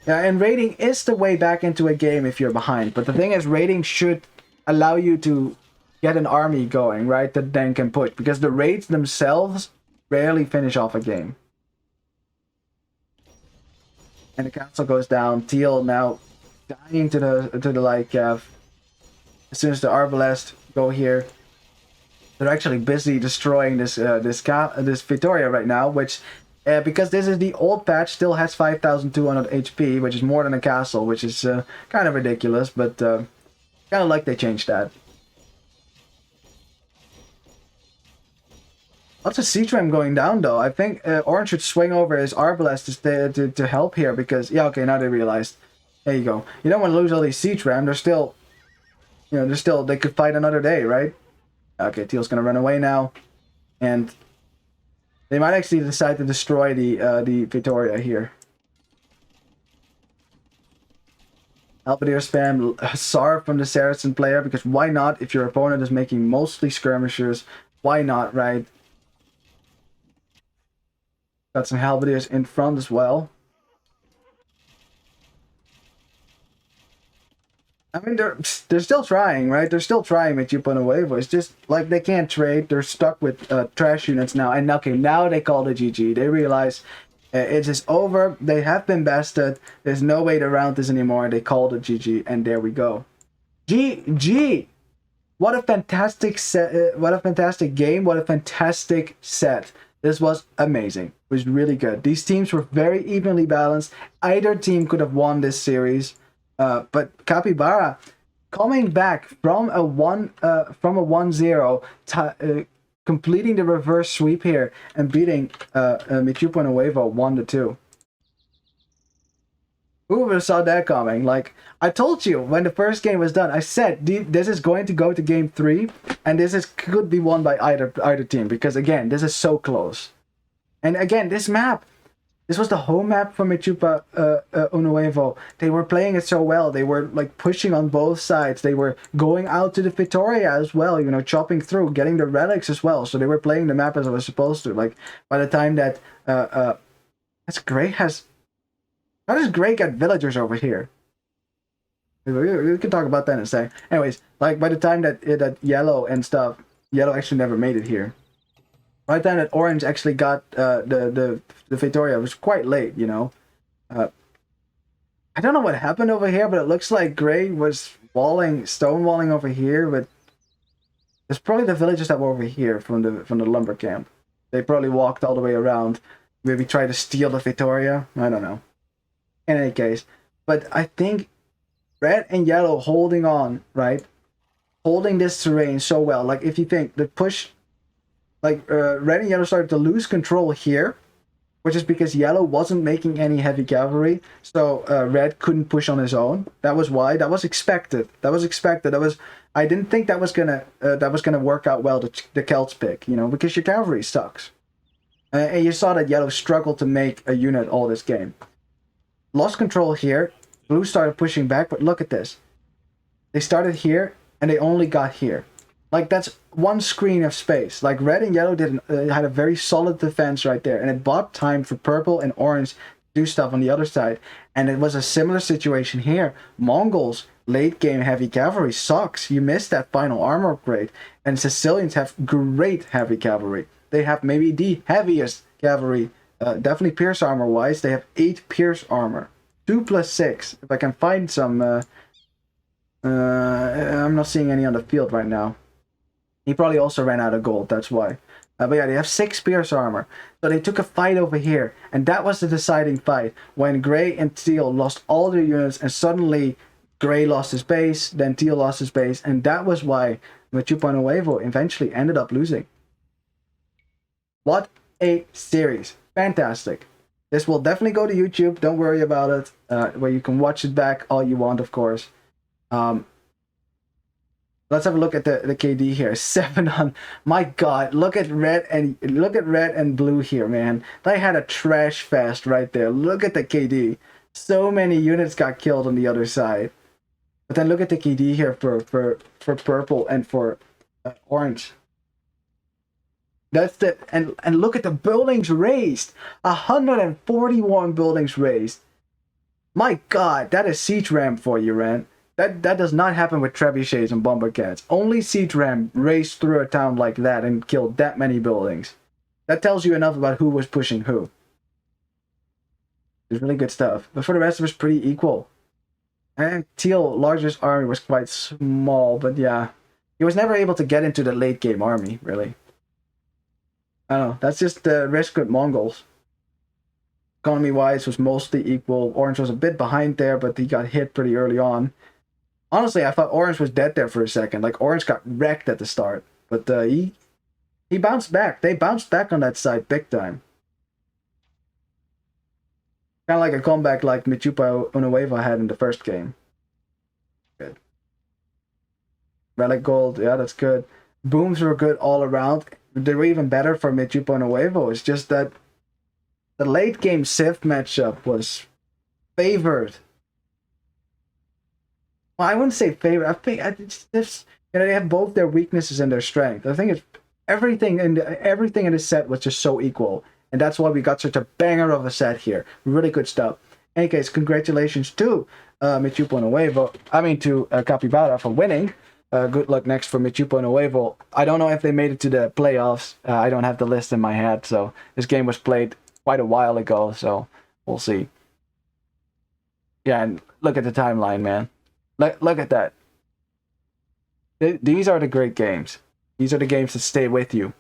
yeah, and raiding is the way back into a game if you're behind. But the thing is, raiding should allow you to get an army going, right, that then can push, because the raids themselves rarely finish off a game. And the castle goes down. Teal now dying to the light cap. As soon as the arbalest go here, they're actually busy destroying this Victoria right now, which because this is the old patch, still has 5,200 HP, which is more than a castle, which is kind of ridiculous, but kind of like they changed that. Lots of siege ram going down though. I think Orange should swing over his arbalest to help here, because yeah, okay, now they realized. There you go. You don't want to lose all these siege ram. They're still, you know, they could fight another day, right? Okay, Teal's gonna run away now, and they might actually decide to destroy the Victoria here. Halberdier spam SAR from the Saracen player, because why not? If your opponent is making mostly skirmishers, why not, right? Got some halberdiers in front as well. I mean, they're still trying, right? They're still trying MeChupaUnHuevo. It's just like they can't trade. They're stuck with trash units now. And okay, now they call it GG. They realize it is over. They have been bested. There's no way around this anymore. They called it GG, and there we go. GG! What a fantastic set! What a fantastic game! What a fantastic set! This was amazing. It was really good. These teams were very evenly balanced. Either team could have won this series. But Capibara coming back from a 1-0, completing the reverse sweep here and beating MeChupaUnHuevo 1-2. Who would have saw that coming? Like, I told you when the first game was done, I said this is going to go to game 3, and could be won by either team, because again, this is so close. And again, this map. This was the home map for MeChupaUnHuevo. They were playing it so well. They were like pushing on both sides. They were going out to the Victoria as well, you know, chopping through, getting the relics as well. So they were playing the map as it was supposed to. Like, by the time that how does Gray get villagers over here? We can talk about that in a second. Anyways, like by the time that Yellow and stuff, Yellow actually never made it here. Right then that orange actually got the Victoria. It was quite late, you know. I don't know what happened over here, but it looks like gray was stonewalling over here, but it's probably the villagers that were over here from the lumber camp. They probably walked all the way around, maybe tried to steal the Victoria. I don't know. In any case, but I think red and yellow holding on, right? Holding this terrain so well. Like if you think the push, like red and yellow started to lose control here, which is because yellow wasn't making any heavy cavalry, so red couldn't push on his own. That was why. That was expected. I didn't think that was gonna work out well. The Celts pick, you know, because your cavalry sucks. And you saw that yellow struggled to make a unit all this game. Lost control here. Blue started pushing back, but look at this. They started here and they only got here. Like that's one screen of space. Like red and yellow had a very solid defense right there, and it bought time for purple and orange to do stuff on the other side. And it was a similar situation here. Mongols late game heavy cavalry sucks. You missed that final armor upgrade, and Sicilians have great heavy cavalry. They have maybe the heaviest cavalry, definitely pierce armor wise. They have 8 pierce armor, 2 plus 6. If I can find some, I'm not seeing any on the field right now. He probably also ran out of gold, that's why. But yeah, they have 6 pierce armor. So they took a fight over here, and that was the deciding fight. When Gray and Teal lost all their units, and suddenly Gray lost his base, then Teal lost his base, and that was why MeChupaUnHuevo eventually ended up losing. What a series. Fantastic. This will definitely go to YouTube, don't worry about it, where you can watch it back all you want, of course. Let's have a look at the KD here. 700. My God, look at red and blue here, man. They had a trash fest right there. Look at the KD. So many units got killed on the other side. But then look at the KD here for purple and for orange. That's the and look at the buildings raised. 141 buildings raised. My God, that is siege ram for you, Ren. That does not happen with trebuchets and bomber cats. Only siege ram raced through a town like that and killed that many buildings. That tells you enough about who was pushing who. It's really good stuff. But for the rest, it was pretty equal. And Teal, largest army was quite small, but yeah. He was never able to get into the late game army, really. I don't know. That's just the risk with Mongols. Economy-wise, was mostly equal. Orange was a bit behind there, but he got hit pretty early on. Honestly, I thought Orange was dead there for a second. Like, Orange got wrecked at the start. But he bounced back. They bounced back on that side big time. Kind of like a comeback like MeChupaUnHuevo had in the first game. Good. Relic Gold, yeah, that's good. Booms were good all around. They were even better for MeChupaUnHuevo. It's just that the late game Civ matchup was favored. Well, I wouldn't say favored. I think they have both their weaknesses and their strength. I think it's everything in the set was just so equal, and that's why we got such a banger of a set here. Really good stuff. In any case, congratulations to MeChupaUnHuevo. I mean to Capibara for winning. Good luck next for MeChupaUnHuevo. I don't know if they made it to the playoffs. I don't have the list in my head, so this game was played quite a while ago, so we'll see. Yeah, and look at the timeline, man. Look at that. These are the great games. These are the games that stay with you.